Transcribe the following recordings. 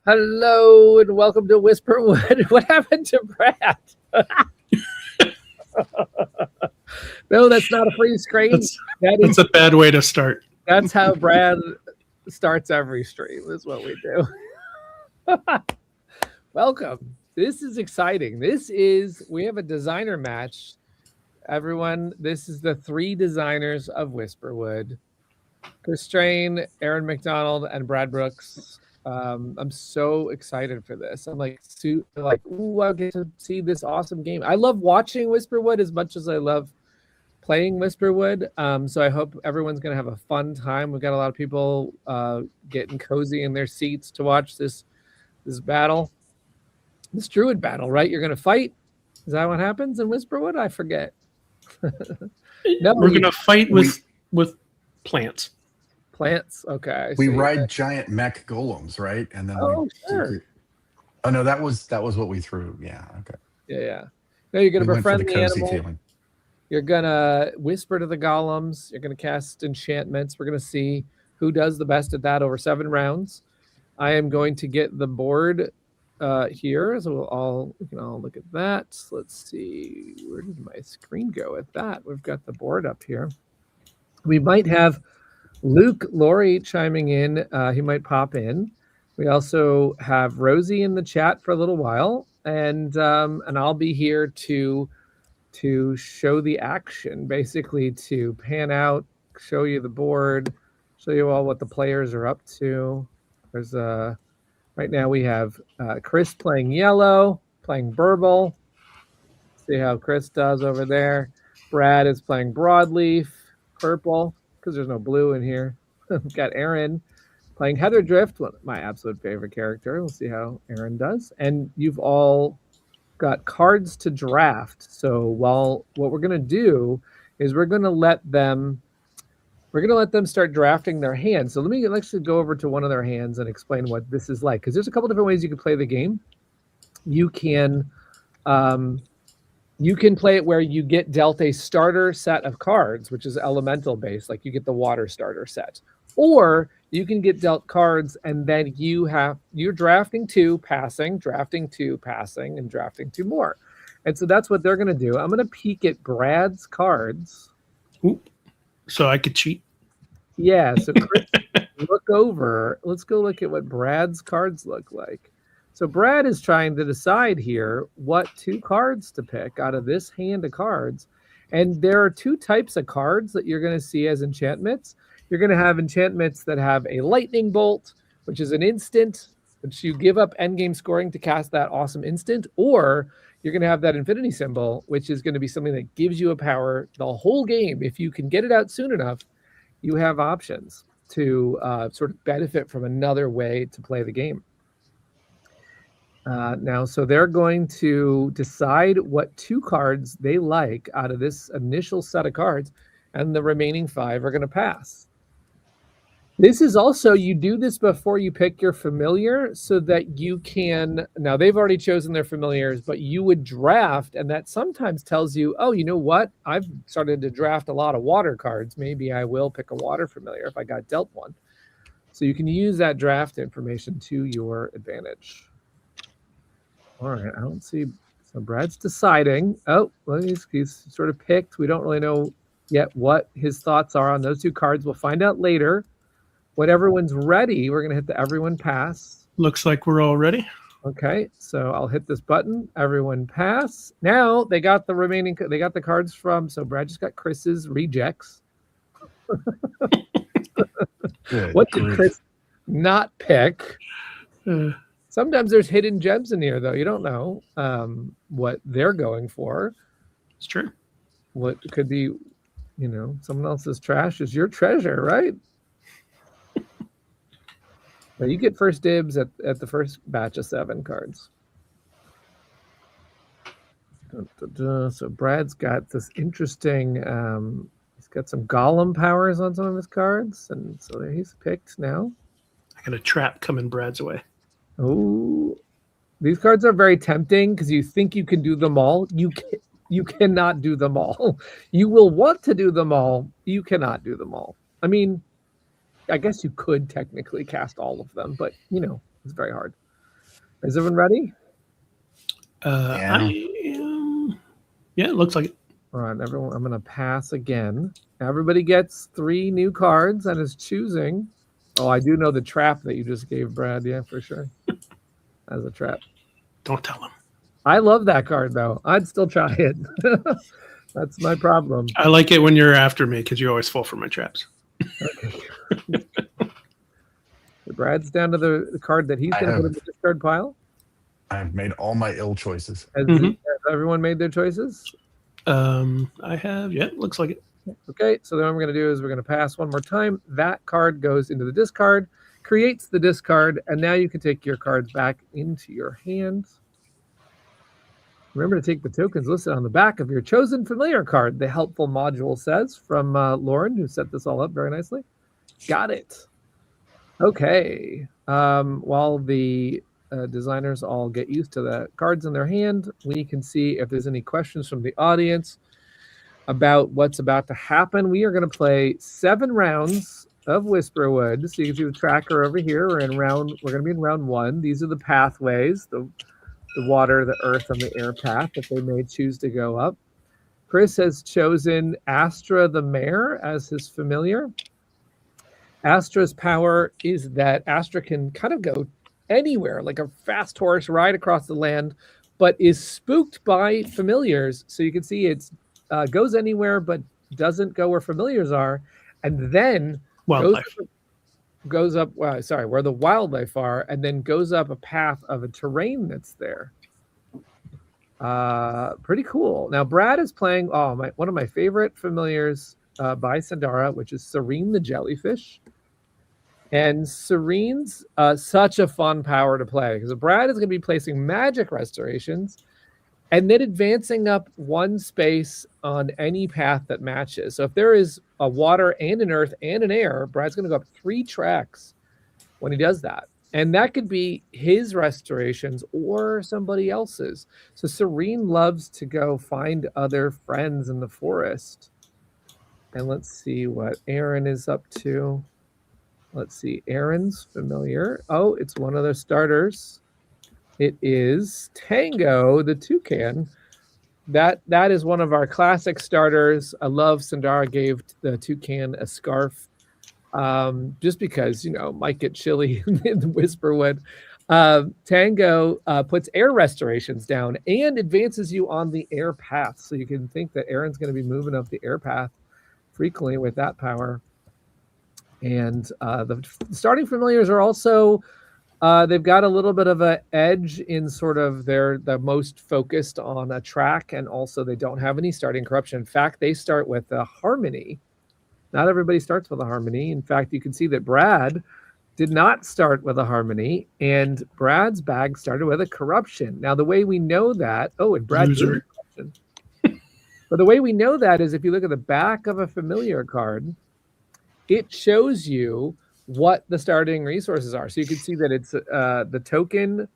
Hello and welcome to Whisperwood. What happened to Brad? No, that's not a free screen. That's a bad way to start. That's how Brad starts every stream, is what we do. Welcome. This is exciting. We have a designer match. Everyone, this is the 3 designers of Whisperwood. Chris Strain, Aaron McDonald, and Brad Brooks. I'm so excited for this. I'm like, ooh, I get to see this awesome game. I love watching Whisperwood as much as I love playing Whisperwood. So I hope everyone's going to have a fun time. We've got a lot of people getting cozy in their seats to watch this battle. This druid battle, right? You're going to fight? Is that what happens in Whisperwood? I forget. No, we're going to fight with plants. Plants, okay. We ride giant mech golems, right? And then sure. Oh no, that was what we threw. Yeah, okay. Yeah. No, you're gonna befriend the animal. Feeling. You're gonna whisper to the golems. You're gonna cast enchantments. We're gonna see who does the best at that over 7 rounds. I am going to get the board here, so we can all look at that. Let's see, where did my screen go with that? We've got the board up here. We might have Luke Laurie chiming in. He might pop in. We also have Rosie in the chat for a little while, and I'll be here to show the action, basically to pan out, show you the board, show you all what the players are up to. There's right now we have Chris playing yellow, playing Burble. See how Chris does over there. Brad is playing broadleaf, purple, because there's no blue in here. We've got Aaron playing Heather Drift, my absolute favorite character. We'll see how Aaron does. And you've all got cards to draft. So what we're going to do is we're going to let them start drafting their hands. So let's go over to one of their hands and explain what this is like, because there's a couple different ways you can play the game. You can play it where you get dealt a starter set of cards, which is elemental based, like you get the water starter set. Or you can get dealt cards and then you're drafting 2, passing, drafting 2, passing, and drafting 2 more. And so that's what they're going to do. I'm going to peek at Brad's cards. Ooh, so I could cheat? Yeah, so Chris, look over. Let's go look at what Brad's cards look like. So Brad is trying to decide here what 2 cards to pick out of this hand of cards. And there are 2 types of cards that you're going to see as enchantments. You're going to have enchantments that have a lightning bolt, which is an instant, which you give up endgame scoring to cast that awesome instant. Or you're going to have that infinity symbol, which is going to be something that gives you a power the whole game. If you can get it out soon enough, you have options to sort of benefit from another way to play the game. Now, so they're going to decide what 2 cards they like out of this initial set of cards, and the remaining 5 are going to pass. This is also, you do this before you pick your familiar so that you can, now they've already chosen their familiars, but you would draft, and that sometimes tells you, oh, you know what? I've started to draft a lot of water cards. Maybe I will pick a water familiar if I got dealt one. So you can use that draft information to your advantage. All right, I don't see. So Brad's deciding. Oh, well, he's sort of picked. We don't really know yet what his thoughts are on those 2 cards. We'll find out later. When everyone's ready, we're going to hit the everyone pass. Looks like we're all ready. Okay, so I'll hit this button. Everyone pass. Now they got the cards from. So Brad just got Chris's rejects. What did Chris not pick? Sometimes there's hidden gems in here, though. You don't know what they're going for. It's true. What could be, someone else's trash is your treasure, right? Now you get first dibs at the first batch of 7 cards. So Brad's got this interesting, he's got some golem powers on some of his cards, and so he's picked now. I got a trap coming Brad's way. Oh, these cards are very tempting because you think you can do them all. You cannot do them all. You will want to do them all. You cannot do them all. I mean, I guess you could technically cast all of them, but, it's very hard. Is everyone ready? Yeah. I am. Yeah, it looks like it. All right, everyone. I'm going to pass again. Everybody gets 3 new cards and is choosing. Oh, I do know the trap that you just gave, Brad. Yeah, for sure. As a trap. Don't tell him. I love that card, though. I'd still try it. That's my problem. I like it when you're after me because you always fall for my traps. Okay. Brad's down to the card that he's going to put in the discard pile. I've made all my ill choices. Has everyone made their choices? I have. Yeah, looks like it. Okay, so then what we're going to do is we're going to pass one more time. That card goes into the discard, creates the discard, and now you can take your cards back into your hand. Remember to take the tokens listed on the back of your chosen familiar card, the helpful module says, from Lauren, who set this all up very nicely. Got it. Okay. While the designers all get used to the cards in their hand, we can see if there's any questions from the audience about what's about to happen. We are going to play 7 rounds of Whisperwood. So you can see the tracker over here. We're going to be in round 1. These are the pathways, the water, the earth, and the air path that they may choose to go up. Chris has chosen Astra the Mare as his familiar. Astra's power is that Astra can kind of go anywhere, like a fast horse right across the land, but is spooked by familiars. So you can see it goes anywhere, but doesn't go where familiars are, and then goes up. Where the wildlife are, and then goes up a path of a terrain that's there. Pretty cool. Now Brad is playing one of my favorite familiars by Sandara, which is Serene the jellyfish. And Serene's such a fun power to play because Brad is going to be placing magic restorations and then advancing up 1 space on any path that matches. So if there is a water and an earth and an air, Brad's going to go up 3 tracks when he does that. And that could be his restorations or somebody else's. So Serene loves to go find other friends in the forest. And let's see what Aaron is up to. Let's see, Aaron's familiar. Oh, it's one of their starters. It is Tango, the toucan. That is one of our classic starters. I love Sandara gave the toucan a scarf, just because might get chilly in the Whisperwood. Tango puts air restorations down and advances you on the air path. So you can think that Aaron's going to be moving up the air path frequently with that power. And the starting familiars are also, they've got a little bit of an edge in sort of they're the most focused on a track, and also they don't have any starting corruption. In fact, they start with a harmony. Not everybody starts with a harmony. In fact, you can see that Brad did not start with a harmony, and Brad's bag started with a corruption. Now, the way we know that, and Brad did a corruption. But the way we know that is if you look at the back of a familiar card, it shows you what the starting resources are. So you can see that it's the token.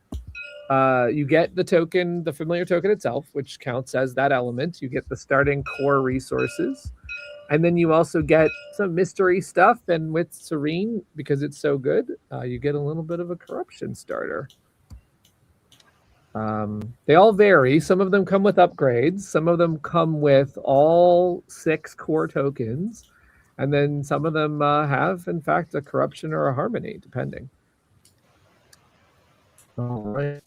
You get the token, the familiar token itself, which counts as that element. You get the starting core resources. And then you also get some mystery stuff. And with Serene, because it's so good, you get a little bit of a corruption starter. They all vary. Some of them come with upgrades. Some of them come with all 6 core tokens. And then some of them have, in fact, a corruption or a harmony, depending. All right.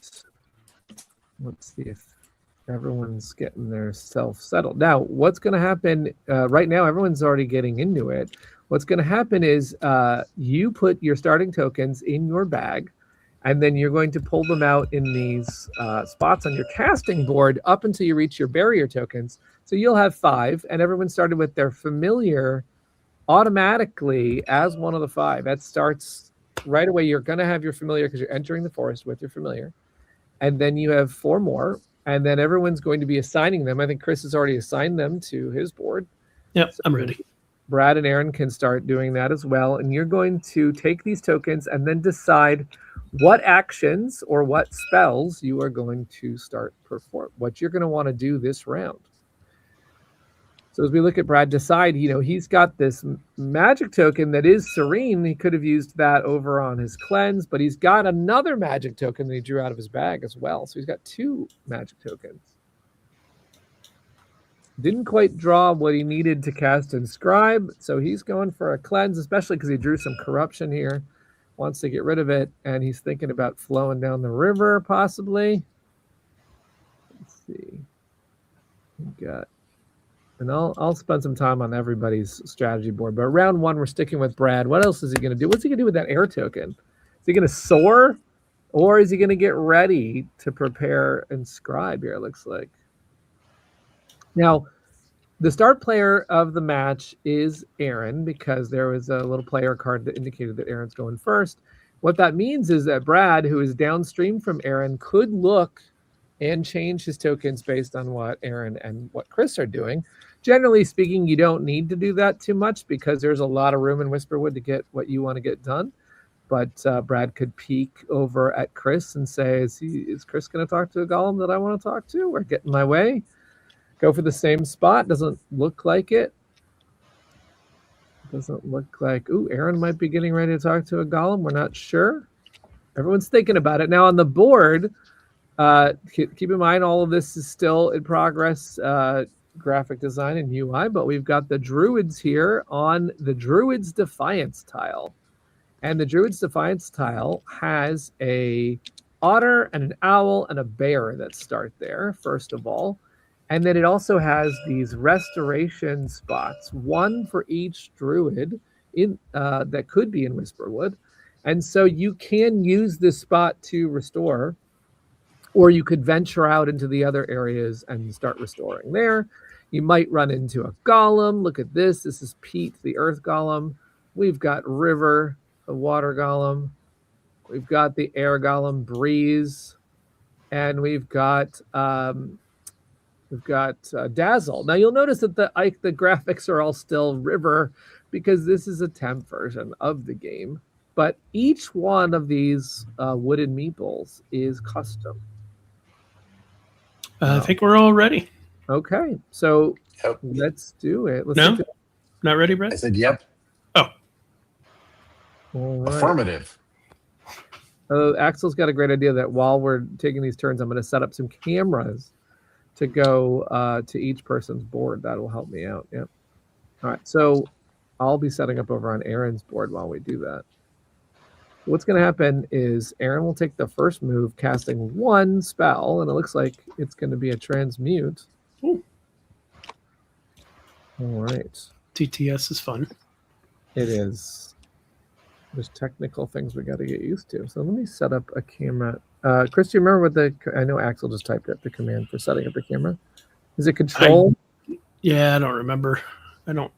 Let's see if everyone's getting their self settled. Now, what's going to happen right now, everyone's already getting into it. What's going to happen is you put your starting tokens in your bag, and then you're going to pull them out in these spots on your casting board up until you reach your barrier tokens. So you'll have 5, and everyone started with their familiar automatically as one of the 5. That starts right away. You're going to have your familiar because you're entering the forest with your familiar. And then you have 4 more. And then everyone's going to be assigning them. I think Chris has already assigned them to his board. Yep, so I'm ready. Brad and Aaron can start doing that as well. And you're going to take these tokens and then decide what actions or what spells you are going to start perform, what you're going to want to do this round. So as we look at Brad decide, he's got this magic token that is serene. He could have used that over on his cleanse, but he's got another magic token that he drew out of his bag as well. So he's got 2 magic tokens. Didn't quite draw what he needed to cast Inscribe, so he's going for a cleanse, especially because he drew some corruption here. Wants to get rid of it, and he's thinking about flowing down the river, possibly. Let's see. We got... And I'll spend some time on everybody's strategy board. But round 1, we're sticking with Brad. What else is he going to do? What's he going to do with that air token? Is he going to soar? Or is he going to get ready to prepare Inscribe here, it looks like? Now, the start player of the match is Aaron, because there was a little player card that indicated that Aaron's going first. What that means is that Brad, who is downstream from Aaron, could look and change his tokens based on what Aaron and what Chris are doing. Generally speaking, you don't need to do that too much because there's a lot of room in Whisperwood to get what you want to get done. But Brad could peek over at Chris and say, is Chris going to talk to a golem that I want to talk to or get in my way? Go for the same spot. Doesn't look like it. Doesn't look like... Ooh, Aaron might be getting ready to talk to a golem. We're not sure. Everyone's thinking about it. Now on the board... keep in mind, all of this is still in progress, graphic design and UI, but we've got the Druids here on the Druids Defiance tile. And the Druids Defiance tile has a otter and an owl and a bear that start there, first of all. And then it also has these restoration spots, 1 for each Druid in that could be in Whisperwood. And so you can use this spot to restore, or you could venture out into the other areas and start restoring there. You might run into a golem. Look at this. This is Pete, the earth golem. We've got River, the water golem. We've got the air golem, Breeze. And we've got Dazzle. Now you'll notice that the graphics are all still River because this is a temp version of the game. But each one of these wooden meeples is custom. I think we're all ready. Okay, so let's do it. Not ready, Brett? I said yep. Oh. All right. Affirmative. Axel's got a great idea that while we're taking these turns, I'm going to set up some cameras to go to each person's board. That will help me out. Yep. All right, so I'll be setting up over on Aaron's board while we do that. What's going to happen is Aaron will take the first move, casting 1 spell, and it looks like it's going to be a transmute. Ooh. All right. TTS is fun. It is. There's technical things we got to get used to. So let me set up a camera. Chris, do you remember what I know Axel just typed up the command for setting up the camera. Is it control? Yeah, I don't remember. I don't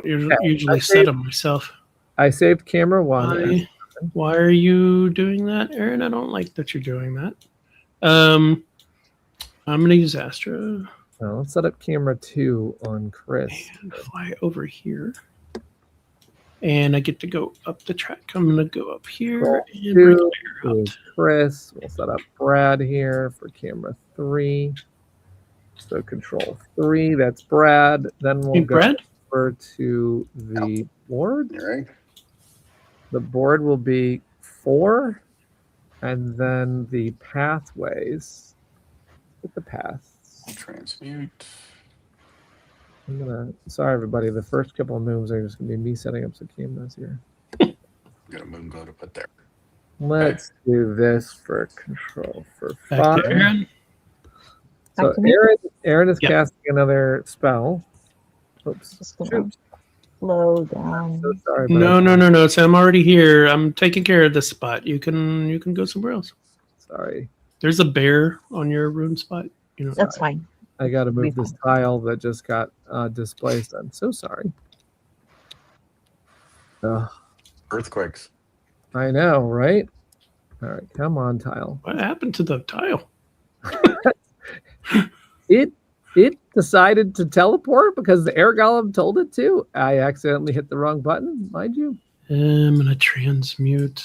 usually set them myself. I saved camera 1. Why are you doing that, Aaron? I don't like that you're doing that. I'm going to use Astra. Well, let's set up camera 2 on Chris. And fly over here. And I get to go up the track. I'm going to go up here and bring the bear out. Chris. We'll set up Brad here for camera 3. So control 3, that's Brad. Then we'll go over to the board. Right. The board will be 4, and then the pathways. Get the paths. Transmute. Sorry everybody, the first couple of moves are just gonna be me setting up some cameras here. Got a moon glow to put there. Let's do this for control for 5. Back to Aaron. So Aaron is casting another spell. Oops. Slow down. So sorry. No. So I'm already here. I'm taking care of this spot. You can go somewhere else. Sorry. There's a bear on your rune spot. That's fine. I got to move this tile that just got displaced. I'm so sorry. Earthquakes. I know, right? All right, come on, tile. What happened to the tile? It decided to teleport because the air golem told it to. I accidentally hit the wrong button, mind you. I'm gonna transmute.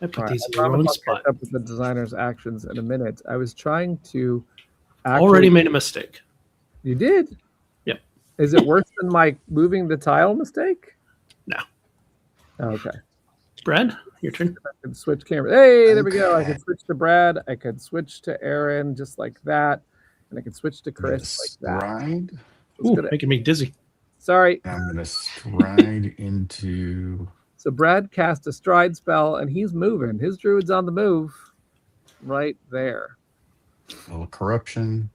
I put these in the wrong spot. Up with the designer's actions in a minute. I was trying to. Already made a mistake. You did? Yep. Is it worse than my moving the tile mistake? No. Okay. Brad, your turn. I can switch cameras. Hey, there we go. I Okay. can switch to Brad. I could switch to Aaron just like that. And I can switch to I'm gonna Chris like that. stride. Let's Ooh, go to- making me dizzy. Sorry. I'm gonna stride into. So Brad cast a stride spell and he's moving. His druid's on the move right there. A little corruption.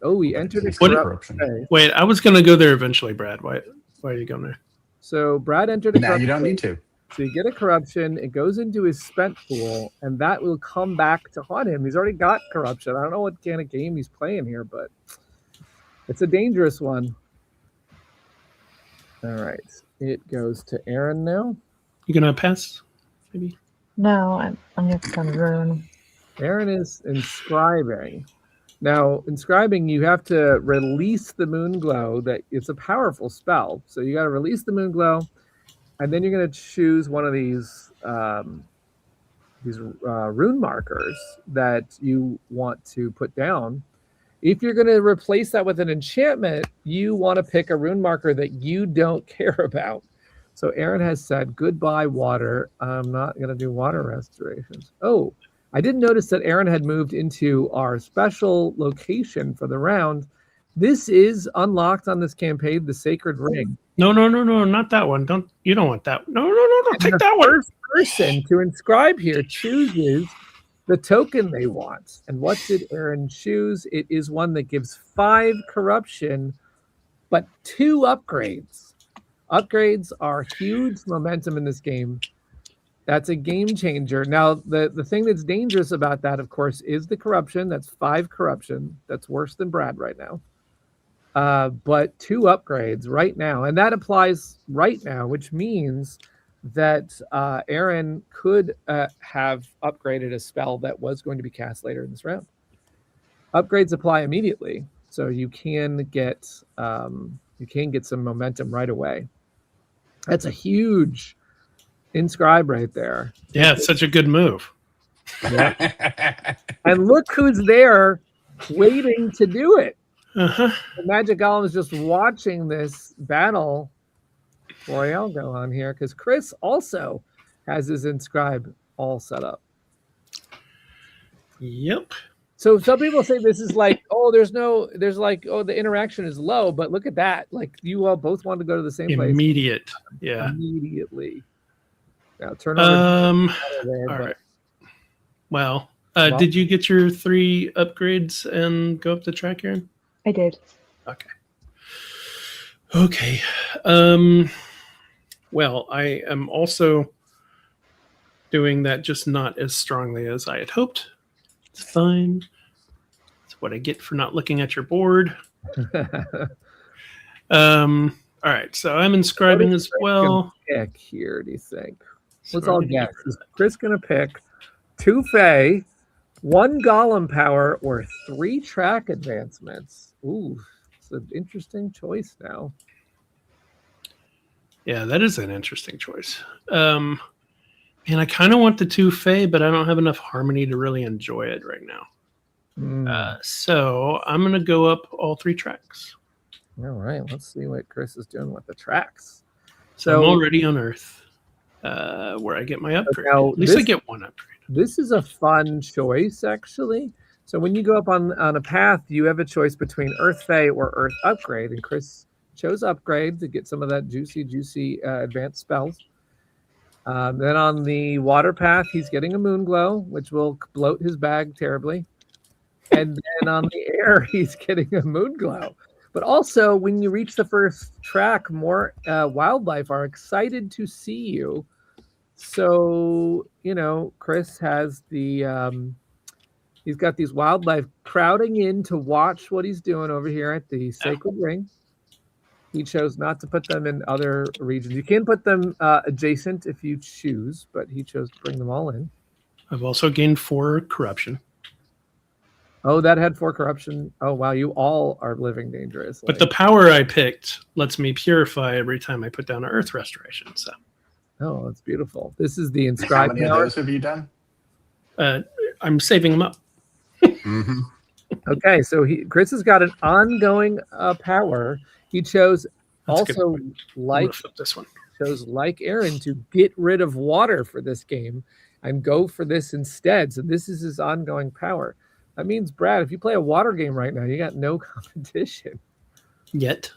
Oh, he entered a What- corruption phase. Wait, I was gonna go there eventually, Brad. Why are you going there? So Brad entered a Now corruption you don't phase. need to. So you get a corruption, it goes into his spent pool, and that will come back to haunt him. He's already got corruption. I don't know what kind of game he's playing here, but it's a dangerous one. All right. It goes to Aaron now. You gonna pass? Maybe. No, I'm just gonna rune. Aaron is inscribing. Now, inscribing, you have to release the moon glow. That it's a powerful spell. So you got to release the moon glow, and then you're going to choose one of these rune markers that you want to put down. If you're going to replace that with an enchantment, you want to pick a rune marker that you don't care about. So Aaron has said, goodbye, water. I'm not going to do water restorations. Oh, I didn't notice that Aaron had moved into our special location for the round. This is unlocked on this campaign, the Sacred Ring. No, not that one. You don't want that. No, take that one. First person to inscribe here chooses the token they want. And what did Aaron choose? It is one that gives 5 corruption, but 2 upgrades. Upgrades are huge momentum in this game. That's a game changer. Now, the thing that's dangerous about that, of course, is the corruption. That's 5 corruption. That's worse than Brad right now. But 2 upgrades right now. And that applies right now, which means that Aaron could have upgraded a spell that was going to be cast later in this round. Upgrades apply immediately, so you can get some momentum right away. That's a huge inscribe right there. Yeah, it's such a good move. And look who's there waiting to do it. Uh-huh. The Magic Golem is just watching this battle royale go on here because Chris also has his inscribe all set up. Yep. So some people say this is like, the interaction is low, but look at that. Like you all both want to go to the same place. Immediate. Yeah. Immediately. Now turn over. There, all but- right. Well, did you get your 3 upgrades and go up the track, Aaron? I did. Okay. Well, I am also doing that, just not as strongly as I had hoped. It's fine. It's what I get for not looking at your board. All right, so I'm inscribing as well. Pick here, do you think? So Let's I'm all gonna guess. get rid Is of that. Chris going to pick 2 Fae, 1 Golem power, or 3 track advancements? Ooh, it's an interesting choice now. Yeah, that is an interesting choice. And I kind of want the 2 Fae, but I don't have enough harmony to really enjoy it right now. So I'm going to go up all 3 tracks. All right, let's see what Chris is doing with the tracks. So I'm already on Earth, where I get my upgrade. now At least I this- get 1 upgrade. This is a fun choice, actually. So when you go up on a path, you have a choice between Earth Fae or Earth Upgrade, and Chris chose Upgrade to get some of that juicy advanced spells. Then on the water path, he's getting a moon glow, which will bloat his bag terribly. And then on the air, he's getting a moon glow. But also, when you reach the first track, more wildlife are excited to see you. So, Chris has he's got these wildlife crowding in to watch what he's doing over here at the Sacred Ring. He chose not to put them in other regions. You can put them adjacent if you choose, but he chose to bring them all in. I've also gained 4 corruption. Oh, that had 4 corruption. Oh, wow. You all are living dangerously. But the power I picked lets me purify every time I put down an Earth Restoration. So Oh, that's beautiful. This is the How inscribed many of power. those have you done? I'm saving them up. Mm-hmm. Okay, so Chris has got an ongoing power. He chose That's a good also point. I'm gonna like flip this one. chose like Aaron to get rid of water for this game and go for this instead. So this is his ongoing power. That means, Brad, if you play a water game right now, you got no competition Yet.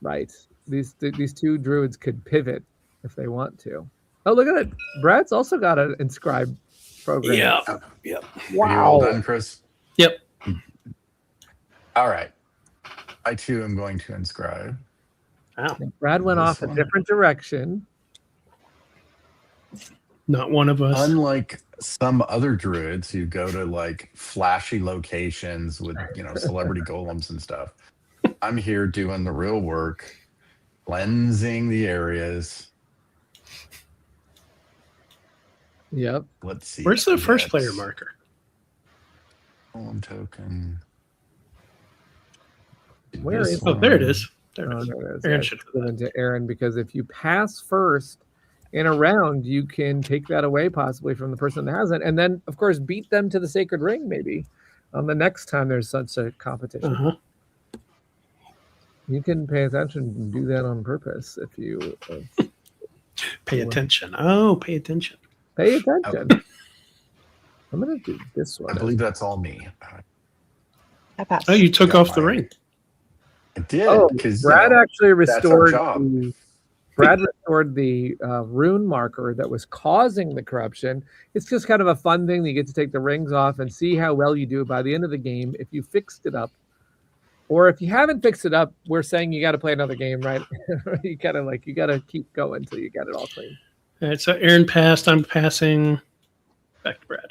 right? These two druids could pivot if they want to. Oh, look at it! Brad's also got an inscribe program. Yeah. Yep. Are you all done, Chris? Yep. All right. I too am going to inscribe. Wow. Brad went This off one. a different direction. Not one of us. Unlike some other druids who go to like flashy locations with, celebrity golems and stuff, I'm here doing the real work, cleansing the areas. Yep. Let's see. Where's the first That's player marker? Golem token. Where is- Oh, there it is. There Oh, it is. there it is. Aaron Yeah, should have given to Aaron, because if you pass first in a round, you can take that away possibly from the person that has it, and then of course beat them to the sacred ring maybe on the next time there's such a competition. Uh-huh. You can pay attention and do that on purpose if you Pay attention. Oh, pay attention. pay attention. I'm gonna do this one. I believe that's all me. I passed. Oh, you took Yeah, off the fine. ring. I did Oh, because Brad actually our restored job. Brad restored the rune marker that was causing the corruption. It's just kind of a fun thing. You get to take the rings off and see how well you do by the end of the game if you fixed it up. Or if you haven't fixed it up, we're saying you got to play another game, right? you gotta keep going until you get it all clean. All right, so Aaron passed. I'm passing. Back to Brad.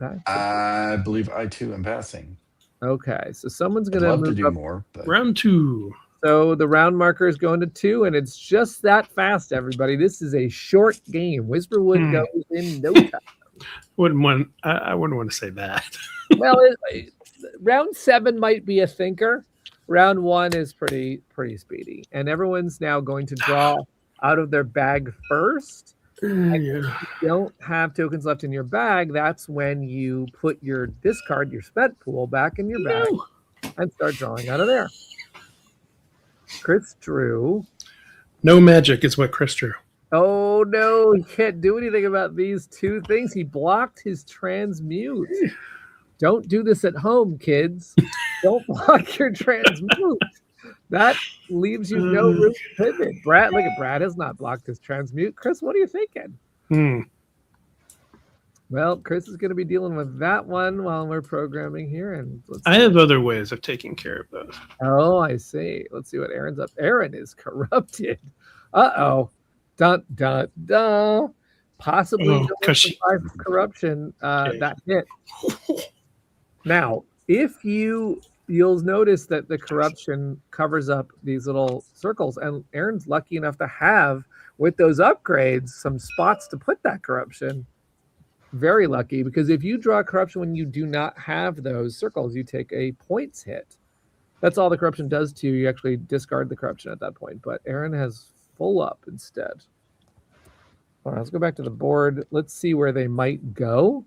Okay. I believe I too am passing. Okay, so someone's I'd gonna love to move do up. more, but Round 2. So the round marker is going to 2, and it's just that fast, everybody. This is a short game. Whisperwood goes in no time. I wouldn't want to say that. Well, round 7 might be a thinker. Round 1 is pretty speedy, and everyone's now going to draw out of their bag first. Yeah. If you don't have tokens left in your bag, that's when you put your discard, your spent pool, back in your bag and start drawing out of there. Chris drew. No magic is what Chris drew. Oh no, he can't do anything about these two things. He blocked his transmute. Don't do this at home, kids. Don't block your transmute. That leaves you no room to pivot. Brad, look at Brad has not blocked his transmute. Chris, what are you thinking? Well, Chris is going to be dealing with that one while we're programming here. And I have other ways of taking care of those. Oh, I see. Let's see what Aaron's up. Aaron is corrupted. Uh-oh. Dun, dun, dun. Possibly corruption that hit. Now, if you'll notice that the corruption covers up these little circles, and Aaron's lucky enough to have, with those upgrades, some spots to put that corruption. Very lucky, because if you draw corruption when you do not have those circles, you take a points hit. That's all the corruption does to you. You actually discard the corruption at that point, but Aaron has full up instead. All right, let's go back to the board. Let's see where they might go.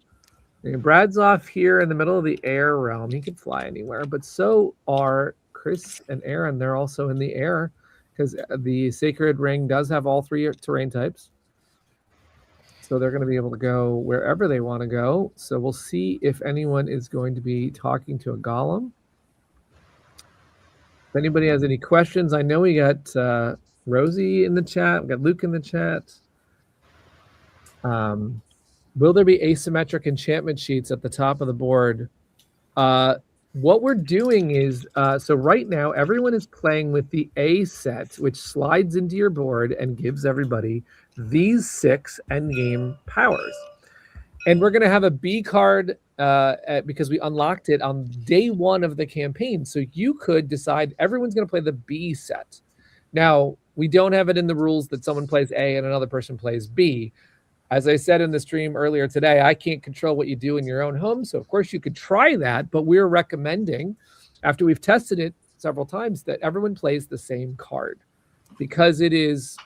Brad's off here in the middle of the air realm. He could fly anywhere, but so are Chris and Aaron. They're also in the air because the Sacred Ring does have all 3 terrain types. So they're going to be able to go wherever they want to go. So we'll see if anyone is going to be talking to a golem. If anybody has any questions, I know we got Rosie in the chat. We got Luke in the chat. Will there be asymmetric enchantment sheets at the top of the board? What we're doing is, so right now, everyone is playing with the A set, which slides into your board and gives everybody these 6 endgame powers. And we're going to have a B card because we unlocked it on day 1 of the campaign. So you could decide everyone's going to play the B set. Now, we don't have it in the rules that someone plays A and another person plays B. As I said in the stream earlier today, I can't control what you do in your own home. So, of course, you could try that. But we're recommending, after we've tested it several times, that everyone plays the same card because it is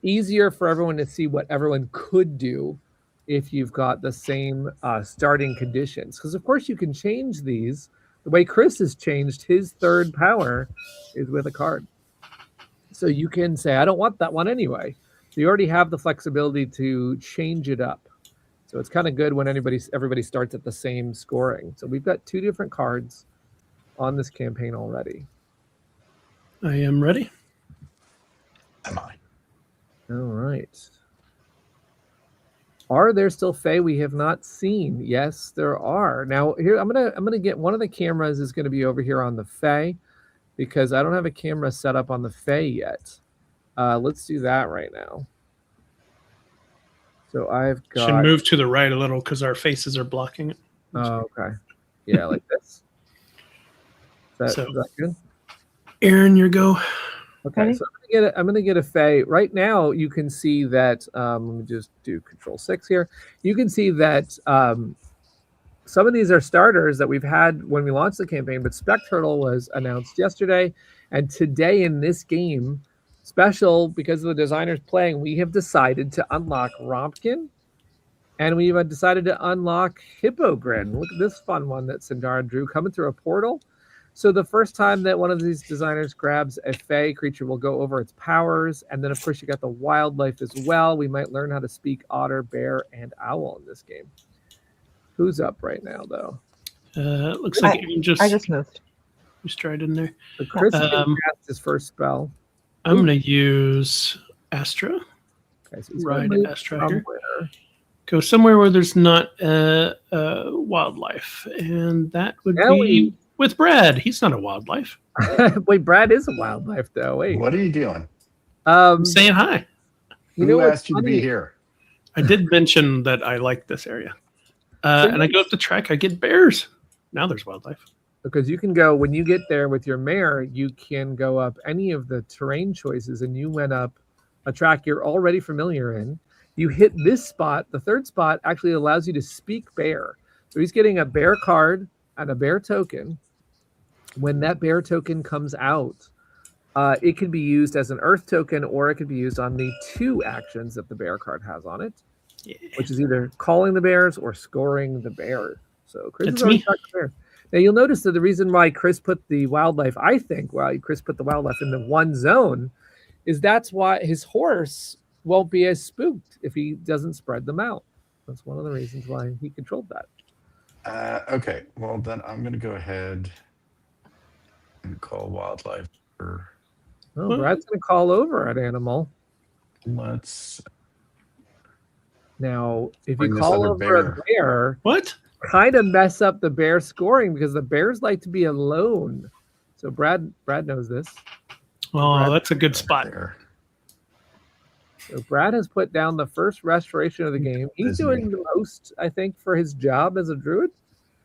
easier for everyone to see what everyone could do if you've got the same starting conditions. Because, of course, you can change these. The way Chris has changed his third power is with a card. So you can say, I don't want that one anyway. So you already have the flexibility to change it up. So it's kind of good when everybody starts at the same scoring. So we've got 2 different cards on this campaign already. I am ready. Am I? All right. Are there still Fae we have not seen? Yes, there are. Now here I'm gonna get one of the cameras is gonna be over here on the Fae because I don't have a camera set up on the Fae yet. Let's do that right now. So I've got. Should move to the right a little because our faces are blocking it. Oh, okay. Yeah, like this. Is that good? Aaron, your go. Okay, Ready? so I'm gonna get a Fae. Right now, you can see that. Let me just do Control-6 here. You can see that some of these are starters that we've had when we launched the campaign, but Spec Turtle was announced yesterday, and today in this game, special because of the designers playing, we have decided to unlock Rompkin, and we've decided to unlock Hippogrin. Look at this fun one that Sindar drew coming through a portal. So the first time that one of these designers grabs a Fae creature will go over its powers. And then, of course, you got the wildlife as well. We might learn how to speak otter, bear, and owl in this game. Who's up right now, though? Looks like Aaron I just moved. just tried in there. So Chris is going to cast his first spell. I'm going to use Astra. Okay, so he's Ride gonna move Astra here. somewhere. Go somewhere where there's not wildlife. And that would Now be with Brad. He's not a wildlife. Wait, Brad is a wildlife, though. Wait. What are you doing? I'm saying hi. You Who know what's asked you to funny? be here? I did mention that I like this area. And I go up the track, I get bears. Now there's wildlife. Because you can go, when you get there with your mare, you can go up any of the terrain choices, and you went up a track you're already familiar in. You hit this spot. The third spot actually allows you to speak bear. So he's getting a bear card and a bear token. When that bear token comes out, it can be used as an earth token, or it could be used on the 2 actions that the bear card has on it, which is either calling the bears or scoring the bear. So Chris It's has already me. got the bear. Now you'll notice that the reason why Chris put the wildlife, I think, why Chris put the wildlife in the 1 zone, is that's why his horse won't be as spooked if he doesn't spread them out. That's one of the reasons why he controlled that. Okay, well then I'm going to go ahead and call wildlife. Oh, Brad's going to call over an animal. Let's Now, if bring you this call other over a bear. bear, What? kind of mess up the bear scoring because the bears like to be alone. So Brad knows this. Oh, that's a good spot. There. So Brad has put down the first restoration of the game. He's That's doing me. the most, I think, for his job as a druid.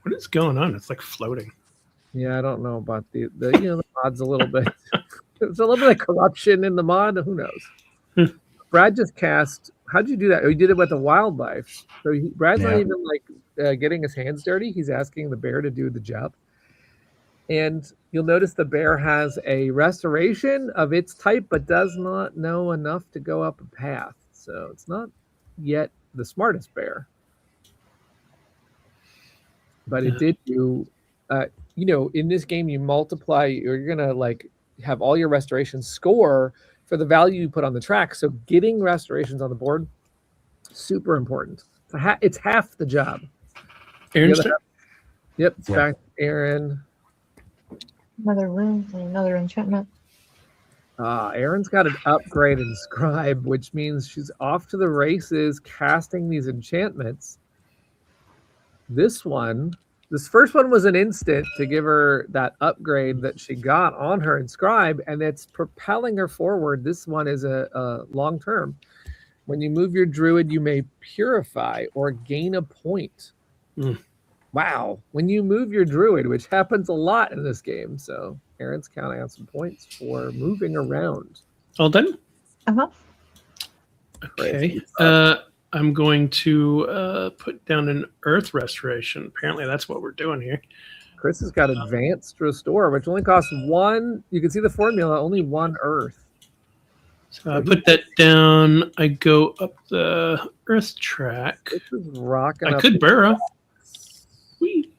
What is going on? It's like floating. Yeah, I don't know about the mod's a little bit. There's a little bit of corruption in the mod. Who knows? Brad just cast. How'd you do that? Oh, he did it with the wildlife. So Brad's not Yeah. even like getting his hands dirty. He's asking the bear to do the job. And you'll notice the bear has a restoration of its type, but does not know enough to go up a path. So it's not yet the smartest bear. But it did do, in this game, you multiply, or you're going to like have all your restorations score for the value you put on the track. So getting restorations on the board, super important. It's half the job. Aaron's The turn? other- Yep, it's Yeah. back to Aaron. Another room and another enchantment. Aaron's got an upgrade in Scribe, which means she's off to the races casting these enchantments. This first one was an instant to give her that upgrade that she got on her in Scribe, and it's propelling her forward. This one is a long term. When you move your druid, you may purify or gain a point. Wow. When you move your druid, which happens a lot in this game. So Aaron's counting on some points for moving around. All done? Uh-huh. Okay. I'm going to put down an earth restoration. Apparently that's what we're doing here. Chris has got advanced restore, which only costs 1. You can see the formula, only 1 earth. So I put that down. I go up the earth track. This is rocking. I up could the- burrow. Whee.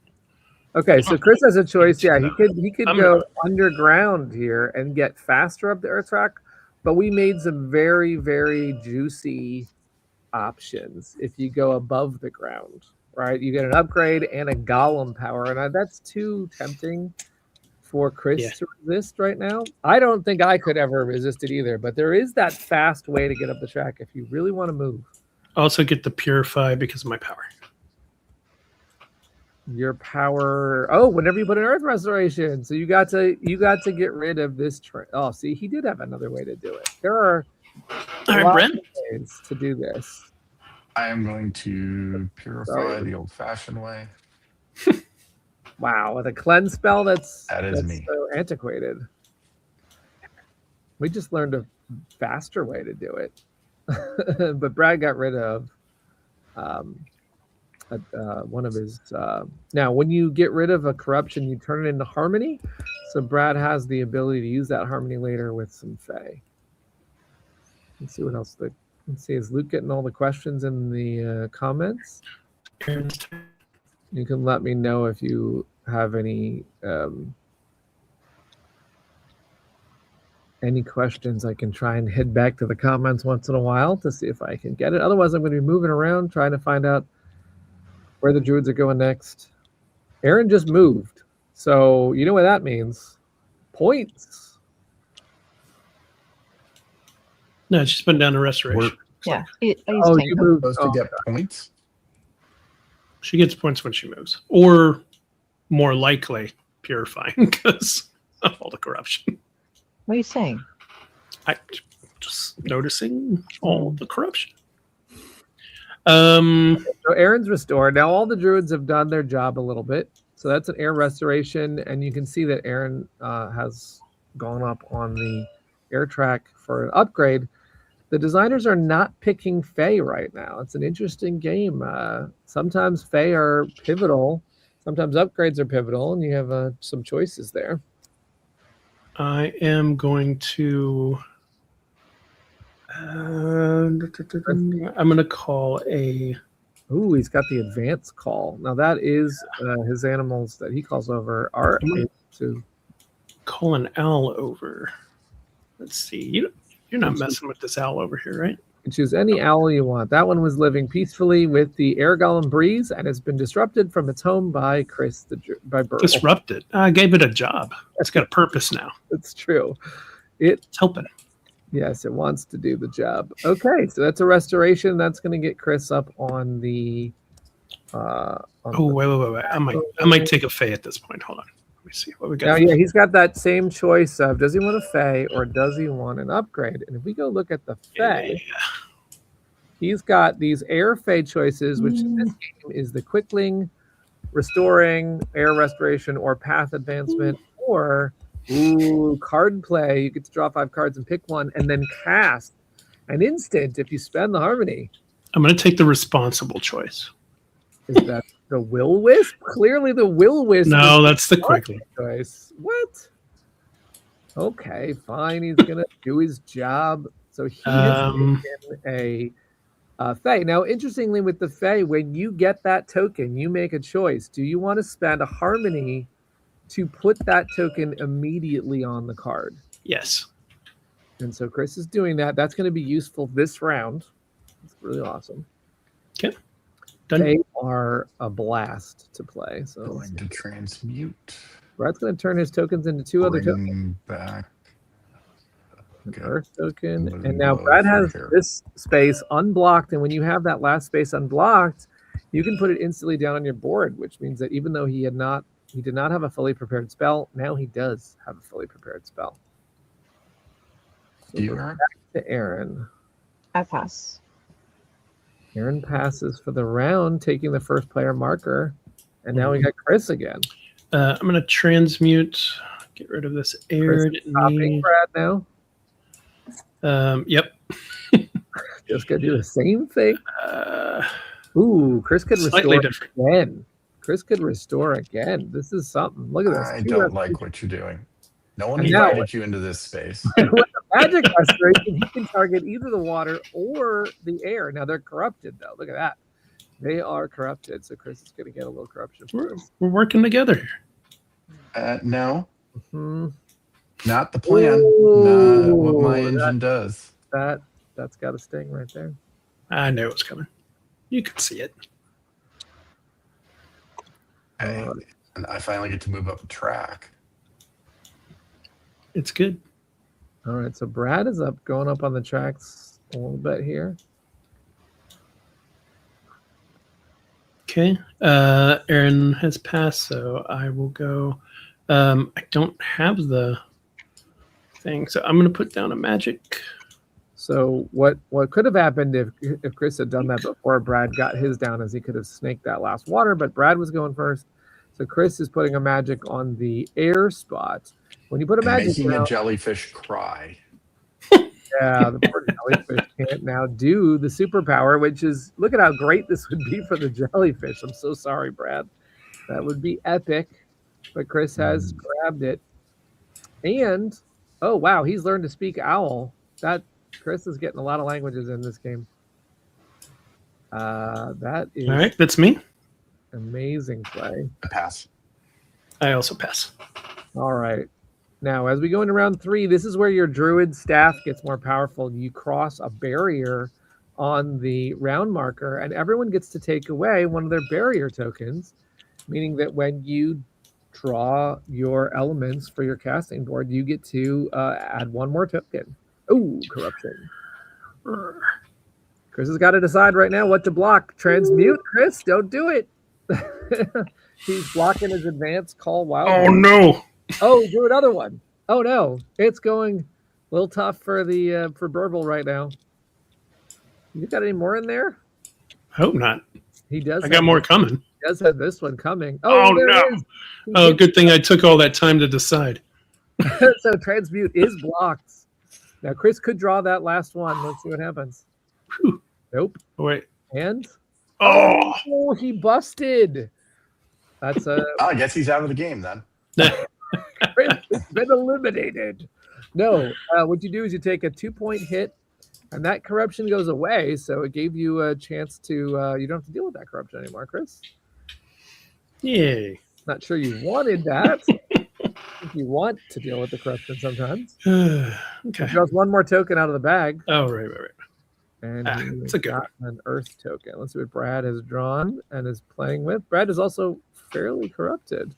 Okay, so Chris has a choice. Yeah, he could I'm go underground here and get faster up the earth track, but we made some very, very juicy options if you go above the ground, right? You get an upgrade and a golem power, and that's too tempting for Chris to resist right now. I don't think I could ever resist it either, but there is that fast way to get up the track if you really want to move. Also get the purify because of my power. Your power. Oh, whenever you put an earth restoration, so you got to get rid of this. Oh, see, he did have another way to do it. There are All right, Brent. ways to do this. I am going to purify the old-fashioned way. Wow, with a cleanse spell, that's me. so antiquated. We just learned a faster way to do it, but Brad got rid of one of his. Now, when you get rid of a corruption, you turn it into harmony. So Brad has the ability to use that harmony later with some Fae. Let's see what else. Let's see, is Luke getting all the questions in the comments? You can let me know if you have any questions. I can try and head back to the comments once in a while to see if I can get it. Otherwise, I'm going to be moving around trying to find out where the druids are going next. Aaron just moved, so you know what that means. Points. No, she's been down to restoration. Yeah. You moved. Supposed to get points? She gets points when she moves. Or more likely purifying because of all the corruption. What are you saying? I just noticing all the corruption. So Aaron's restored. Now all the druids have done their job a little bit. So that's an air restoration, and you can see that Aaron has gone up on the air track for an upgrade. The designers are not picking Fae right now. It's an interesting game. Sometimes Fae are pivotal. Sometimes upgrades are pivotal, and you have some choices there. I am going to... I'm going to call a... Ooh, he's got the advanced call. Now that is his animals that he calls over are able to call an owl over. Let's see. You're not messing with this owl over here, right? You can choose any owl you want. That one was living peacefully with the air golem breeze and has been disrupted from its home by Chris by Burl. Disrupted. I gave it a job. It's got a purpose now. It's true. It's helping. Yes, it wants to do the job. Okay, so that's a restoration. That's going to get Chris up on the. Wait. I might take a Fae at this point. Hold on. Let me see what we got. Now, yeah, he's got that same choice of does he want a Fae or does he want an upgrade? And if we go look at the Fae, he's got these air Fae choices, which in this game is the Quickling, Restoring, Air Restoration, or Path Advancement, or card play. You get to draw 5 cards and pick one, and then cast an instant if you spend the harmony. I'm going to take the responsible choice. Is that the Will Wisp? Clearly the Will Wisp. No, that's the Quickly choice. What? Okay, fine. He's going to do his job. So he has taken a Fae. Now, interestingly, with the Fae, when you get that token, you make a choice. Do you want to spend a harmony to put that token immediately on the card? Yes. And so Chris is doing that. That's going to be useful this round. It's really awesome. Okay. Done. They are a blast to play. So Going to transmute. Brad's going to turn his tokens into 2 other tokens. Back. An Earth token. And now Brad has this space unblocked. And when you have that last space unblocked, you can put it instantly down on your board, which means that even though he did not have a fully prepared spell, now he does have a fully prepared spell. So back to Aaron. I pass. Aaron passes for the round, taking the first player marker. And now we got Chris again. I'm going to transmute, get rid of this air. Copying Brad now. Yep. Just going to do the same thing. Chris could restore again. Chris could restore again. This is something. Look at this. I don't like what you're doing. No one invited you into this space. With the Magic restoration. He can target either the water or the air. Now they're corrupted though. Look at that. They are corrupted. So Chris is going to get a little corruption for us. We're working together here. No, Hmm. not the plan. Ooh, Not what my engine does. That's got a sting right there. I knew it was coming. You could see it. Okay. And I finally get to move up the track. It's good. All right, so Brad is going up on the tracks a little bit here. Okay. Aaron has passed, so I will go. I don't have the thing, so I'm going to put down a magic. So what could have happened if Chris had done that before Brad got his down, is he could have snaked that last water, but Brad was going first. So Chris is putting a magic on the air spot. When you put a magic making down, a jellyfish cry. yeah, the poor jellyfish can't now do the superpower, which is, look at how great this would be for the jellyfish. I'm so sorry, Brad. That would be epic, but Chris has grabbed it. And, oh, wow, he's learned to speak owl. Chris is getting a lot of languages in this game. That is All right, that's me. amazing play. I pass. I also pass. All right. Now, as we go into round 3, this is where your druid staff gets more powerful. You cross a barrier on the round marker, and everyone gets to take away one of their barrier tokens, meaning that when you draw your elements for your casting board, you get to add one more token. Oh, corruption. Chris has got to decide right now what to block. Transmute, Chris, don't do it. He's blocking his advanced call wild. Oh, no. Oh, do another one. Oh no, it's going a little tough for the for Burble right now. You got any more in there? Hope not. He does. I got more coming. He does have this one coming. Oh, there no. it is. Oh, good thing I took all that time to decide. So transmute is blocked. Now Chris could draw that last one. Let's see what happens. Whew. Nope. Wait. And Oh, he busted. That's a I guess he's out of the game then. Chris has been eliminated. No, what you do is you take a 2-point hit, and that corruption goes away. So it gave you a chance to you don't have to deal with that corruption anymore, Chris. Yay. Not sure you wanted that. If you want to deal with the corruption sometimes. Okay. Draws one more token out of the bag. Oh, right. And it's a good got an earth token. Let's see what Brad has drawn and is playing with. Brad is also fairly corrupted.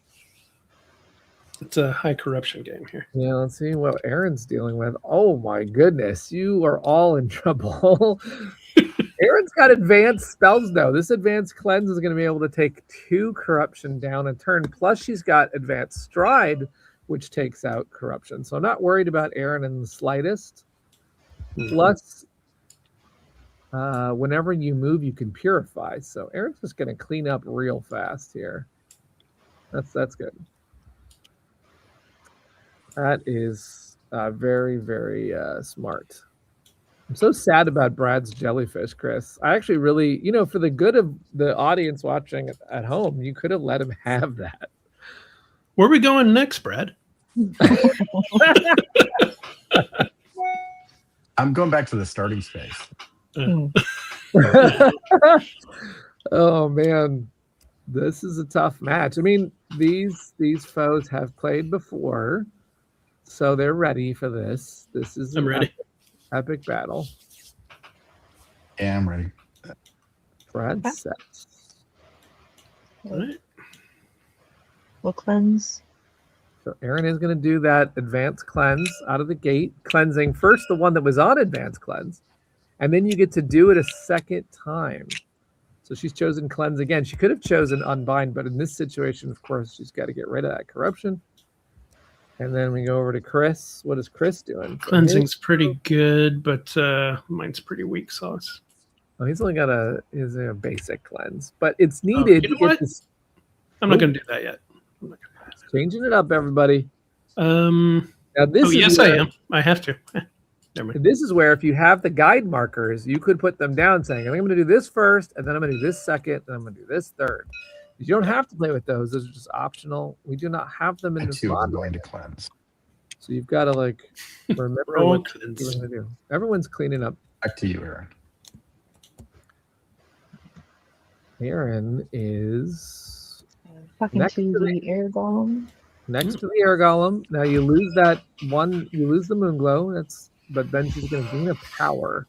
It's a high corruption game here. Yeah, let's see what Aaron's dealing with. Oh my goodness, you are all in trouble. Aaron's got advanced spells though. This advanced cleanse is going to be able to take 2 corruption down a turn. Plus she's got advanced stride, which takes out corruption. So I'm not worried about Aaron in the slightest. Plus, whenever you move, you can purify. So Aaron's just going to clean up real fast here. That's good. That is very, very smart. I'm so sad about Brad's jellyfish, Chris. I actually really, for the good of the audience watching at home, you could have let him have that. Where are we going next, Brad? I'm going back to the starting space. Oh man, this is a tough match. I mean, these foes have played before, so they're ready for this. This is I'm ready. Epic battle. Yeah, I'm ready. Brad set. All right. We'll cleanse. So Aaron is going to do that advanced cleanse out of the gate, cleansing first the one that was on advanced cleanse, and then you get to do it a second time. So she's chosen cleanse again. She could have chosen unbind, but in this situation, of course, she's got to get rid of that corruption. And then we go over to Chris. What is Chris doing? Cleansing's pretty good, but mine's pretty weak sauce. Oh, he's only got a basic cleanse, but it's needed. You know what? I'm not going to do that yet. Changing it up, everybody. Now this is yes, where, I am. I have to. Never mind. This is where if you have the guide markers, you could put them down saying, I'm going to do this first, and then I'm going to do this second, and I'm going to do this third. You don't have to play with those. Those are just optional. We do not have them in And this 2 are mod. going to cleanse. So you've got to like remember All what cleanse. you're going to do. Everyone's cleaning up. Back to you, Aaron. Aaron is Talking next to to the the air golem. next to the air golem. Now you lose that one. You lose the moon glow. But then she's going to gain a power.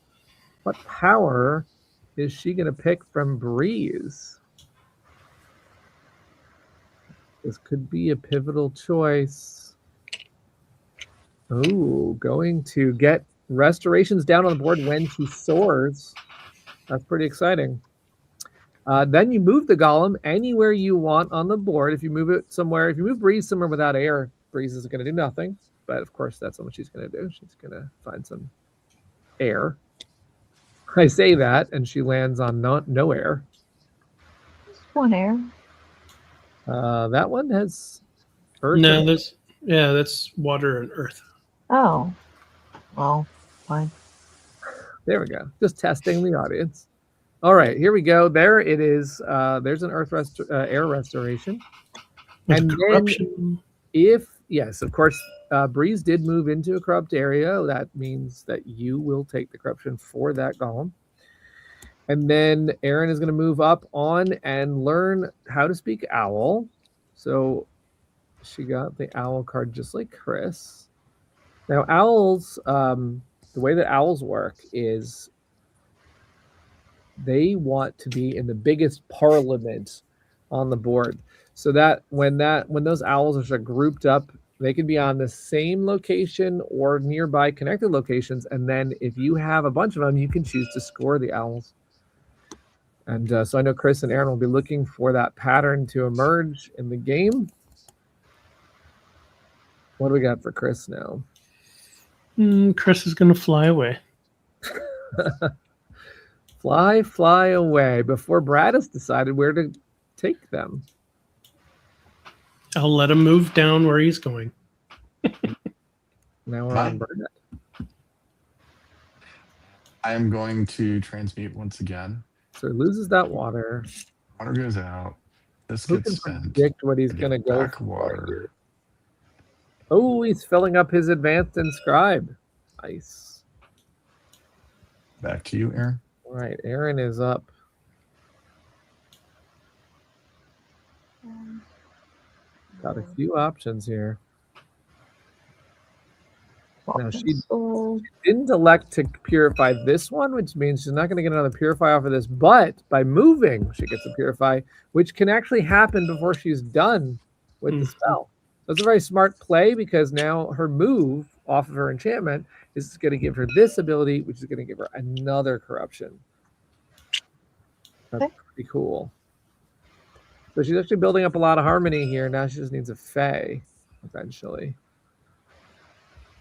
What power is she going to pick from Breeze? This could be a pivotal choice. Oh, going to get restorations down on the board when she soars. That's pretty exciting. Then you move the golem anywhere you want on the board. If you move it somewhere, if you move Breeze somewhere without air, Breeze is going to do nothing. But of course, that's not what she's going to do. She's going to find some air. I say that, and she lands on no air. Just one air. That one has earth. No, that's water and earth. Oh. Well, fine. There we go. Just testing the audience. All right, here we go. There it is. There's an air restoration. With And then corruption. yes, of course, Breeze did move into a corrupt area. That means that you will take the corruption for that golem. And then Aaron is going to move up on and learn how to speak owl. So she got the owl card just like Chris. Now, owls, the way that owls work is they want to be in the biggest parliament on the board. So that when those owls are grouped up, they can be on the same location or nearby connected locations. And then if you have a bunch of them, you can choose to score the owls. And so I know Chris and Aaron will be looking for that pattern to emerge in the game. What do we got for Chris now? Chris is going to fly away. Fly away before Brad has decided where to take them. I'll let him move down where he's going. Now we're on Brad. I am going to transmute once again. So he loses that water. Water goes out. This Who gets can spent. predict what he's I going to get go back for water. here? Oh, he's filling up his advanced inscribe. Nice. Back to you, Aaron. All right, Aaron is up. Got a few options here. Now she didn't elect to purify this one, which means she's not going to get another purify off of this. But by moving, she gets a purify, which can actually happen before she's done with the spell. That's a very smart play because now her move off of her enchantment is going to give her this ability, which is going to give her another corruption. That's pretty cool. So she's actually building up a lot of harmony here. Now she just needs a Fae, eventually.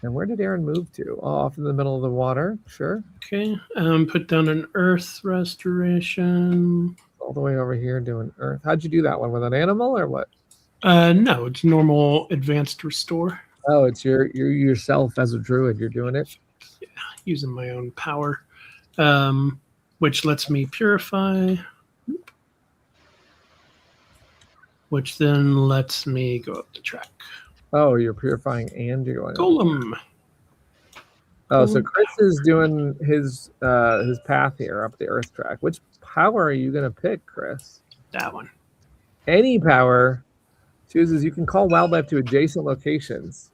And where did Aaron move to? Oh, off in the middle of the water. Sure. Okay. Put down an earth restoration. All the way over here doing earth. How'd you do that one? With an animal or what? No, it's normal advanced restore. Oh, it's you're yourself as a druid. You're doing it. Yeah, using my own power, which lets me purify. Which then lets me go up the track. Oh, you're purifying and you're going. Golem. Oh, so Chris is doing his path here up the earth track. Which power are you going to pick, Chris? That one. Any power chooses you can call wildlife to adjacent locations.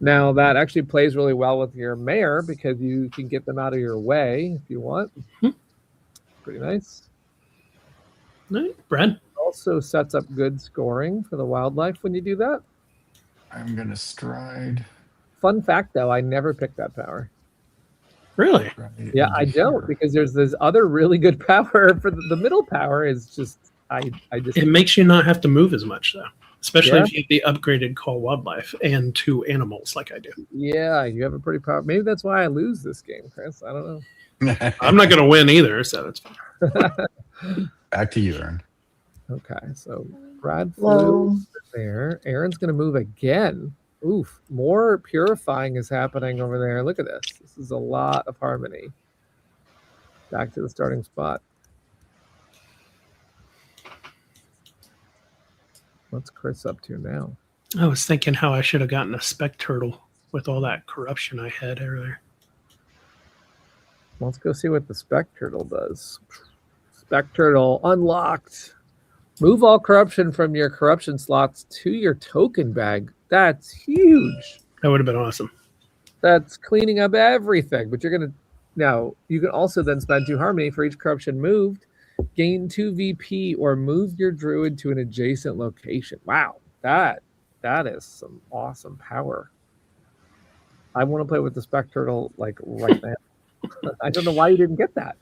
Now that actually plays really well with your mayor because you can get them out of your way if you want. Pretty nice. All right, Brad. Also sets up good scoring for the wildlife when you do that. I'm going to stride. Fun fact, though, I never picked that power. Really? Right Yeah, I don't here. because there's this other really good power for the middle power is just I just It makes you not have to move as much, though. Especially Yeah. if you have the upgraded call wildlife and 2 animals like I do. yeah, you have a pretty power. Maybe that's why I lose this game, Chris. I don't know. I'm not going to win either, so that's fine. Back to you, Aaron. Okay, so Brad Low. flew there. Aaron's going to move again. Oof, more purifying is happening over there. Look at this. This is a lot of harmony. Back to the starting spot. What's Chris up to now? I was thinking how I should have gotten a spec turtle with all that corruption I had earlier. Let's go see what the Spec Turtle does. Spec Turtle unlocked. Move all corruption from your corruption slots to your token bag. That's huge. That would have been awesome. That's cleaning up everything. But you're gonna now you can also then spend 2 harmony for each corruption moved, gain 2 VP, or move your druid to an adjacent location. Wow, that is some awesome power. I want to play with the Spec Turtle like right now. I don't know why you didn't get that.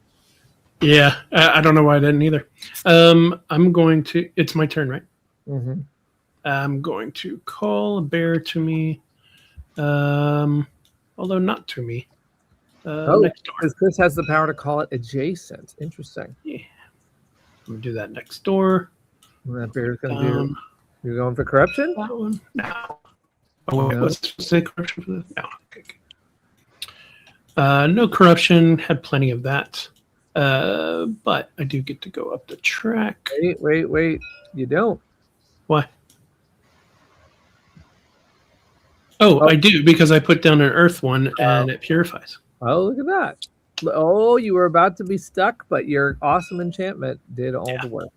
Yeah, I don't know why I didn't either. I'm going to. It's my turn, right? Mm-hmm. I'm going to call a bear to me. Although not to me. Next door. Because Chris has the power to call it adjacent. Interesting. Yeah. I'm gonna do that next door. What that bear's gonna do? You're going for corruption? That one. No. Oh, wait, what's it say corruption for this? No. Okay. No corruption. Had plenty of that. But I do get to go up the track. Wait. You don't. Why? Oh, I do, because I put down an earth one and it purifies. Oh, look at that. Oh, you were about to be stuck, but your awesome enchantment did all the work.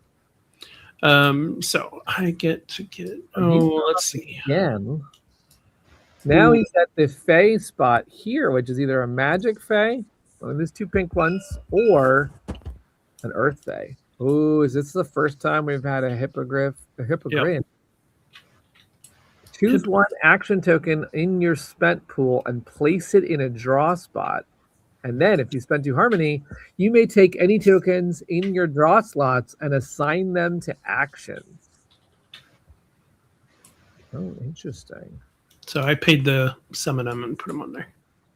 So I get to get. Let's see. Again. Now he's at the Fey spot here, which is either a magic Fey, one of these 2 pink ones, or an Earth Fey. Oh, is this the first time we've had a hippogriff? Yep. Choose 1 action token in your spent pool and place it in a draw spot. And then if you spend 2 harmony, you may take any tokens in your draw slots and assign them to actions. Oh, interesting. So I paid the summon them and put them on there.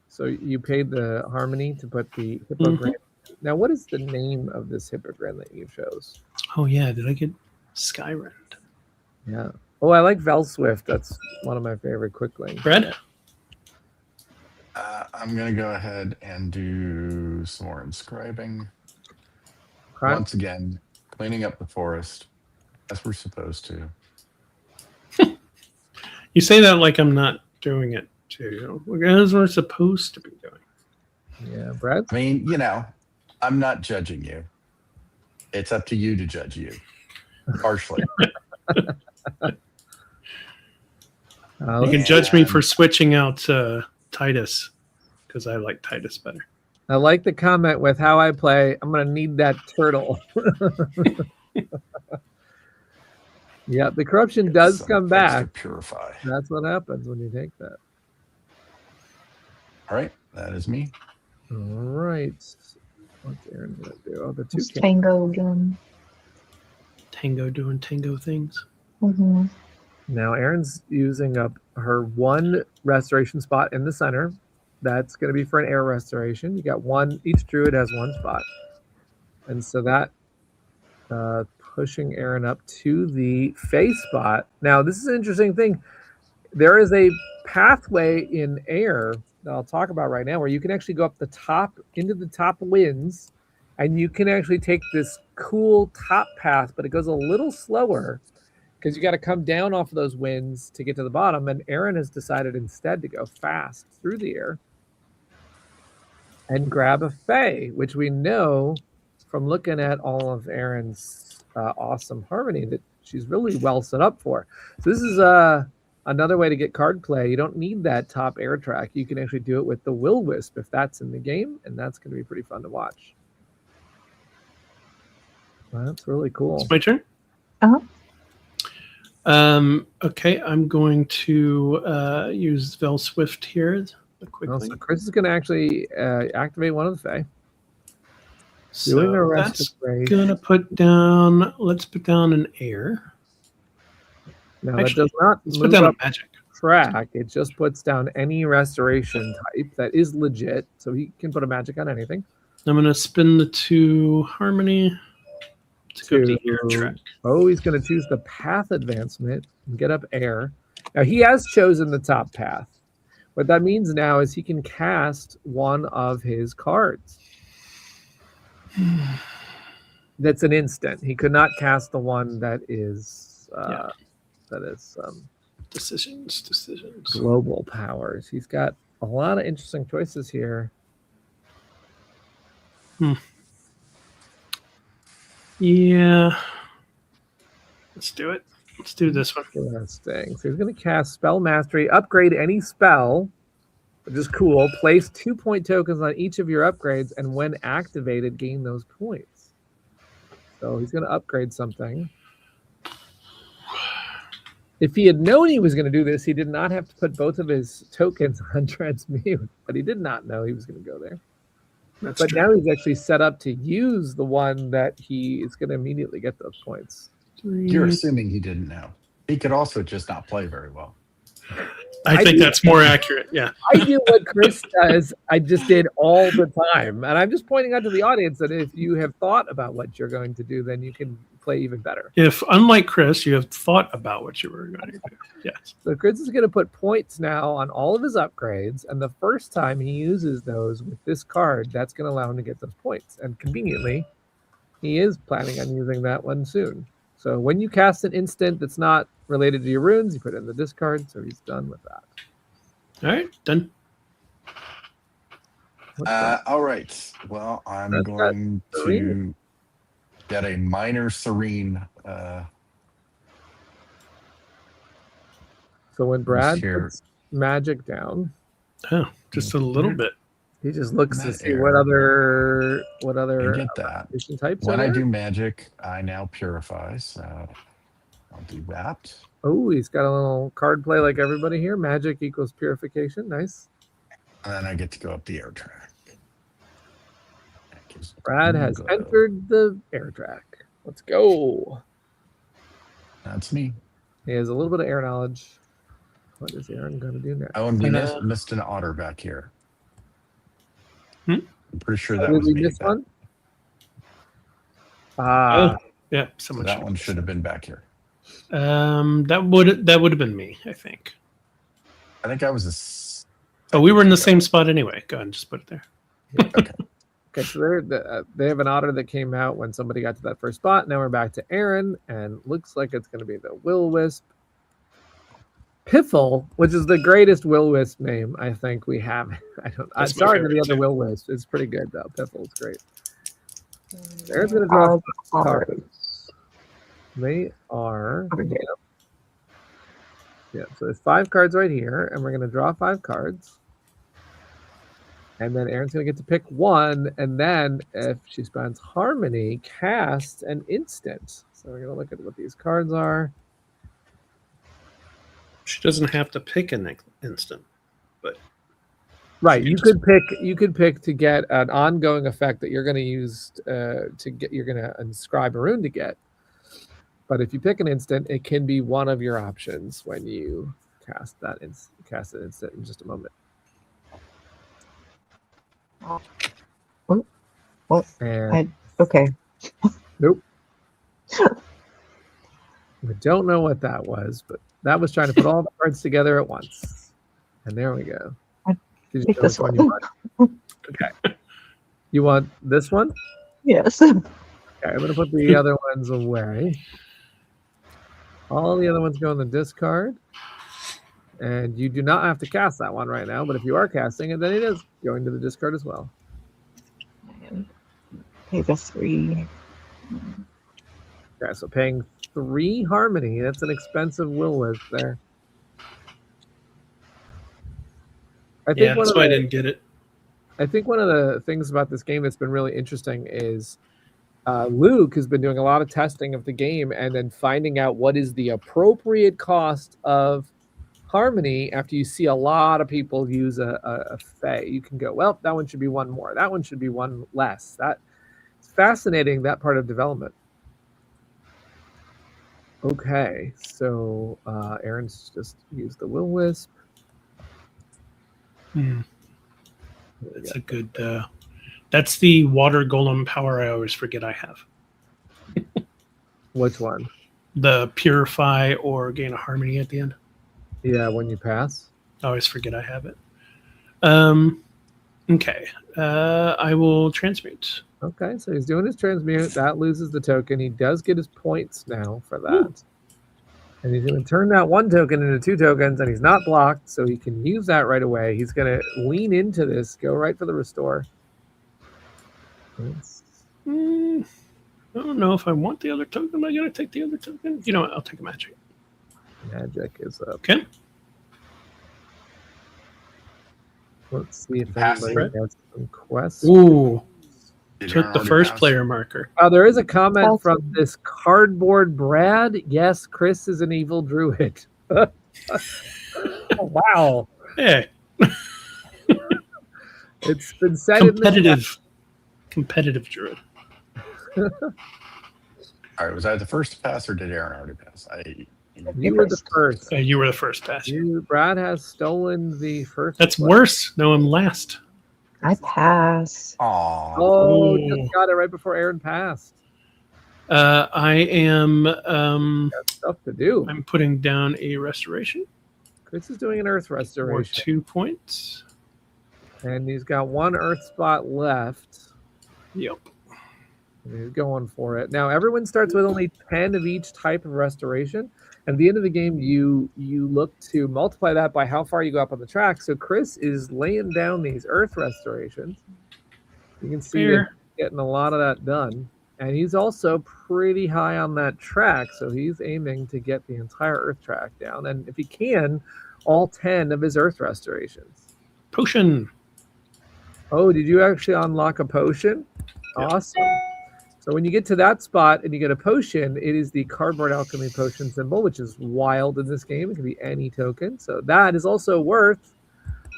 So you paid the harmony to put the hippogriff. Now, what is the name of this hippogriff that you chose? Oh, yeah. Did I get Skyrend? Yeah. Oh, I like Velswift. That's one of my favorite quicklings. Brad? I'm going to go ahead and do some more inscribing. Okay. Once again, cleaning up the forest, as we're supposed to. You say that like I'm not doing it too. As we're supposed to be doing. Yeah, Brad? I mean, I'm not judging you. It's up to you to judge you. Partially. You can judge me for switching out Titus, because I like Titus better. I like the comment with how I play. I'm going to need that turtle. Yeah, the corruption does come back. Purify. That's what happens when you take that. All right, that is me. All right. What's Aaron going to do? Oh, the 2 It's Tango again. Tango doing tango things. Mm-hmm. Now Erin's using up her 1 restoration spot in the center. That's going to be for an air restoration. You got 1. Each druid has 1 spot, and so that pushing Erin up to the Fey spot. Now this is an interesting thing. There is a pathway in air that I'll talk about right now, where you can actually go up the top into the top winds, and you can actually take this cool top path, but it goes a little slower, because you got to come down off of those winds to get to the bottom. And Aaron has decided instead to go fast through the air and grab a Fey, which we know from looking at all of Aaron's awesome harmony that she's really well set up for. So this is another way to get card play. You don't need that top air track. You can actually do it with the Will-Wisp if that's in the game, and that's going to be pretty fun to watch. Well, that's really cool. It's my turn? Uh-huh. Okay, I'm going to use Velswift here quickly. So Chris is going to actually activate one of the Fae. So Doing a that's gonna put down. Let's put down an air. Now Actually, that does not let's move put down up a magic track. It just puts down any restoration type that is legit. So he can put a magic on anything. I'm gonna spin the 2 harmony to go to the air track. Oh, he's going to choose the path advancement and get up air. Now he has chosen the top path. What that means now is he can cast one of his cards. That's an instant. He could not cast the one that is Decisions. Global powers. He's got a lot of interesting choices here. Yeah. Let's do it. Let's do this one. Interesting. So he's going to cast Spell Mastery, upgrade any spell, which is cool. Place 2-point tokens on each of your upgrades, and when activated, gain those points. So he's going to upgrade something. If he had known he was going to do this, he did not have to put both of his tokens on Transmute, but he did not know he was going to go there. That's But true. now he's actually set up to use the one that he is going to immediately get those points. You're assuming he didn't know. He could also just not play very well. I think that's more accurate. Yeah. I do what Chris does. I just did all the time. And I'm just pointing out to the audience that if you have thought about what you're going to do, then you can play even better. If, unlike Chris, you have thought about what you were going to do. Yes. So Chris is going to put points now on all of his upgrades. And the first time he uses those with this card, that's going to allow him to get those points. And conveniently, he is planning on using that one soon. So when you cast an instant that's not related to your runes, you put it in the discard. So he's done with that. All right. Done. All right. Well, I'm That's going got to get a minor serene. So when Brad here. puts magic down, Oh, just a little bit. he just looks to That see what error. other I get that. mission types When are I there. do magic, I now purify. So I'll do that. Oh, he's got a little card play like everybody here. Magic equals purification. Nice. And then I get to go up the air track. Brad has entered the air track. Let's go. That's me. He has a little bit of air knowledge. What is Aaron going to do next? Oh, and we missed an otter back here. Hmm? I'm pretty sure that Did was we me. miss one? Oh, yeah. Someone That one should have been back here. That would have been me, I think. I think I was Oh, we were in the same spot anyway. Go ahead and just put it there. okay. Okay, so they have an otter that came out when somebody got to that first spot. Now we're back to Aaron, and looks like it's going to be the Will-Wisp. Piffle, which is the greatest Will-Wisp name I think we have. I'm That's my sorry to the favorite, other too. Will-Wisp. It's pretty good though. Piffle's great. Aaron's going to draw 5 cards. They are. Yeah, so there's 5 cards right here, and we're going to draw 5 cards. And then Aaron's going to get to pick one, and then if she spends Harmony, cast an instant. So we're going to look at what these cards are. She doesn't have to pick an instant, but Right, you could pick to get an ongoing effect that you're going to use you're going to inscribe a rune to get. But if you pick an instant, it can be one of your options when you cast an instant in just a moment. And Okay. nope. We don't know what that was, but that was trying to put all the cards together at once. And there we go. Did you Pick know this which one. you want? Okay. You want this one? Yes. Okay, I'm going to put the other ones away. All the other ones go in the discard. And you do not have to cast that one right now, but if you are casting it, then it is going to the discard as well. Pay the 3. Okay, so paying 3 Harmony. That's an expensive Will-Wisp there. I think yeah, that's why I didn't get it. I think one of the things about this game that's been really interesting is Luke has been doing a lot of testing of the game and then finding out what is the appropriate cost of Harmony after you see a lot of people use a Fae. You can go, well, that one should be one more. That one should be one less. That's fascinating, that part of development. Okay, so Aaron's just used the Will-Wisp. That's a good. That's the water golem power I always forget I have. Which one? The purify or gain a harmony at the end. Yeah, when you pass. I always forget I have it. Okay. I will transmute. Okay, so he's doing his transmute. That loses the token. He does get his points now for that. Ooh. And he's going to turn that 1 token into 2 tokens, and he's not blocked, so he can use that right away. He's going to lean into this, go right for the restore. I don't know if I want the other token. Am I going to take the other token? You know what? I'll take a magic. Magic is up. Okay. Let's see if Passing. anybody has some quests. Ooh. Did Took Aaron the already first pass? player marker. There is a comment Awesome. from this cardboard Brad. Yes, Chris is an evil druid. Oh, wow. Hey, It's been said in the competitive druid. All right, was I the first to pass or did Aaron already pass? You were the first. You were the first pass. Brad has stolen the first. That's place. worse. No, I'm last. I pass. Aw. Oh, Ooh. just got it right before Aaron passed. I am. Got stuff to do. I'm putting down a restoration Chris is doing an earth for restoration, 2 points. and he's got 1 earth spot left. Yep. And he's going for it. Now, everyone starts with only 10 of each type of restoration. At the end of the game, you look to multiply that by how far you go up on the track. So Chris is laying down these earth restorations. You can see that Fair. he's getting a lot of that done. And he's also pretty high on that track. So he's aiming to get the entire earth track down. And if he can, all 10 of his earth restorations. Potion. Oh, did you actually unlock a potion? Yeah. Awesome. So when you get to that spot and you get a potion, it is the cardboard alchemy potion symbol, which is wild in this game. It can be any token. So that is also worth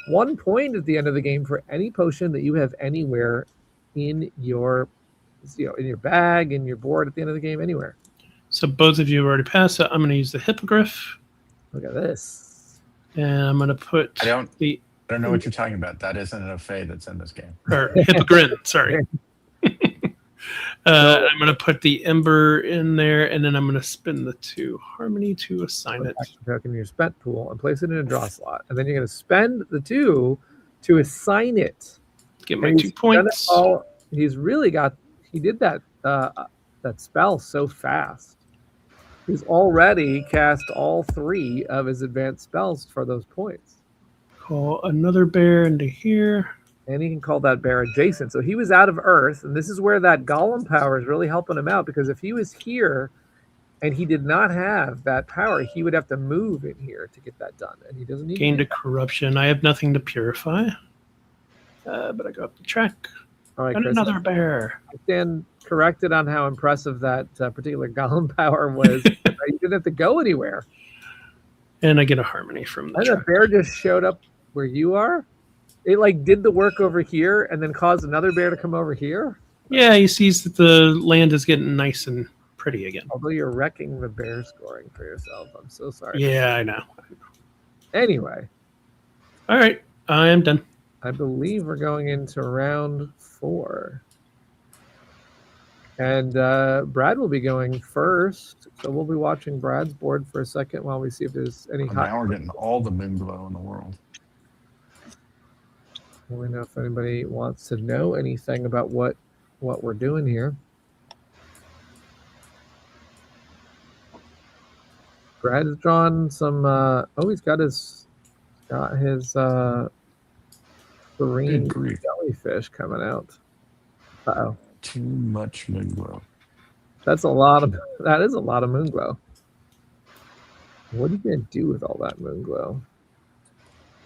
1 point at the end of the game for any potion that you have anywhere in your, in your bag, in your board at the end of the game, anywhere. So both of you have already passed. So I'm going to use the hippogriff, Look at this. and I'm going to put I don't the know what you're talking about. That isn't a Fae that's in this game. or hippogrin. Sorry. I'm going to put the ember in there, and then I'm going to spin the 2 harmony to assign it. Action token in your spent pool and place it in a draw slot. And then you're going to spend the 2 to assign it. Get my And 2 he's done it points. all- he's really got. He did that that spell so fast. He's already cast all 3 of his advanced spells for those points, Call another bear into here. and he can call that bear adjacent. So he was out of Earth, and this is where that golem power is really helping him out. Because if he was here, and he did not have that power, he would have to move in here to get that done, and he doesn't need. Gained to a corruption. I have nothing to purify. But I go up the track. All right, And Chris. another bear. I stand corrected on how impressive that particular golem power was. You didn't have to go anywhere. And I get a harmony from the And the track. bear just showed up where you are. It like did the work over here and then caused another bear to come over here. Yeah, he sees that the land is getting nice and pretty again. Although you're wrecking the bear scoring for yourself. I'm so sorry. Yeah, I know. Anyway, All right, I am done. I believe we're going into round 4. And Brad will be going first. So we'll be watching Brad's board for a second while we see if there's any Well, hot. now we're getting all the moon glow in the world. I don't know if anybody wants to know anything about what we're doing here. Brad has drawn some. He's got his green Good grief. jellyfish coming out. Uh-oh. Too much moon glow. That is a lot of moon glow. What are you gonna do with all that moon glow?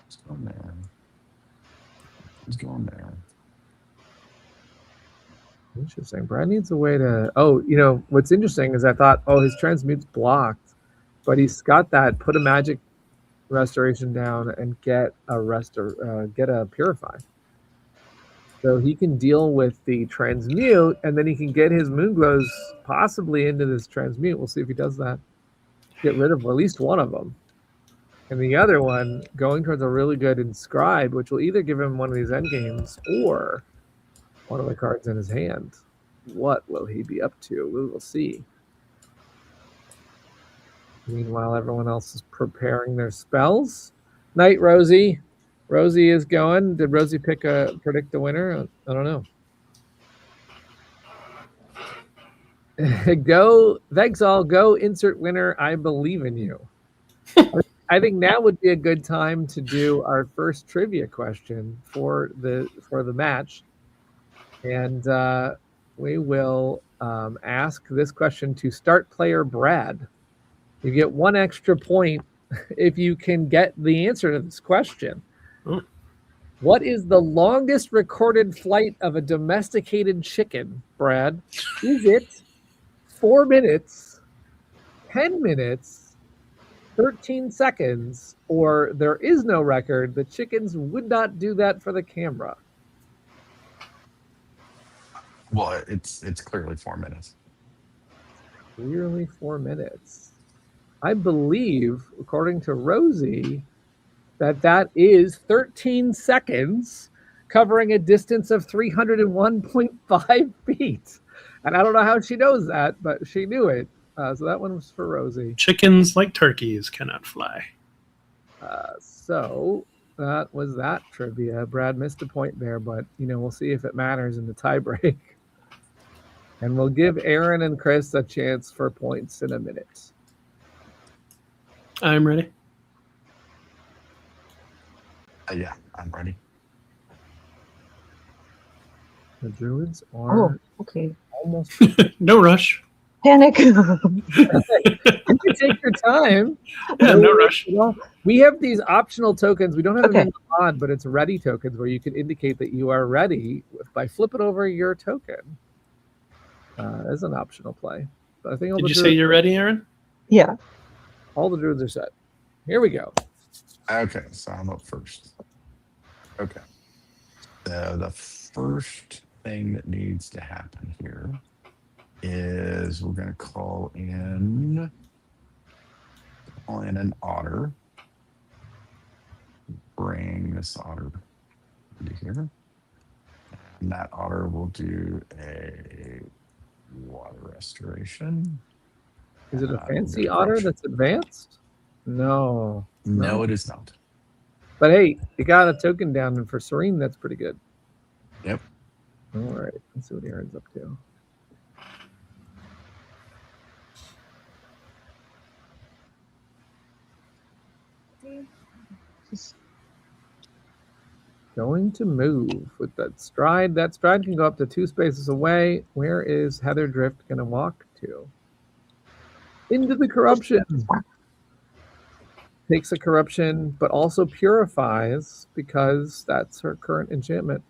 It's going there. It's going there. Interesting. Brad needs a way to. What's interesting is I thought, his transmute's blocked, but he's got that. Put a magic restoration down and get a purify. So he can deal with the transmute, and then he can get his moon glows possibly into this transmute. We'll see if he does that. Get rid of at least one of them. And the other one going towards a really good inscribe, which will either give him one of these end games or one of the cards in his hand. What will he be up to? We will see. Meanwhile, everyone else is preparing their spells. Night, Rosie. Rosie is going. Did Rosie predict the winner? I don't know. Go. Thanks all. Go insert winner. I believe in you. I think now would be a good time to do our first trivia question for the match, and we will ask this question to start player Brad. You get 1 extra point if you can get the answer to this question. Oh. What is the longest recorded flight of a domesticated chicken, Brad? Is it 4 minutes, 10 minutes, 13 seconds, or there is no record? The chickens would not do that for the camera. Well, it's clearly 4 minutes. Clearly 4 minutes. I believe, according to Rosie, that is 13 seconds, covering a distance of 301.5 feet. And I don't know how she knows that, but she knew it. So that one was for Rosie. Chickens, like turkeys, cannot fly. So that was that trivia. Brad missed a point there, but we'll see if it matters in the tiebreak. And we'll give Aaron and Chris a chance for points in a minute. I'm ready. Yeah, I'm ready. The druids are okay. almost. No rush. Panic. You can take your time. Yeah, no rush. We have these optional tokens. We don't have them Okay. in the mod, but it's ready tokens where you can indicate that you are ready by flipping over your token. As an optional play. But I think Did you say you're ready, Aaron? Yeah. all the druids are set. Here we go. Okay, so I'm up first. Okay. So the first thing that needs to happen here is we're going to call in an otter. Bring this otter into here. And that otter will do a water restoration. Is it a We'll fancy get a otter corruption. that's advanced? No. No, it is not. But hey, you got a token down, and for Serene, that's pretty good. Yep. All right, let's see what Aaron's up to. Going to move with that stride. That stride can go up to 2 spaces away. Where is Heather Drift going to walk to? Into the corruption. Takes a corruption, but also purifies because that's her current enchantment,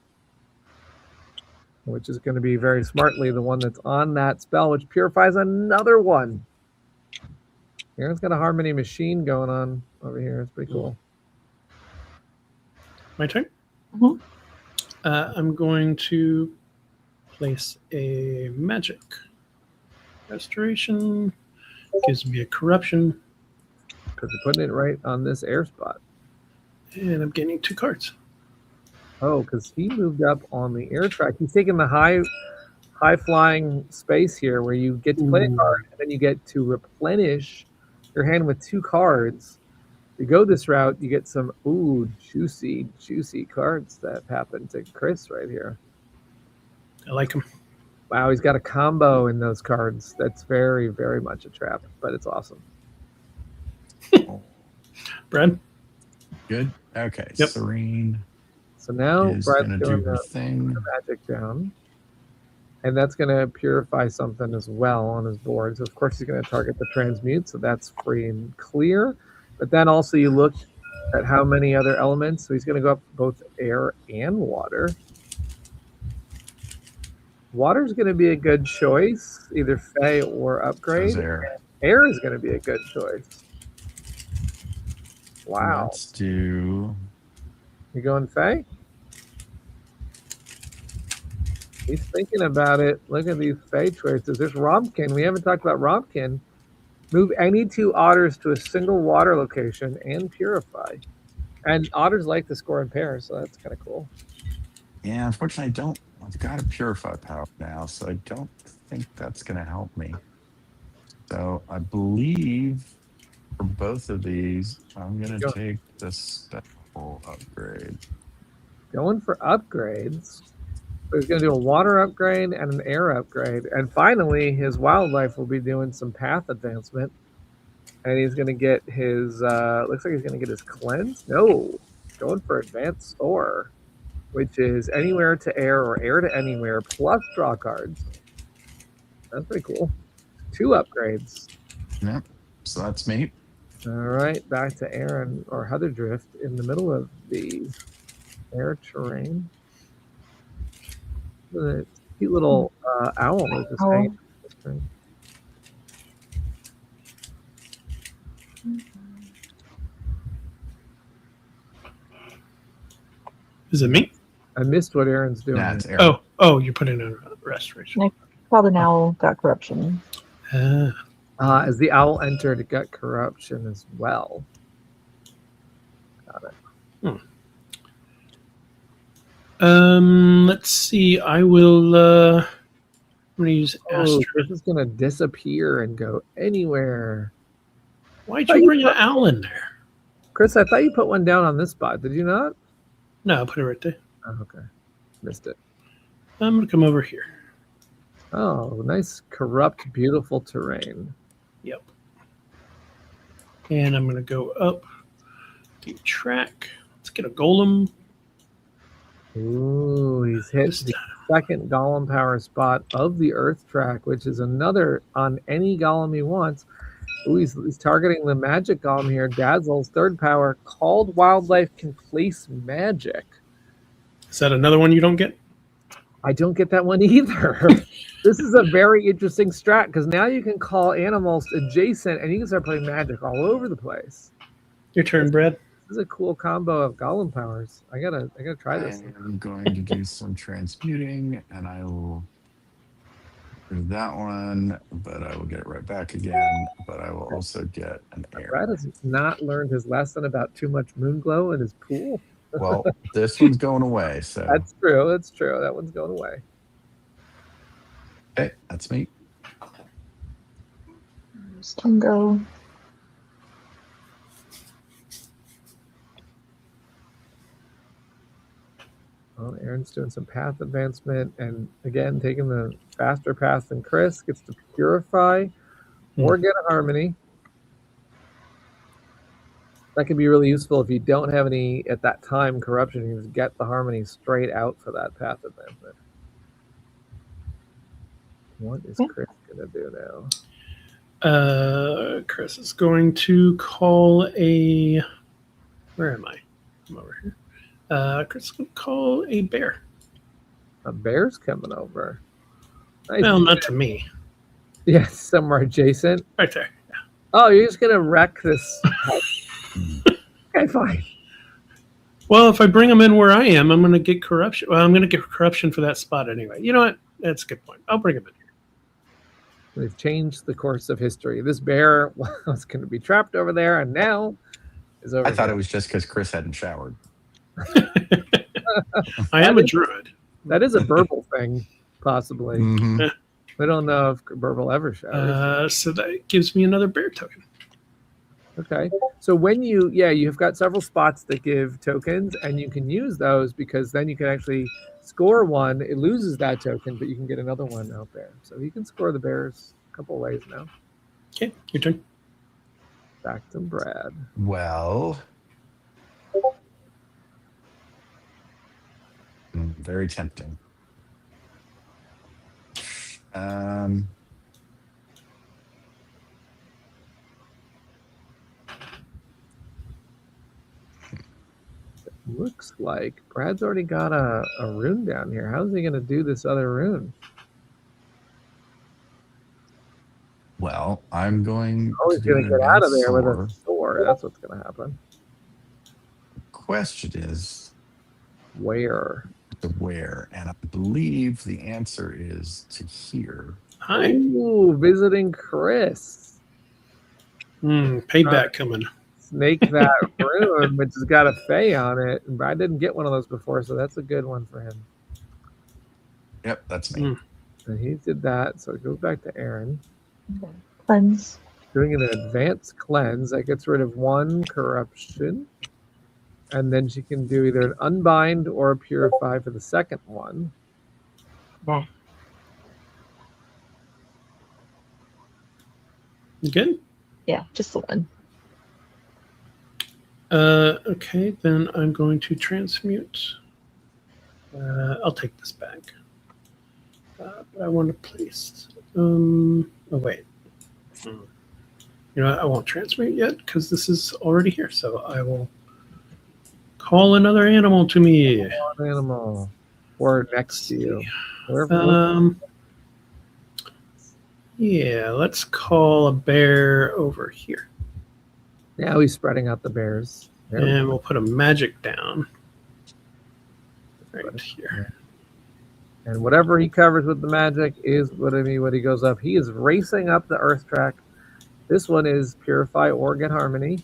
which is going to be very smartly the one that's on that spell, which purifies another one. Aaron's got a harmony machine going on over here. It's pretty cool. My turn? Mhm. I'm going to place a magic. Restoration gives me a corruption, Because you're putting it right on this air spot. and I'm gaining 2 cards. Oh, because he moved up on the air track. He's taking the high flying space here where you get to play a card and then you get to replenish your hand with 2 cards. If you go this route, you get some juicy cards that happen to Chris right here. I like them. Wow, he's got a combo in those cards. That's very, very much a trap, but it's awesome. Brad? Good. Okay. Yep. Serene So now is Brad's going to doing do her the thing. magic down. And that's going to purify something as well on his board. So, of course, he's going to target the transmute. So that's free and clear. But then also you look at how many other elements. So he's going to go up both air and water. Water's going to be a good choice, either Fey or upgrade. Goes there. Air is going to be a good choice. Wow. Let's do. You going Fey? He's thinking about it. Look at these Fey choices. There's Rompkin. We haven't talked about Rompkin. Move any 2 otters to a single water location and purify. And otters like to score in pairs, so that's kind of cool. Yeah, unfortunately, I've got a purify power now, so I don't think that's going to help me. So I believe for both of these, I'm going to take the special upgrade. Going for upgrades. So he's going to do a water upgrade and an air upgrade. And finally, his wildlife will be doing some path advancement. And he's going to get his, looks like he's going to get his cleanse. No, going for advanced store, which is anywhere to air or air to anywhere plus draw cards. That's pretty cool. 2 upgrades. Yep. So that's me. All right, back to Aaron or Heatherdrift in the middle of the air terrain. The cute little owl is just hanging on the screen. Is it me? I missed what Aaron's doing. Nah, it's Aaron. Oh, you're putting in a restoration. Called an owl, got corruption. As the owl entered, it got corruption as well. Got it. Let's see. I will. I'm gonna use Oh, Astro. this is gonna disappear and go anywhere. Why'd you bring an owl in there? Chris, I thought you put one down on this spot. Did you not? No, I'll put it right there. Oh, okay. Missed it. I'm gonna come over here. Oh, nice, corrupt, beautiful terrain. Yep. And I'm gonna go up the track. Let's get a golem. Ooh, he's hit This the time. second golem power spot of the Earth track, which is another on any golem he wants. Ooh, he's targeting the magic golem here. Dazzle's third power, called wildlife can place magic. Is that another one you don't get? I don't get that one either. This is a very interesting strat because now you can call animals adjacent and you can start playing magic all over the place. Your turn, Brad. This is a cool combo of golem powers. I gotta try this. I'm going to do some transmuting, and I will do that one, but I will get it right back again. But I will also get an air. Brad has not learned his lesson about too much moon glow in his pool. Well, this one's going away, so That's true. That's true. That one's going away. okay, that's me. This can go. Well, Aaron's doing some path advancement, and again, taking the faster path than Chris. Gets to purify or get a harmony. That can be really useful if you don't have any at that time corruption. You can just get the harmony straight out for that path advancement. What is Chris gonna do now? Chris is going to call a. Where am I? I'm over here. Chris is going to call a bear. A bear's coming over. Nice. Well, not to me. Yeah, somewhere adjacent. Right there. Yeah. Oh, you're just gonna wreck this. Okay, fine. Well, if I bring him in where I am, I'm going to get corruption. Well, I'm going to get corruption for that spot anyway. You know what? That's a good point. I'll bring him in here. They've changed the course of history. This bear was going to be trapped over there, and now is over. I thought here. it was just because Chris hadn't showered. I am a druid. That is a Burble thing, possibly. Mhm. I don't know if Burble ever showers. So that gives me another bear token. Okay. So when you've got several spots that give tokens, and you can use those because then you can actually score one. It loses that token, but you can get another one out there. So you can score the bears a couple ways now. Okay, your turn. Back to Brad. Well, very tempting. Looks like Brad's already got a rune down here. How's he going to do this other rune? Well, I'm going. Oh, he's to do going to an get out of there with advanced a sword. That's what's going to happen. Question is Where? to where, and I believe the answer is to here. Hi. Ooh, visiting Chris. Payback coming. Snake that rune, which has got a Fey on it. And Brad didn't get one of those before, so that's a good one for him. Yep, that's me. And he did that, so it goes back to Aaron. Okay. Cleanse. Doing an advanced cleanse that gets rid of one corruption. And then she can do either an unbind or a purify for the second one. Yeah. You good? Yeah, just the one. Okay, then I'm going to transmute. I'll take this back. But I want to place. Oh wait. You know what? I won't transmute yet because this is already here. So I will call another animal to me. Animal. Or next to you. Wherever. Yeah, let's call a bear over here. Now he's spreading out the bears. There we And go. we'll put a magic down right here. And whatever he covers with the magic is what he goes up. He is racing up the earth track. This one is Purify Organ Harmony.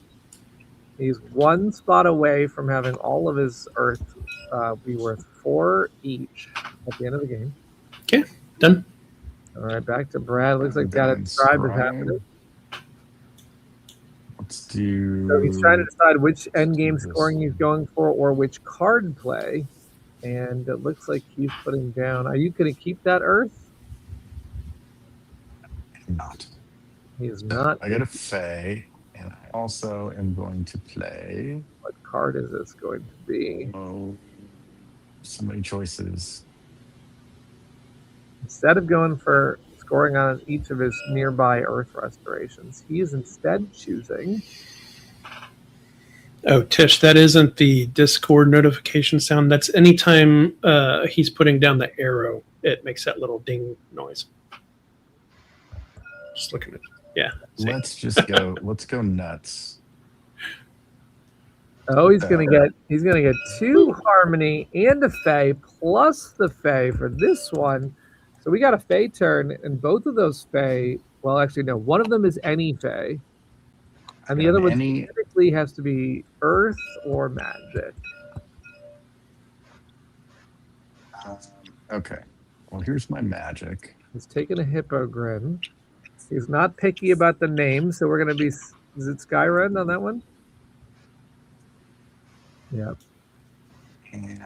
He's one spot away from having all of his earth be worth 4 each at the end of the game. Okay, done. All right, back to Brad. Looks like that Done scribe is scribe. happening. Let's do. So he's trying to decide which end game this. scoring he's going for or which card play. And it looks like he's putting down. Are you going to keep that earth? Not. He is not. I got a Fae, and I also am going to play. What card is this going to be? Oh, so many choices. Instead of going for scoring on each of his nearby earth restorations, he is instead choosing. Oh, Tish, that isn't the Discord notification sound. That's anytime he's putting down the arrow, it makes that little ding noise. Just looking at, yeah. See? Let's just go. Let's go nuts. Oh, he's gonna get 2 harmony and a Fae plus the Fae for this one. So we got a Fae turn, and both of those Fae. Well, actually, no. One of them is any Fae, and the other one typically has to be Earth or Magic. Okay. Well, here's my magic. He's taking a Hippogrim. He's not picky about the name, so we're gonna be. Is it Skyrend on that one? Yep. And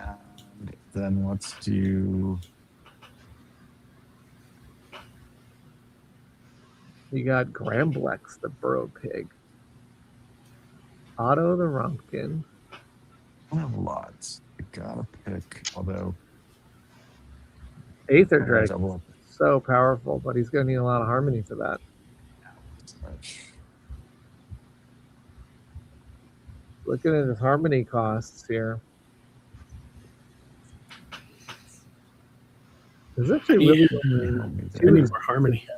then let's do. You got Gramblex, the Burrow Pig. Otto the Rumpkin. I don't have lots. I gotta pick. Although Aether I'm gonna Drake. double up. So powerful, but he's going to need a lot of harmony for that. Looking at his harmony costs here. There's actually really I need more harmony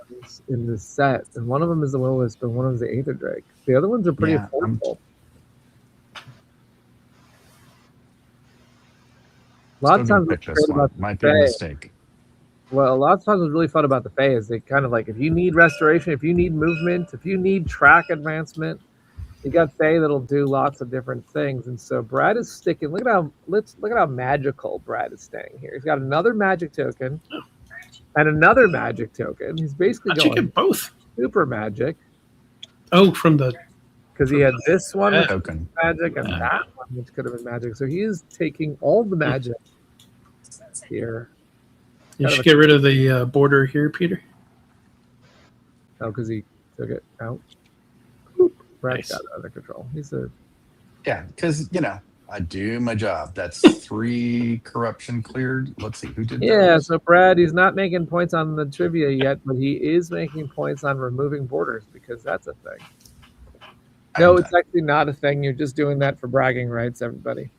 in this set, and one of them is the Will-Wisp, and one of them is the Aether Drake. The other ones are pretty affordable. A lot of times pick this one. Might be a mistake. Well, a lot of times what's really fun about the Fae is they kind of like, if you need restoration, if you need movement, if you need track advancement, you got Fae that'll do lots of different things. And so Brad is sticking. Look at how magical Brad is staying here. He's got another magic token and another magic token. He's basically going get both super magic. Oh, from the because he had this one with token magic and that one which could have been magic. So he is taking all the magic here. You should get rid of the border here, Peter. Oh, because he took it out. Brad's got it under control. because I do my job. That's 3 corruption cleared. Let's see who did. Yeah, those? so Brad, he's not making points on the trivia yet, but he is making points on removing borders because that's a thing. No, it's actually not a thing. You're just doing that for bragging rights, everybody.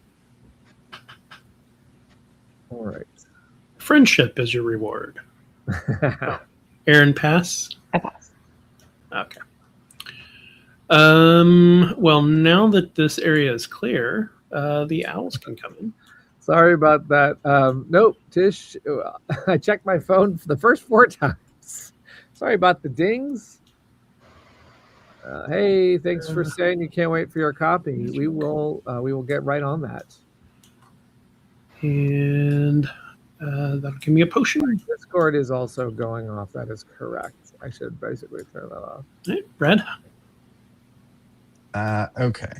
All right. Friendship is your reward. Aaron, pass? I pass. Okay. Well, now that this area is clear, the owls can come in. Sorry about that. Nope, Tish, I checked my phone for the first 4 times. Sorry about the dings. Hey, thanks for saying you can't wait for your copy. We will get right on that. And that'll give me a potion. Discord is also going off. That is correct. I should basically turn that off. All right, Brad. Okay.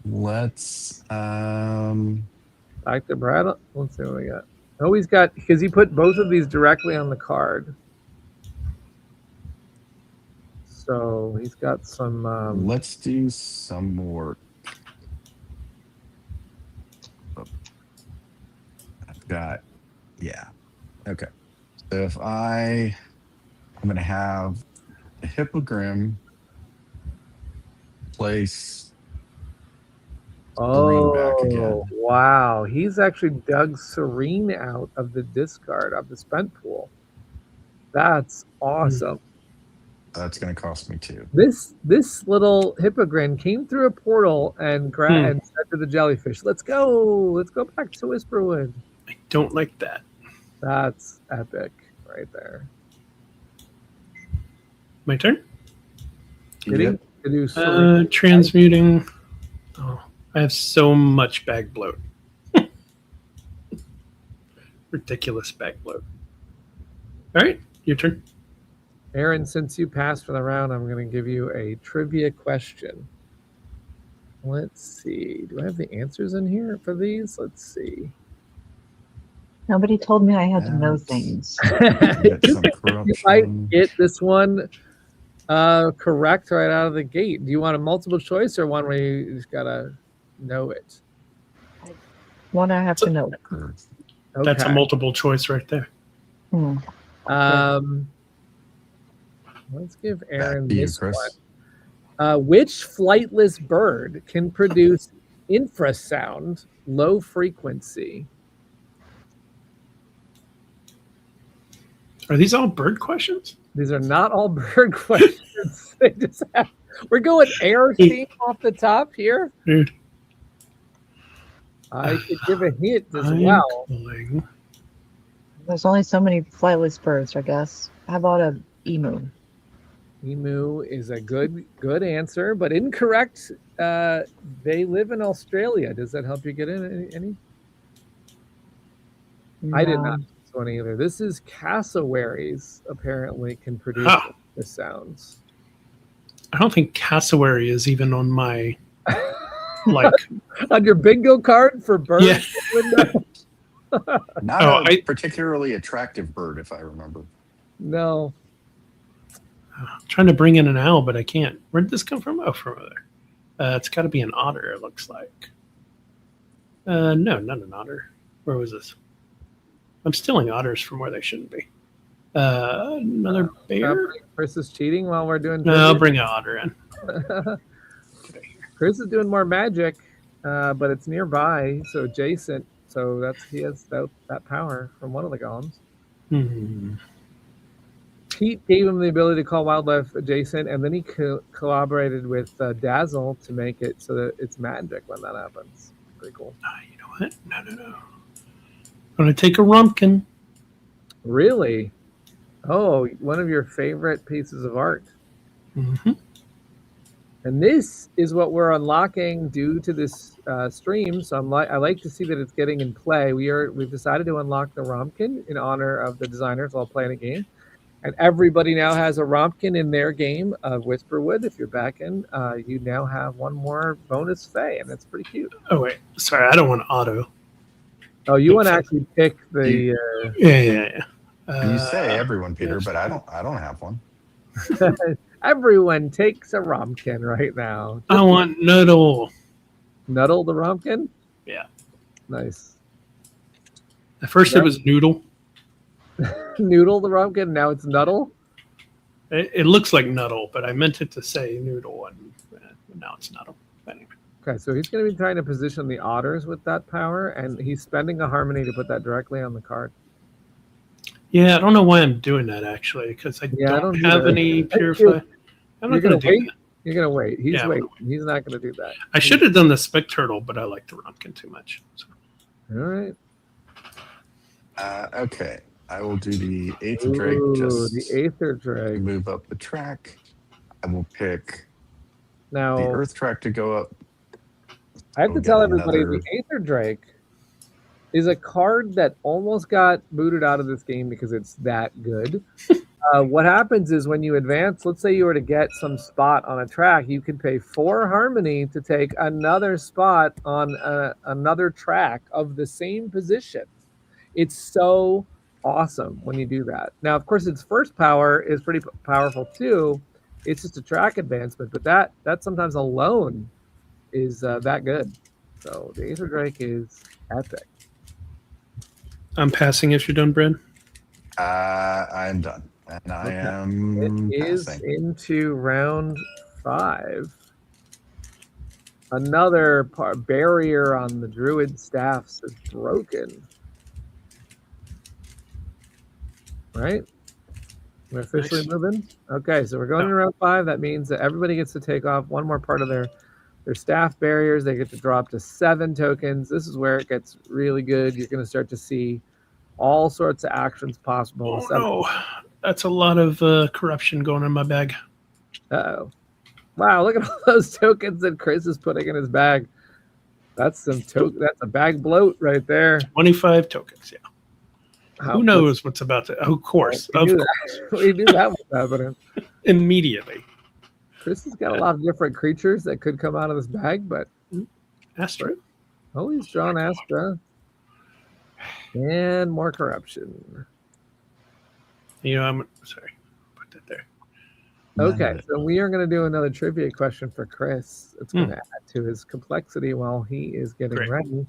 Let's Back to Brad. Let's see what we got. Oh, he's got, because he put both of these directly on the card. So he's got some. Let's do some more. I've got, yeah. Okay. So if I'm going to have the Hippogrim place Serene back again. Wow. He's actually dug Serene out of the discard of the spent pool. That's awesome. That's going to cost me 2. This little hippogrin came through a portal and and said to the jellyfish, "Let's go back to Whisperwood." I don't like that. That's epic right there. My turn. Getting to do Serene. Transmuting. Oh, I have so much bag bloat. Ridiculous bag bloat. All right, your turn. Aaron, since you passed for the round, I'm going to give you a trivia question. Let's see. Do I have the answers in here for these? Let's see. Nobody told me I had to know things. Get some You might corruption. get this one correct right out of the gate. Do you want a multiple choice or one where you just got to know it? One I have to know. Okay. That's a multiple choice right there. Let's give Aaron Back to you, this Chris. one. Which flightless bird can produce infrasound, low frequency? Are these all bird questions? These are not all bird questions. They just have, we're going air theme off the top here. Dude. I could give a hint as I'm well. calling. There's only so many flightless birds, I guess. How about a emu? Emu is a good answer, but incorrect. They live in Australia. Does that help you get in any? I did not. One either. This is cassowaries apparently can produce the sounds. I don't think cassowary is even on my like on your bingo card for birds. Yeah. Not a particularly attractive bird, if I remember. No. I'm trying to bring in an owl, but I can't. Where did this come from? Oh, from over there. It's got to be an otter, it looks like. No, not an otter. Where was this? I'm stealing otters from where they shouldn't be. Another bear? Chris is cheating while we're doing. No, I'll bring an otter in. Chris is doing more magic, but it's nearby, so adjacent. So he has that power from one of the golems. Hmm. Pete gave him the ability to call wildlife adjacent, and then he collaborated with Dazzle to make it so that it's magic when that happens. Pretty cool. You know what? No. I'm going to take a rumpkin. Really? Oh, one of your favorite pieces of art. Mm-hmm. And this is what we're unlocking due to this stream. So I like to see that it's getting in play. We've decided to unlock the Rompkin in honor of the designers while playing a game. And everybody now has a Rompkin in their game of Whisperwood. If you're back in, you now have one more bonus Fae, and that's pretty cute. Oh, wait. Sorry, I don't want auto. Oh, you want to actually pick the... Yeah. You say everyone, Peter, but I don't have one. Everyone takes a Rompkin right now. I want Nuddle. Nuddle the Rompkin? Yeah. Nice. At first it was Noodle. Noodle the Rompkin, now it's Nuddle? It looks like Nuddle, but I meant it to say Noodle, and now it's Nuddle. Anyway. Okay, so he's going to be trying to position the otters with that power, and he's spending a harmony to put that directly on the card. Yeah, I don't know why I'm doing that, actually, because I don't have any Purify. I'm not going to do that. You're going to wait. He's waiting. He's not going to do that. I should have done the Spec Turtle, but I like the Rompkin too much. So. All right. Okay. I will do the Aether Drake. Just the Aether Drake. Move up the track. I will pick now the Earth track to go up. I have to tell everybody the Aether Drake is a card that almost got booted out of this game because it's that good. What happens is when you advance, let's say you were to get some spot on a track, you can pay 4 harmony to take another spot on another track of the same position. It's so awesome when you do that. Now, of course, its first power is pretty powerful too. It's just a track advancement, but that sometimes alone is that good. So the Aether Drake is epic. I'm passing if you're done, Brad. I'm done, and I am It is passing. into round 5. Another barrier on the druid staffs is broken. Right? We're officially Nice. moving. Okay, so we're going to round 5. That means that everybody gets to take off one more part of their staff barriers. They get to drop to 7 tokens. This is where it gets really good. You're going to start to see all sorts of actions possible. Oh no, that's a lot of corruption going in my bag. Uh-oh. Wow, look at all those tokens that Chris is putting in his bag. That's that's a bag bloat right there. 25 tokens, yeah. Who knows what's about to... Of course. We knew that was happening. Immediately. Chris has got a lot of different creatures that could come out of this bag, but... Astra. Oh, he's drawn Astra. And more corruption. You know, I'm... Sorry. Put that there. Okay, so we are going to do another trivia question for Chris. It's going to add to his complexity while he is getting ready.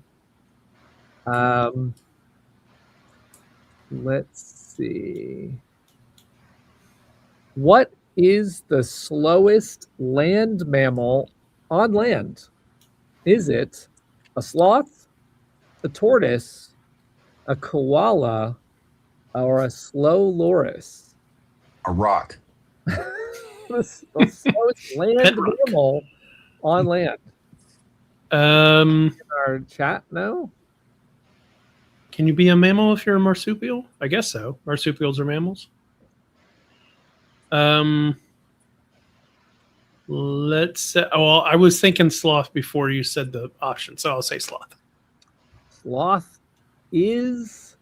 Let's see. What is the slowest land mammal on land? Is it a sloth, a tortoise, a koala, or a slow loris? A rock. The slowest land mammal on land. In our chat, no? Can you be a mammal if you're a marsupial? I guess so. Marsupials are mammals. Let's say, well, I was thinking sloth before you said the option, so I'll say sloth. Sloth is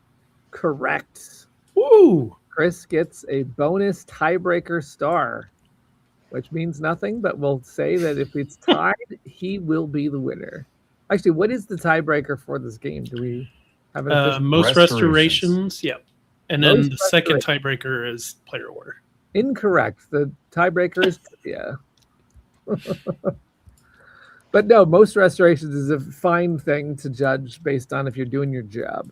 correct. Woo! Chris gets a bonus tiebreaker star, which means nothing, but we'll say that if it's tied, he will be the winner. Actually, what is the tiebreaker for this game? Do we have an most restorations? Yep. And then the second tiebreaker is player order. Incorrect. The tiebreaker is yeah. But no, most restorations is a fine thing to judge based on if you're doing your job.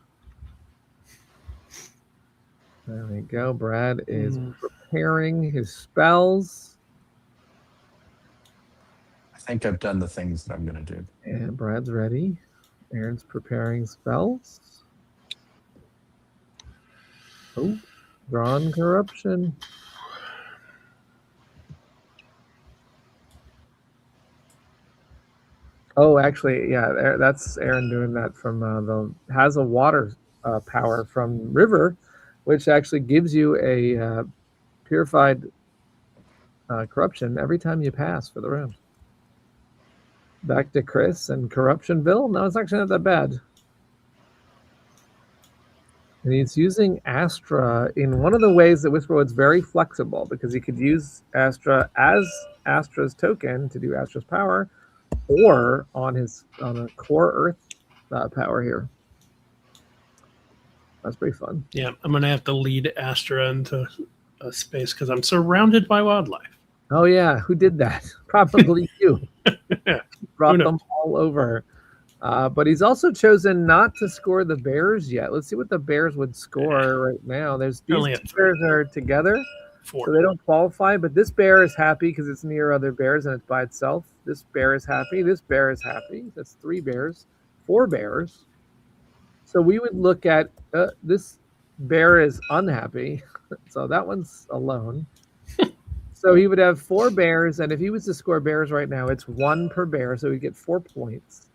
There we go. Brad is preparing his spells. I think I've done the things that I'm going to do. And Brad's ready. Aaron's preparing spells. Oh, drawn corruption. Oh, actually, yeah, that's Aaron doing that from has a water power from River, which actually gives you a purified corruption every time you pass for the round. Back to Chris and Corruptionville. No, it's actually not that bad. And he's using Astra in one of the ways that Whisperwood's very flexible, because he could use Astra as Astra's token to do Astra's power, or on a core Earth power here. That's pretty fun. Yeah, I'm going to have to lead Astra into a space because I'm surrounded by wildlife. Oh, yeah. Who did that? Probably you. Brought them all over. But he's also chosen not to score the bears yet. Let's see what the bears would score right now. These two bears are together, so they don't qualify. But this bear is happy because it's near other bears and it's by itself. This bear is happy. This bear is happy. That's 3 bears. 4 bears. So we would look at this bear is unhappy. So that one's alone. So he would have 4 bears, and if he was to score bears right now, it's 1 per bear, so he'd get 4 points.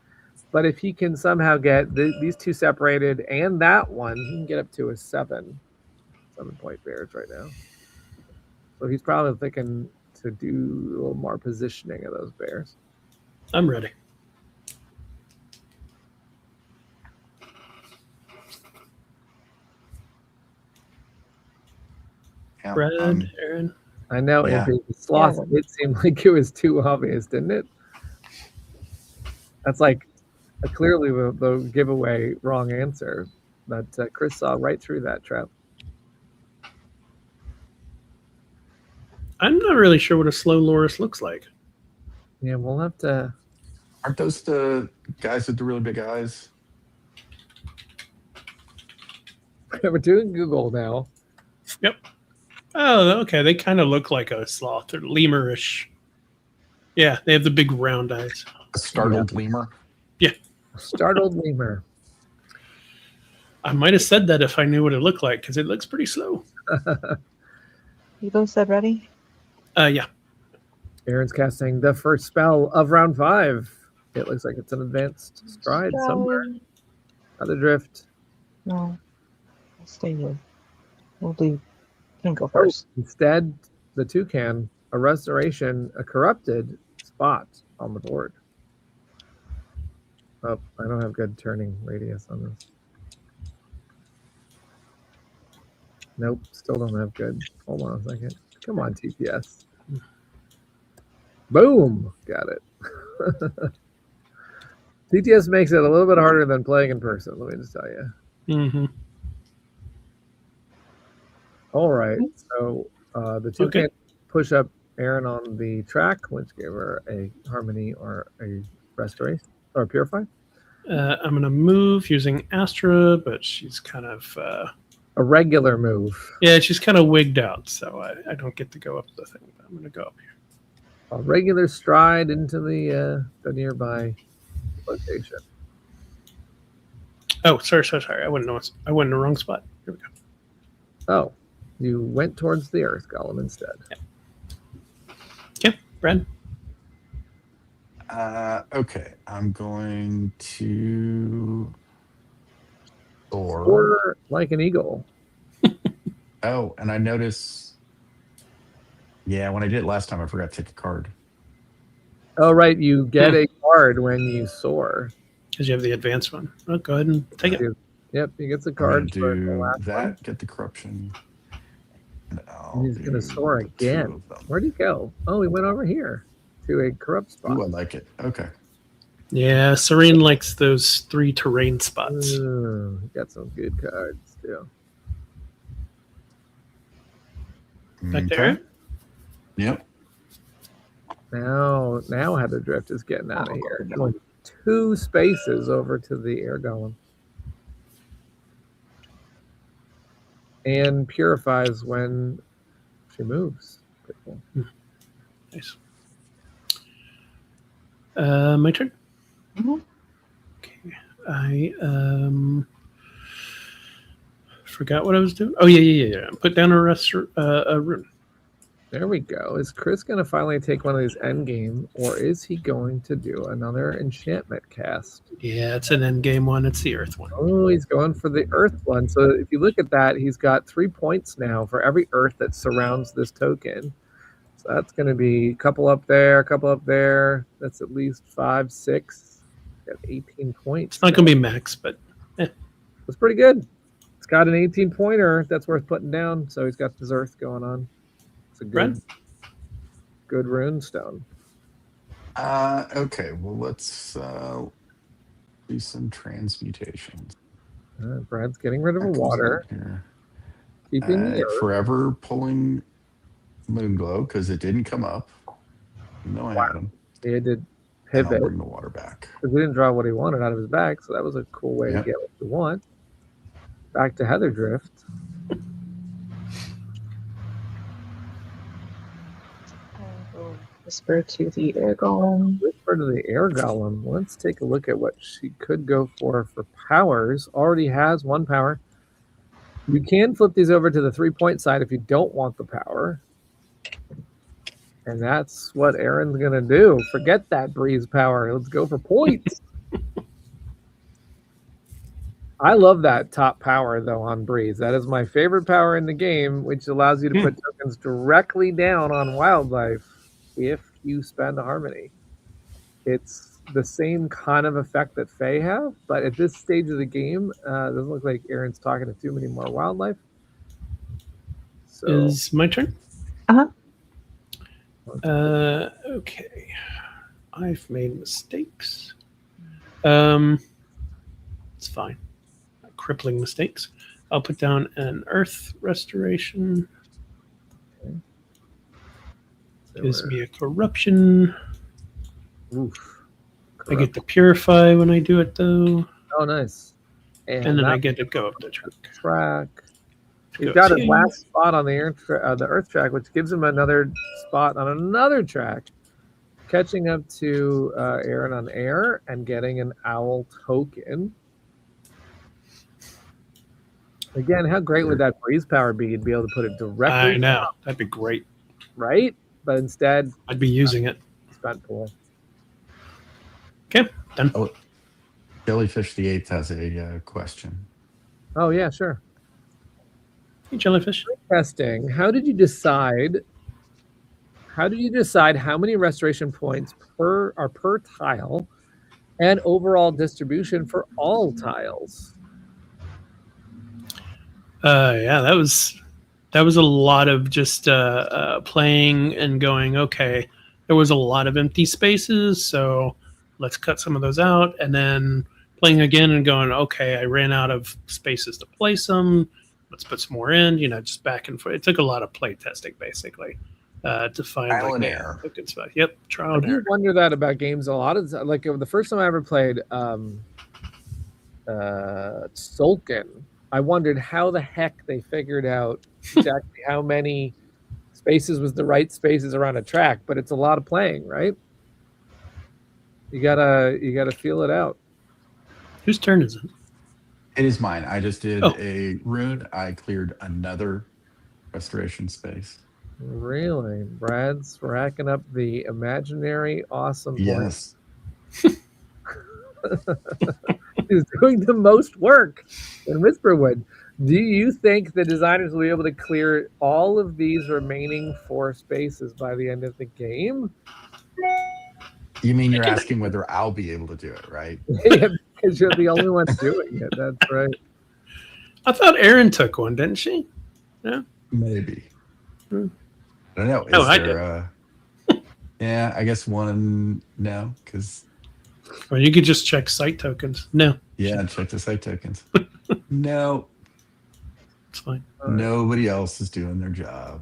But if he can somehow get these 2 separated and that one, he can get up to a 7-point bears right now. So he's probably thinking to do a little more positioning of those bears. I'm ready. Brad, Aaron. I know the sloth. Yeah. It seemed like it was too obvious, didn't it? That's like clearly the giveaway wrong answer. But Chris saw right through that trap. I'm not really sure what a slow loris looks like. Yeah, we'll have to. Aren't those the guys with the really big eyes? We're doing Google now. Yep. Oh, okay. They kind of look like a sloth or lemurish. Yeah, they have the big round eyes. A startled lemur? Startled lemur. I might have said that if I knew what it looked like, because it looks pretty slow. You both said ready? Yeah. Aaron's casting the first spell of round 5. It looks like it's an advanced stride somewhere. Another drift. No. I'll stay here. We'll do. You can go first. Instead, the toucan, a restoration, a corrupted spot on the board. Oh, I don't have good turning radius on this. Nope, still don't have good. Hold on a second. Come on, TPS. Boom! Got it. TTS makes it a little bit harder than playing in person, let me just tell you. Mm-hmm. All right, so the two can push up Aaron on the track, which gave her a harmony or a restoration or a purify. I'm going to move using Astra, but she's kind of... a regular move. Yeah, she's kind of wigged out, so I don't get to go up the thing. But I'm going to go up here. A regular stride into the nearby location. Oh, sorry. I went in the wrong spot. Here we go. Oh, you went towards the Earth Golem instead. Okay, Brad. Okay, I'm going to soar. Or like an eagle. Oh, and I notice. Yeah, when I did it last time, I forgot to take a card. Oh, right. You get a card when you soar. Because you have the advanced one. Oh, go ahead and take it. Yep, he gets a I'm card. gonna do that. Get the corruption. And he's going to soar again. Where'd he go? Oh, he went over here to a corrupt spot. Ooh, I like it. Okay. Yeah, Serene likes those 3 terrain spots. Ooh, got some good cards too. Back there. Yep. Now Heather Drift is getting out of here. Going 2 spaces over to the air golem. And purifies when she moves. Pretty cool. Nice. My turn. Mhm. Okay. I forgot what I was doing. Oh yeah. Put down a rune. There we go. Is Chris going to finally take one of these end game, or is he going to do another enchantment cast? Yeah, it's an end game one. It's the Earth one. Oh, he's going for the Earth one. So if you look at that, he's got 3 points now for every Earth that surrounds this token. So that's going to be a couple up there, a couple up there. That's at least 5, 6. Got 18 points. It's not going to be max, but That's pretty good. It's got an 18-pointer. That's worth putting down. So he's got his Earth going on. It's a good rune stone. Okay. Well, let's do some transmutations. Brad's getting rid of a water. Here. Keeping the Earth. Forever pulling Moonglow because it didn't come up. No, I had him. He had to And pivot. I'll bring the water back. Because he didn't draw what he wanted out of his bag, so that was a cool way to get what you want. Back to Heather Drift. Whisper to the air golem. Whisper to the air golem. Let's take a look at what she could go for powers. Already has 1 power. You can flip these over to the 3-point side if you don't want the power. And that's what Aaron's going to do. Forget that breeze power. Let's go for points. I love that top power, though, on breeze. That is my favorite power in the game, which allows you to put tokens directly down on wildlife if you spend a harmony. It's the same kind of effect that Fae have, but at this stage of the game, it doesn't look like Aaron's talking to too many more wildlife. So is my turn? Uh-huh. Okay. I've made mistakes. It's fine. crippling mistakes. I'll put down an earth restoration. Gives me a corruption. Oof. I get to purify when I do it, though. Oh, nice. And then I get to go up the track. He's got his last spot on the earth track, which gives him another spot on another track, catching up to Aaron on air and getting an owl token. Again, how great would that breeze power be? You'd be able to put it directly. I know. That'd be great. Right? But instead, I'd be using it. Spent pool. Okay, done. Oh, Jellyfish the Eighth has a question. Oh, yeah, sure. Hey, Jellyfish. Testing. How did you decide how many restoration points per tile and overall distribution for all tiles? Yeah, that was a lot of just playing and going, okay, there was a lot of empty spaces, so let's cut some of those out, and then playing again and going, okay, I ran out of spaces to place them. Let's put some more in, just back and forth. It took a lot of play testing, basically, to find Trial and error. a good spot. Yep, trial I and error. do wonder that about games a lot. Of like the first time I ever played Sulkin, I wondered how the heck they figured out exactly how many spaces was the right spaces around a track. But it's a lot of playing, right? You gotta feel it out. Whose turn is it? It is mine. I just did Oh. a rune. I cleared another restoration space. Really, Brad's racking up the imaginary awesome points. Yes. He's doing the most work in Whisperwood. Do you think the designers will be able to clear all of these remaining 4 spaces by the end of the game? You mean you're asking whether I'll be able to do it, right? Yeah, because you're the only one doing it. That's right. I thought Erin took one, didn't she? Yeah. Maybe. Hmm. I don't know. Oh, I there, yeah, I guess one no, because Or you could just check site tokens. No, yeah, check the site tokens. No, it's fine. nobody else is doing their job.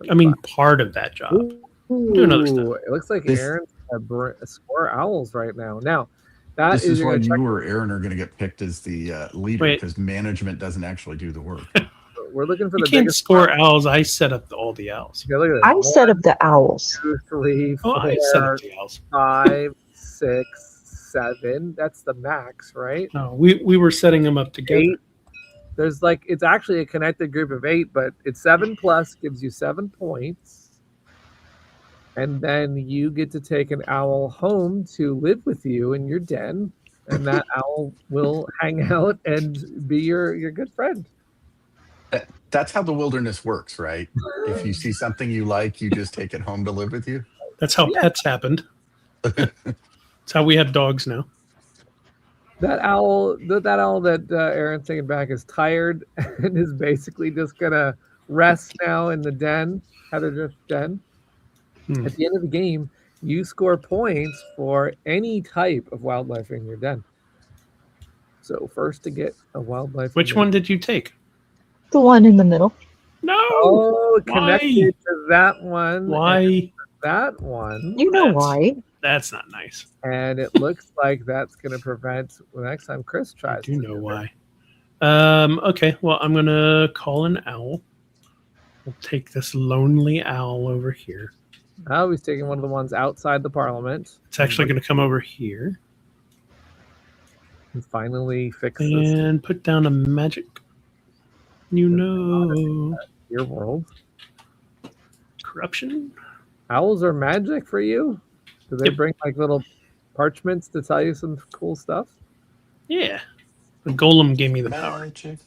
I mean, part of that job. Doing other stuff. It looks like This- Aaron's a score owls right now. Now, that This is why gonna you or Aaron are going to get picked as the leader, Wait. because management doesn't actually do the work. we're looking for You the can't biggest score owls. I set up all the owls. Yeah, look at this. I set up the owls. 1, 2, 3, Oh, 4, I set up the owls. 5, 6, 7. That's the max, right? No, we were setting them up together. 8. There's it's actually a connected group of 8, but it's 7 plus gives you 7 points. And then you get to take an owl home to live with you in your den, and that owl will hang out and be your good friend. That's how the wilderness works, right? If you see something you like, you just take it home to live with you. That's how pets happened. That's how we have dogs now. That owl that Aaron's taking back is tired and is basically just gonna rest now in the den, Heather den. At the end of the game, you score points for any type of wildlife in your den. So first to get a wildlife. Which one did you take? The one in the middle. No. Oh, Why? connected to that one. Why? That one. You know That's- why. That's not nice. And it looks like that's going to prevent the next time Chris I tries. do to know it. why. Okay, well, I'm going to call an owl. We'll take this lonely owl over here. Now he's taking one of the ones outside the parliament. It's actually going to come over here And finally fixes and put down a magic. your world. Corruption. Owls are magic for you? Do they Yep. bring little parchments to tell you some cool stuff? Yeah. The golem gave me the power. Magic.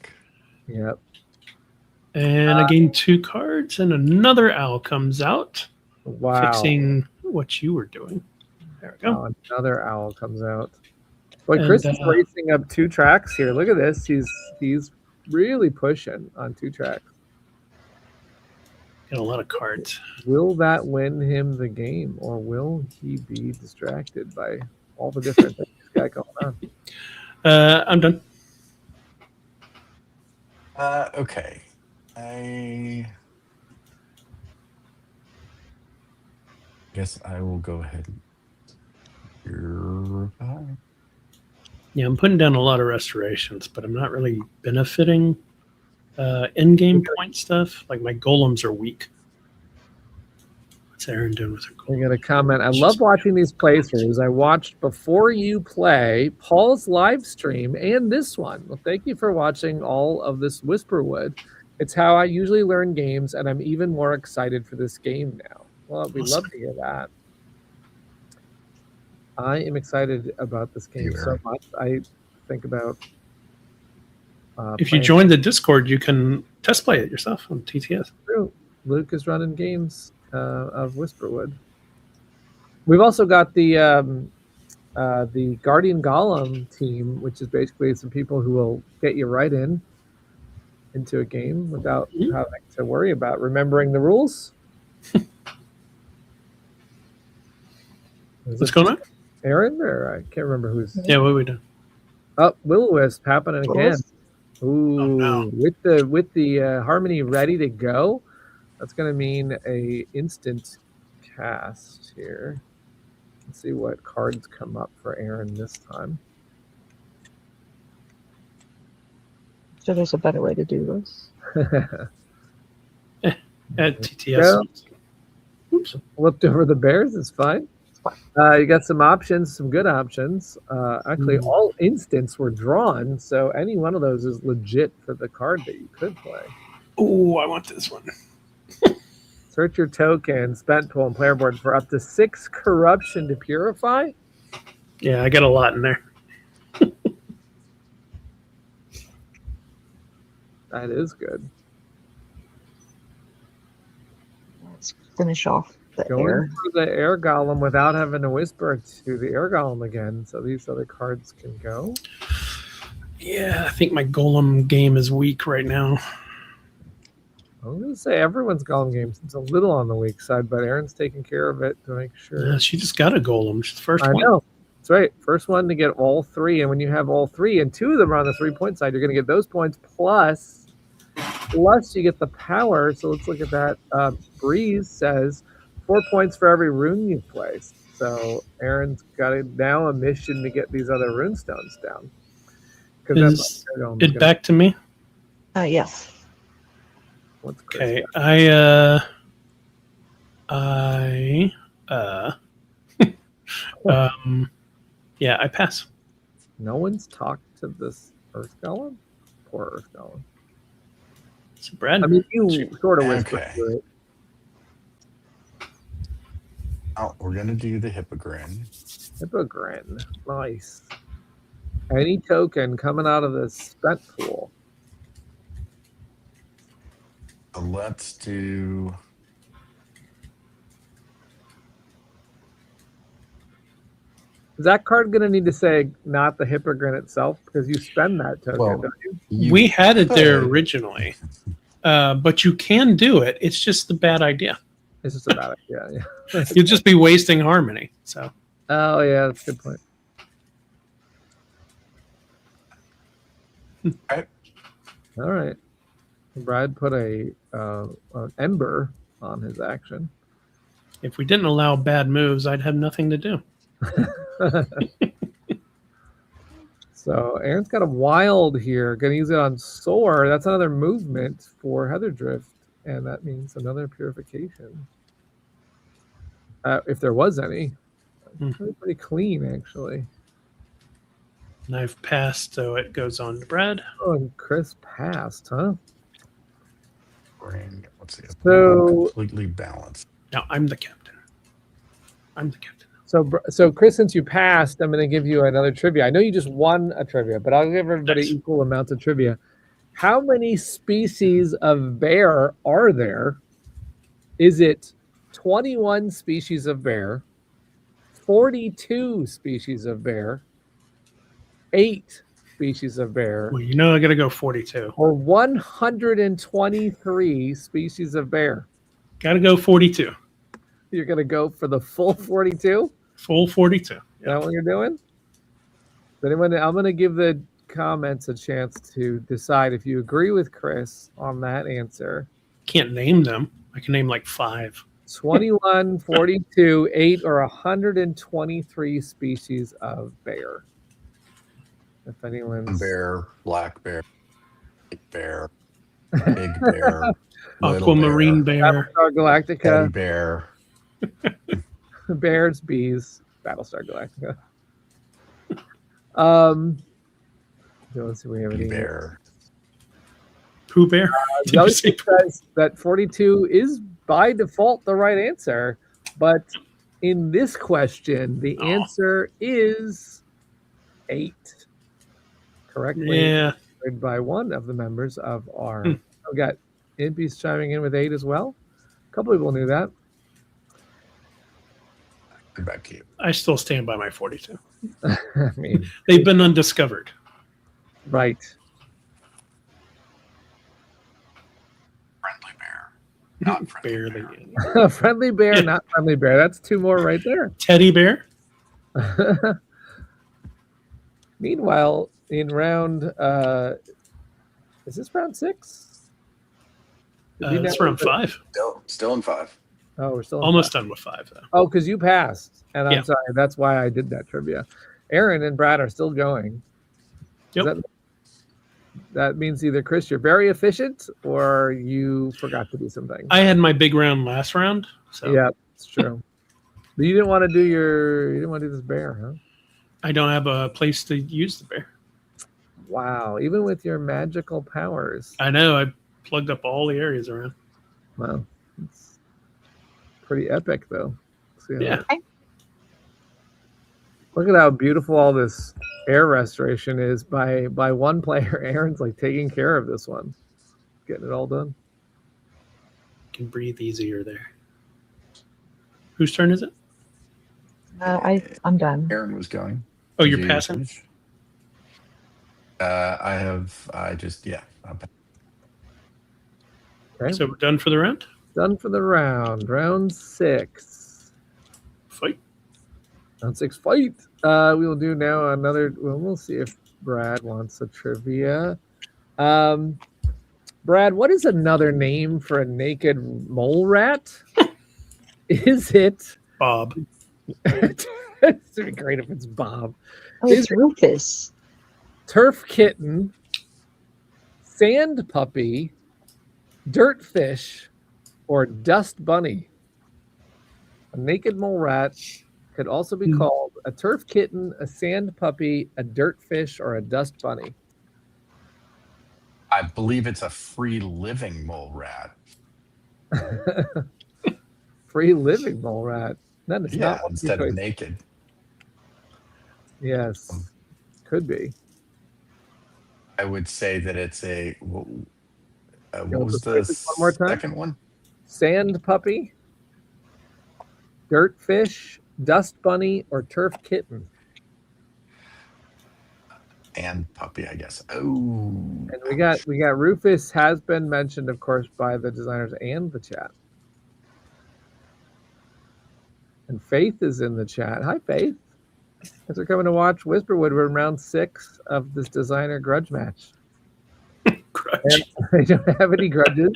Yep. And I gained 2 cards, and another owl comes out, Wow. fixing what you were doing. There we go. Oh, another owl comes out. Boy, And, Chris is racing up 2 tracks here. Look at this. He's really pushing on 2 tracks. Got a lot of cards. Will that win him the game, or will he be distracted by all the different things he's got going on? I'm done. Okay. I guess I will go ahead and purify. Yeah, I'm putting down a lot of restorations, but I'm not really benefiting in-game point stuff. Like my golems are weak. What's Aaron doing with her I golem? got a comment. I love watching these playthroughs. I watched before you play Paul's live stream and this one. Well, thank you for watching all of this Whisperwood. It's how I usually learn games, and I'm even more excited for this game now. Well, we'd love to hear that. I am excited about this game so much. I think about if you join the Discord, you can test play it yourself on TTS. True. Luke is running games of Whisperwood. We've also got the Guardian Golem team, which is basically some people who will get you right into a game without having to worry about remembering the rules. What's going on? Aaron, or I can't remember who's. Yeah, what are we doing? Oh, Will-O-Wisp happening again. Ooh, Oh, no. with the harmony ready to go. That's going to mean a instant cast here. Let's see what cards come up for Aaron this time. So there's a better way to do this. At TTS. Oops. Flipped over the bears. It's fine. You got some options, some good options. Actually, all instants were drawn, so any one of those is legit for the card that you could play. Oh, I want this one. Search your token, spent pool, and player board for up to 6 corruption to purify. Yeah, I got a lot in there. That is good. Let's finish off the Going air. for the air golem without having to whisper to the air golem again, so these other cards can go. Yeah, I think my golem game is weak right now. I'm going to say everyone's golem game is a little on the weak side, but Aaron's taking care of it to make sure. She just got a golem. She's the first I one. know. That's right. First one to get all 3, and when you have all 3 and 2 of them are on the 3-point side, you're going to get those points plus you get the power. So let's look at that. Breeze says 4 points for every rune you place. So Aaron's got now a mission to get these other rune stones down. Is it back to me? Yes. Okay, yeah, I pass. No one's talked to this Earth Golem? Poor Earth Golem. So Brad, I mean, you sort of whispered Okay. through it. Oh, we're gonna do the hippogrin. Hippogrin. Nice. Any token coming out of the spent pool. So let's do. Is that card going to need to say not the hippogrin itself? Because you spend that token, Well, don't you? we had it there originally, but you can do it. It's just a bad idea. It's just a bad idea. Yeah. You'll just be wasting harmony. So. Oh, yeah, that's a good point. All right. Brad put an ember on his action. If we didn't allow bad moves, I'd have nothing to do. So Aaron's got a wild here. Going to use it on Soar. That's another movement for Heather Drift, and that means another purification. If there was any. Pretty clean, actually. And I've passed, so it goes on to Brad. Oh, and Chris passed, huh? Let's see. So Completely balanced. No, I'm the captain. I'm the captain. So Chris, since you passed, I'm going to give you another trivia. I know you just won a trivia, but I'll give everybody equal amounts of trivia. How many species of bear are there? Is it 21 species of bear, 42 species of bear, 8 species of bear, Well, you know I got to go 42. or 123 species of bear? Got to go 42. You're going to go for the full 42? Full 42. Is that what you're doing? Anyone? I'm going to give the comments a chance to decide if you agree with Chris on that answer. Can't name them. I can name like 5. 21, 42, 8, or 123 species of bear. If anyone's Bear, black bear, big bear, little Aquamarine bear. Battlestar teddy Galactica, bear. bears, bees, Battlestar Galactica. Let's see if we have any. Bear. Pooh Bear. Did you say Jellyfish says that 42 is by default the right answer, but in this question, the answer is 8. Correctly Yeah. answered by one of the members of our. We got Impy's chiming in with 8 as well. A couple people knew that. Back to you. I still stand by my 42. I mean, They've been undiscovered. right. Friendly bear. Not friendly bear. Barely. Friendly bear, Yeah. not friendly bear. That's 2 more right there. Teddy bear. Meanwhile, in round, is this round 6? That's round 5. Still in 5. Oh, we're still in Almost 5. done with 5 though. Oh, because you passed, and I'm Yeah. sorry. That's why I did that trivia. Aaron and Brad are still going. Yep. That means either Chris, you're very efficient, or you forgot to do something. I had my big round last round. So Yeah, it's true. But you didn't want to do this bear, huh? I don't have a place to use the bear. Wow, even with your magical powers. I know. I plugged up all the areas around. Wow, it's pretty epic, though. See how Yeah. Look at how beautiful all this air restoration is by one player. Aaron's like taking care of this one, getting it all done. Can breathe easier there. Whose turn is it? I'm done. Aaron was going. Oh, Did you're you passing? finish? I'm Okay, So we're done for the round? done for the round. Round 6. Fight. Round 6 fight. We will do now another. Well, we'll see if Brad wants a trivia. Brad, what is another name for a naked mole rat? Is it? Bob. It'd be great if it's Bob. Oh, it's Rufus. Turf kitten, sand puppy, dirt fish, or dust bunny. A naked mole rat could also be called a turf kitten, a sand puppy, a dirt fish, or a dust bunny. I believe it's a free living mole rat. Free living mole rat. That is Yeah, not what instead you of chose. naked. Yes, could be. I would say that it's a. What Go was for the one more time? second one? Sand puppy, dirt fish, dust bunny, or turf kitten. And puppy, I guess. Oh. And we got Rufus has been mentioned, of course, by the designers and the chat. And Faith is in the chat. Hi, Faith. Thanks for coming to watch Whisperwood. We're in round 6 of this designer grudge match. Grudge. And they don't have any grudges.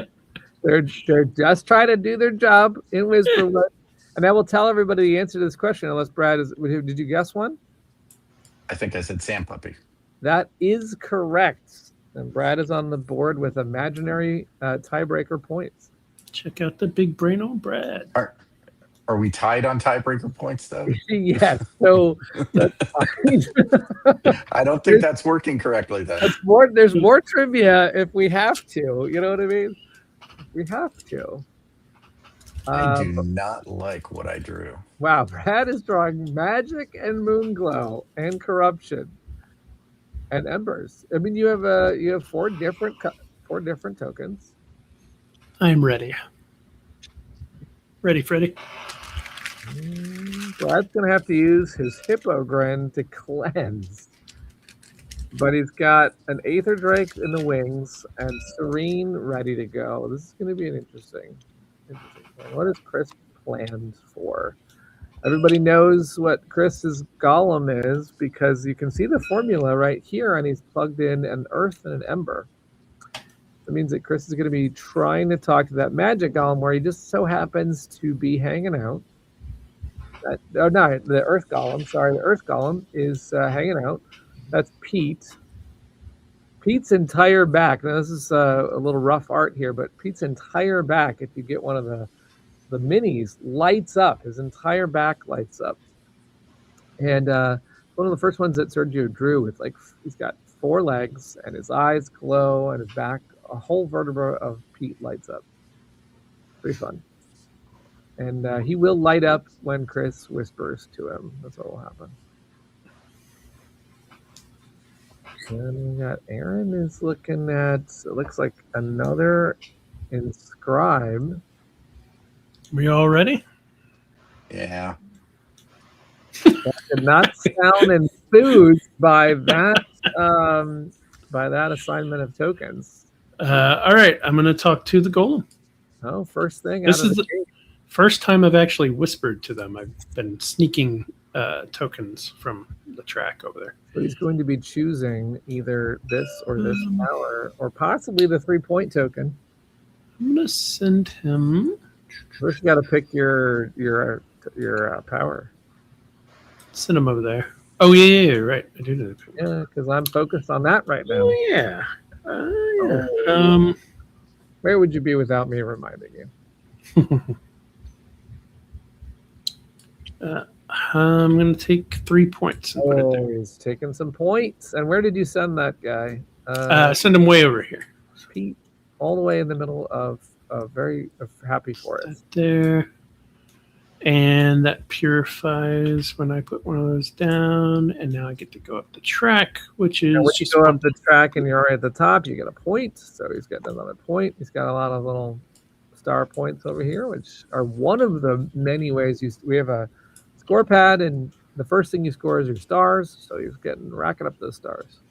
They're just trying to do their job in Whisperwood. And I will tell everybody the answer to this question, unless Brad is. Did you guess one? I think I said sand puppy. That is correct. And Brad is on the board with imaginary tiebreaker points. Check out the big brain on Brad. Are we tied on tiebreaker points though? Yes. So that's fine. I don't think that's working correctly then. There's more trivia if we have to. You know what I mean? We have to. I do not like what I drew. Wow, Brad is drawing magic and moon glow and corruption and embers. I mean, you have 4 different tokens. I'm ready. Ready, Freddy. Brad's gonna have to use his hippogrin to cleanse, but he's got an Aether Drake in the wings and Serene ready to go. This is gonna be an interesting thing. What is Chris planned for? Everybody knows what Chris's golem is because you can see the formula right here, and he's plugged in an earth and an ember. That means that Chris is going to be trying to talk to that magic golem where he just so happens to be hanging out. Oh, no, the earth golem. Sorry, the earth golem is hanging out. That's Pete. Pete's entire back. Now, this is a little rough art here, but Pete's entire back, if you get one of the minis, lights up. His entire back lights up. And one of the first ones that Sergio drew with, like, he's got 4 legs and his eyes glow and his back, a whole vertebra of Pete lights up. Pretty fun. And he will light up when Chris whispers to him. That's what will happen. And we got Aaron is looking at, it looks like another inscribe. We all ready? Yeah. That did not sound enthused by that assignment of tokens. All right, I'm going to talk to the golem. Oh, first thing This out of is the the gate. first time I've actually whispered to them. I've been sneaking tokens from the track over there. So he's going to be choosing either this or this power, or possibly the 3-point token. I'm going to send him. First, you got to pick your power. Send him over there. Oh, yeah, right. I do know. Yeah, because I'm focused on that right now. Oh, yeah. Yeah. Where would you be without me reminding you? I'm going to take 3 points and put it there. He's taking some points. And where did you send that guy? Send him way over here. Pete, all the way in the middle of a very happy forest. That there. And that purifies when I put one of those down. And now I get to go up the track, which is And when you just go up the track and you're already at the top, you get a point. So he's got another point. He's got a lot of little star points over here, which are one of the many ways we have a score pad, and the first thing you score is your stars. So he's racking up those stars.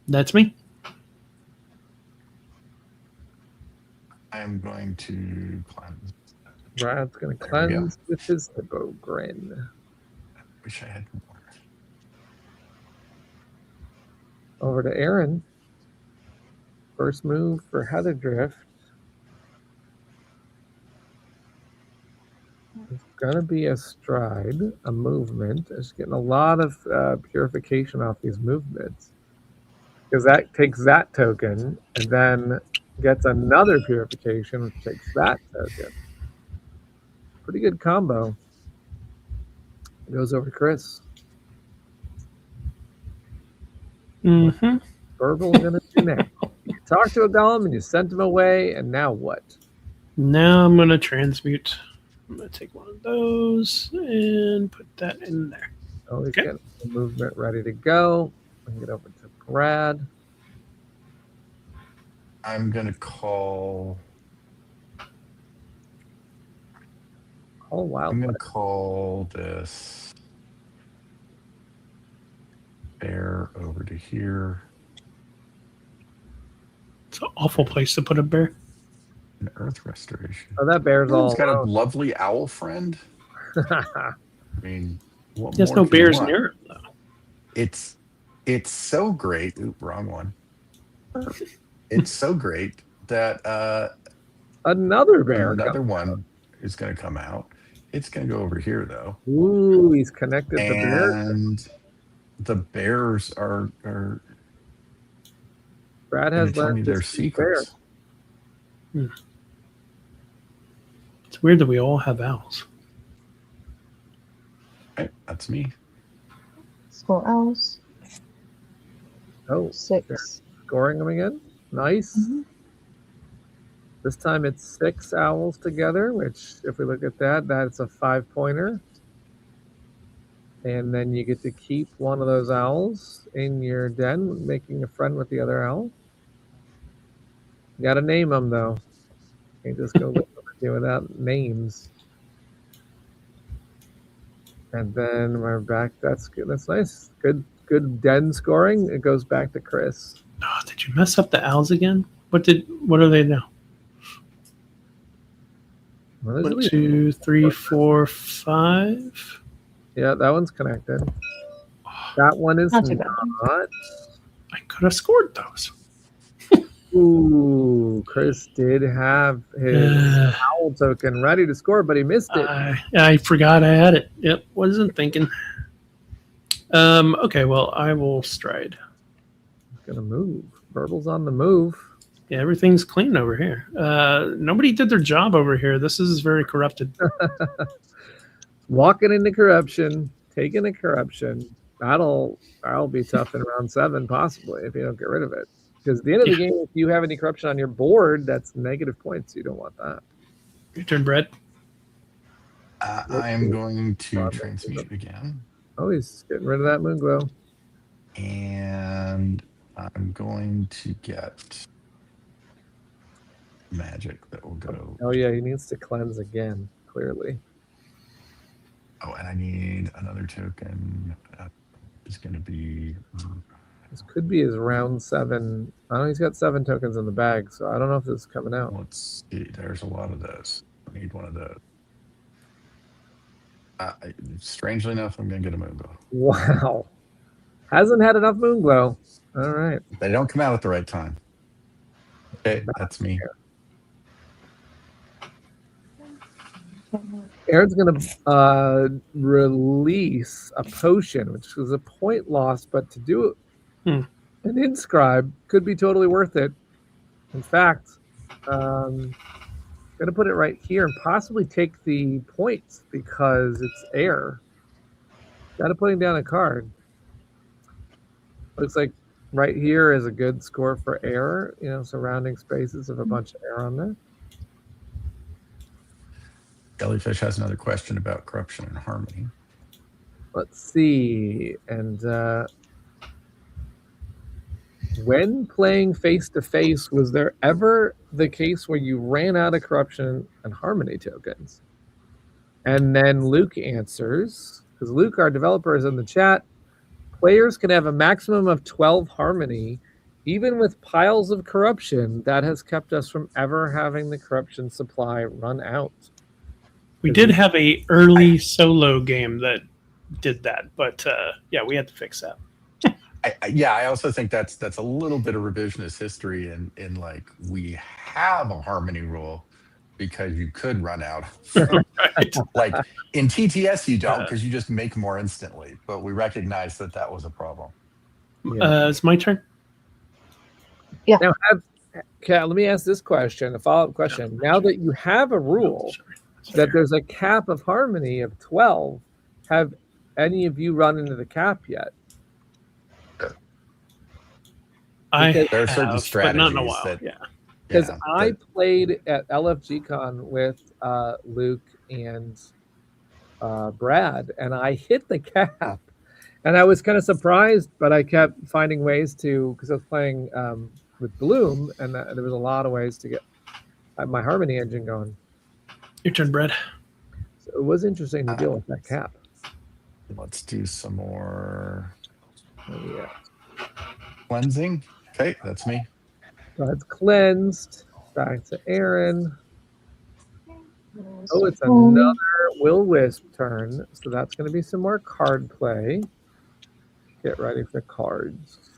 That's me. I am going to cleanse. Brad's going to There we go. cleanse with his hippo grin. Wish I had more. Over to Aaron. First move for Heather Drift. It's going to be a stride, a movement. It's getting a lot of purification off these movements. Because that takes that token and then gets another purification, which takes that token. Pretty good combo. It goes over to Chris. Mm-hmm. Burville's going to do now. You talked to a golem and you sent him away, and now what? Now I'm going to transmute. I'm going to take one of those and put that in there. Oh, he's Okay. getting the movement ready to go. We can get over to Brad. I'm going to call. Oh, wow. I'm going to call this bear over to here. It's an awful place to put a bear. An earth restoration. Oh, that bear's all It's got a alone. lovely owl friend. I mean, what There's more no can you bears want? near him, though. It's so great. Oop, wrong one. It's so great that Another bear. another one is going to come out. It's going to go over here though, Ooh, he's connected the bear. and the bears are Brad going has to tell me learned their to speak bear. secrets. It's weird that we all have owls. Right, that's me. Score owls. Oh, 6. scoring them again. Nice. Mhm. This time it's 6 owls together, which if we look at that, that's a 5-pointer. And then you get to keep one of those owls in your den, making a friend with the other owl. You got to name them, though. You can't just go without names. And then we're back. That's good. That's nice. Good den scoring. It goes back to Chris. Oh, did you mess up the owls again? What are they now? Well, there's 1, at least 2, 3, 4, 5. Yeah, that one's connected. That one is Not too bad. not. I could have scored those. Ooh, Chris did have his owl token ready to score, but he missed it. I forgot I had it. Yep, wasn't thinking. Okay, well, I will stride. Gonna move. Burtle's on the move. Yeah, everything's clean over here. Nobody did their job over here. This is very corrupted. Walking into corruption, taking a corruption. That'll be tough in round 7, possibly, if you don't get rid of it. Because at the end of the game, if you have any corruption on your board, that's negative points. You don't want that. Your turn, Brett. I am going to transmute again. Oh, he's getting rid of that moon glow. And I'm going to get magic that will go. Oh, yeah, he needs to cleanse again, clearly. Oh, and I need another token. It's going to be. This could be his round 7. I know he's got 7 tokens in the bag, so I don't know if this is coming out. Let's see. There's a lot of those. I need one of those. Strangely enough, I'm going to get a moon glow. Wow. Hasn't had enough moon glow. All right. They don't come out at the right time. Okay, that's me. Aaron's going to release a potion, which is a point loss, but to do an inscribe could be totally worth it. In fact, I'm going to put it right here and possibly take the points because it's air. Got to putting down a card. Looks like right here is a good score for air, surrounding spaces of a bunch of air on there. Jellyfish has another question about corruption and harmony. Let's see. And when playing face-to-face, was there ever the case where you ran out of corruption and harmony tokens? And then Luke answers, because Luke, our developer, is in the chat. Players can have a maximum of 12 harmony, even with piles of corruption. That has kept us from ever having the corruption supply run out. We did have a early solo game that did that, but yeah, we had to fix that. I also think that's a little bit of revisionist history in like we have a harmony rule because you could run out. Right. Like in TTS you don't because you just make more instantly, but we recognize that was a problem. It's my turn. Yeah. Now, let me ask this question, a follow-up question. Now that you have a rule that there's a cap of harmony of 12, have any of you run into the cap yet? There are certain strategies, but not in a while. Because I played at LFGCon with Luke and Brad, and I hit the cap. And I was kind of surprised, but I kept finding ways to, because I was playing with Bloom, and there was a lot of ways to get my harmony engine going. Your turn, Brad. So it was interesting to deal with that cap. Let's do some more Yeah. cleansing. Okay, that's me. So it's cleansed. Back to Aaron. Oh, it's another Will Wisp turn. So that's going to be some more card play. Get ready for cards.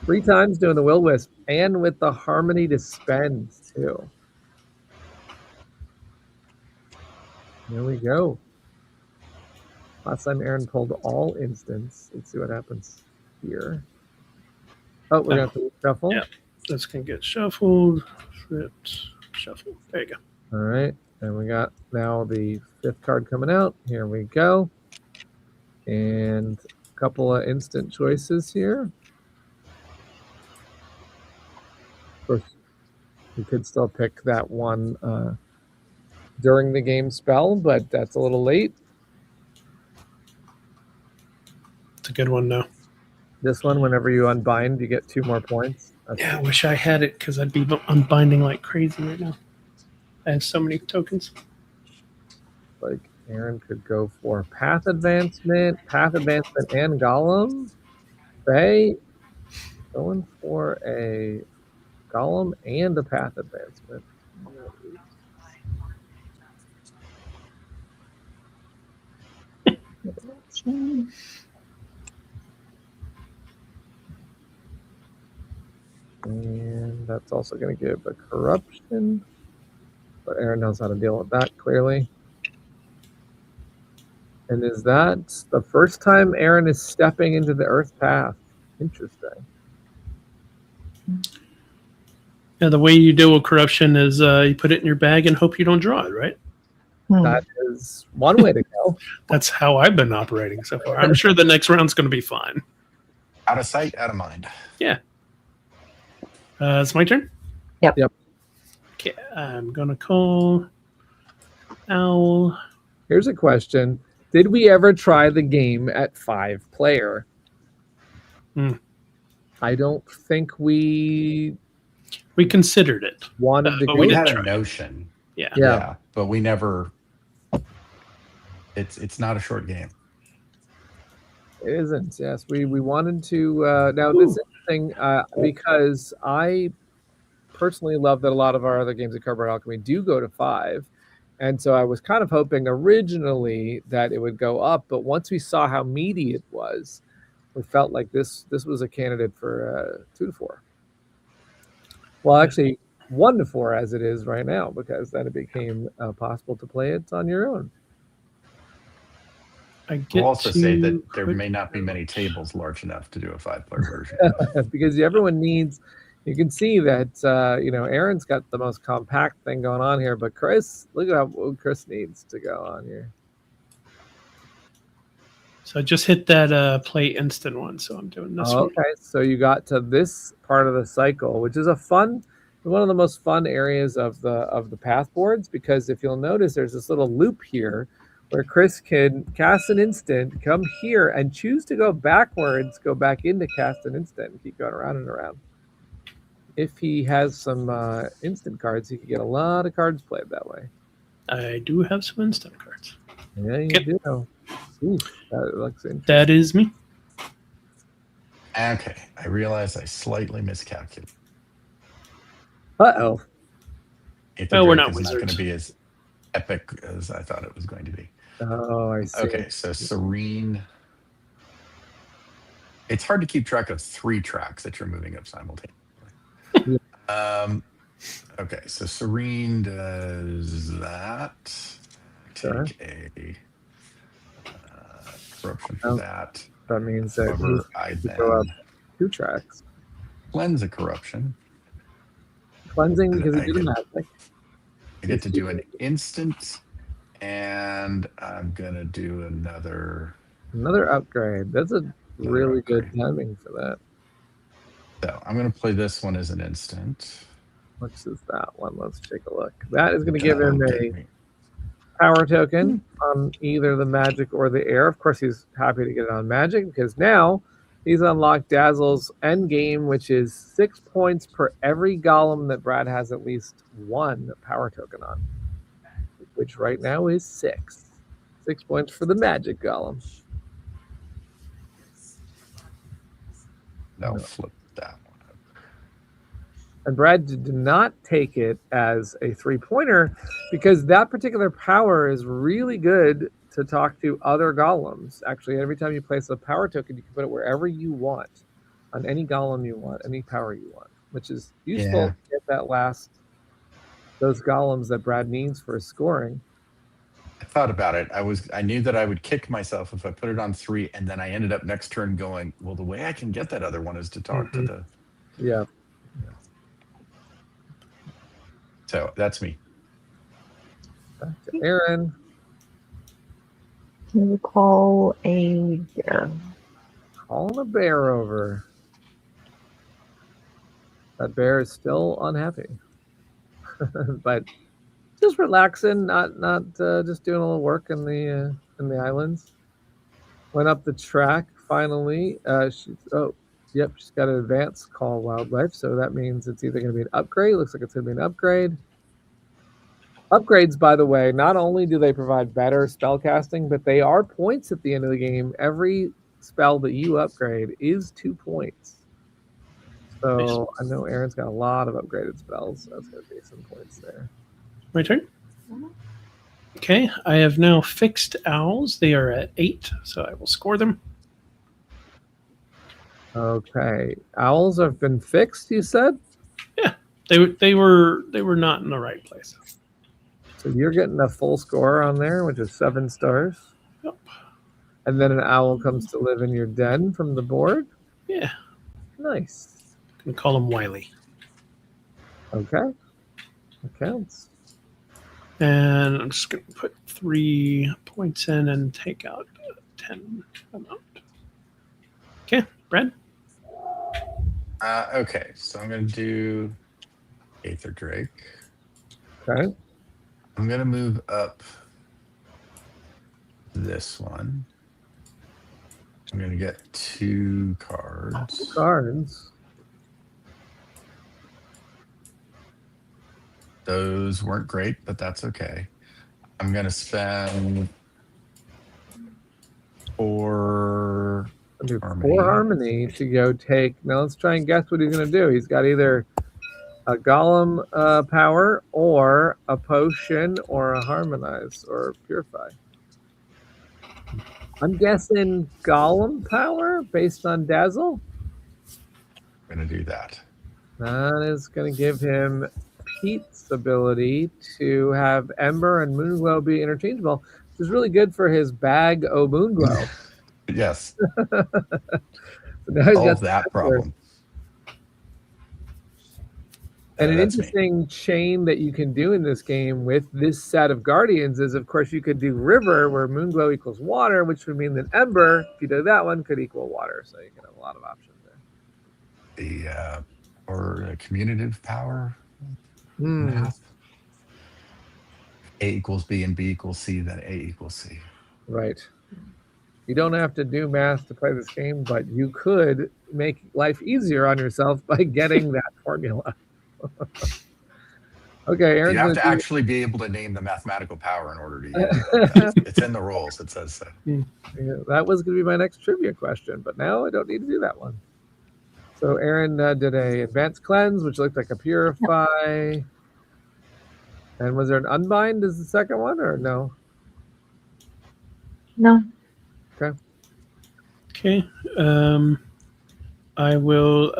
3 times doing the Will Wisp and with the harmony to spend too. Here we go. Last time Aaron pulled all instants. Let's see what happens here. Oh, we're going to have to shuffle. Yeah, this can get shuffled. Flipped, shuffled. There you go. All right. And we got now the 5th card coming out. Here we go. And a couple of instant choices here. Of course, you could still pick that one during the game spell, but that's a little late. It's a good one, though. This one, whenever you unbind, you get 2 more points. Yeah, I wish I had it because I'd be unbinding like crazy right now. I have so many tokens. Like Aaron could go for Path Advancement and Golem. Faye going for a Golem and a Path Advancement. And that's also going to give a corruption. But Aaron knows how to deal with that, clearly. And is that the first time Aaron is stepping into the Earth path? Interesting. Yeah, the way you deal with corruption is you put it in your bag and hope you don't draw it, right? That is one way to go. That's how I've been operating so far. I'm sure the next round's going to be fine. Out of sight, out of mind. Yeah. It's my turn? Yep. Okay, I'm going to call Owl. Here's a question. Did we ever try the game at 5-player? I don't think we considered it. wanted to but go. we We did had try. a notion. Yeah. Yeah. But we never. It's not a short game. It isn't. Yes, we wanted to. Now this is interesting because I personally love that a lot of our other games at Cardboard Alchemy do go to 5, and so I was kind of hoping originally that it would go up, but once we saw how meaty it was, we felt like this was a candidate for 2 to 4. Well, actually 1 to 4 as it is right now, because then it became possible to play it on your own. I get We'll also to say that there quick- may not be many tables large enough to do a 5-player version. Because everyone needs. You can see that Aaron's got the most compact thing going on here, but Chris, look at what Chris needs to go on here. So I just hit that play instant one, so I'm doing this one. Okay, so you got to this part of the cycle, which is one of the most fun areas of the path boards, because if you'll notice, there's this little loop here where Chris can cast an instant, come here, and choose to go backwards, go back into cast an instant, and keep going around and around. If he has some instant cards, he could get a lot of cards played that way. I do have some instant cards. Yeah, you Okay. do. Ooh, that looks interesting. That is me. Okay, I realize I slightly miscalculated. Uh-oh. Well, we're Drake not is not going wizards. to be as epic as I thought it was going to be. Oh, I see. Okay, so Serene. It's hard to keep track of 3 tracks that you're moving up simultaneously. Okay, so Serene does that. Sure. Take a corruption for Oh. that. That means that However, you I go up then 2 tracks. cleanse a corruption. Cleansing And because I you do the get- magic. I get to do an instant, and I'm gonna do another. Another upgrade. That's a really good upgrade. timing for that. So I'm gonna play this one as an instant. Which is that one? Let's take a look. That is going to give That'll him take a me- power token on either the magic or the air. Of course, he's happy to get it on magic because now he's unlocked Dazzle's end game, which is 6 points per every golem that Brad has at least 1 power token on, which right now is 6. 6 points for the magic golem. They'll flip that one. And Brad did not take it as a 3-pointer because that particular power is really good to talk to other golems. Actually, every time you place a power token, you can put it wherever you want, on any golem you want, any power you want, which is useful Yeah. to get those golems that Brad needs for his scoring. I thought about it. I knew that I would kick myself if I put it on 3, and then I ended up next turn going, well, the way I can get that other one is to talk to the. Yeah. So that's me. Back to Aaron. Can you call a bear? Calling a bear over. That bear is still unhappy. But just relaxing, not just doing a little work in the islands. Went up the track finally. She's got an advanced call wildlife, so that means it's either going to be an upgrade. Looks like it's going to be an upgrade. Upgrades, by the way, not only do they provide better spell casting, but they are points at the end of the game. Every spell that you upgrade is 2 points. So I know Aaron's got a lot of upgraded spells. So that's going to be some points there. My turn? Okay, I have now fixed owls. They are at 8, so I will score them. Okay. Owls have been fixed, you said? Yeah, they were not in the right place. So you're getting a full score on there, which is 7 stars. Yep. And then an owl comes to live in your den from the board. Yeah, Nice. I'm gonna call him Wiley. Okay. That counts. And I'm just gonna put 3 points in and take out 10 amount. Okay, Brad. Okay, so I'm going to do Aether Drake. Okay. I'm going to move up this one. I'm going to get 2 cards. Cards. Those weren't great, but that's okay. I'm going to spend 4 Do harmony. 4 harmony to go take. Now let's try and guess what he's going to do. He's got either a golem power or a potion or a harmonize or purify. I'm guessing golem power based on dazzle. I'm going to do that. That is going to give him Pete's ability to have Ember and Moonglow be interchangeable, which is really good for his bag o' Moonglow. Yes. So now he's Solve got that problem. And an That's me. interesting chain that you can do in this game with this set of guardians is, of course, you could do river where Moonglow equals water, which would mean that Ember, if you did that one, could equal water. So you can have a lot of options there. Or commutative power Hmm. math. A equals B and B equals C, then A equals C. Right. You don't have to do math to play this game, but you could make life easier on yourself by getting that formula. Okay, Aaron's You have gonna to do- actually be able to name the mathematical power in order to use it. It's in the rules. It says so. Yeah, that was going to be my next trivia question, but now I don't need to do that one. So Aaron did a advanced cleanse, which looked like a purify. And was there an unbind as the second one, or no? No. Okay. I will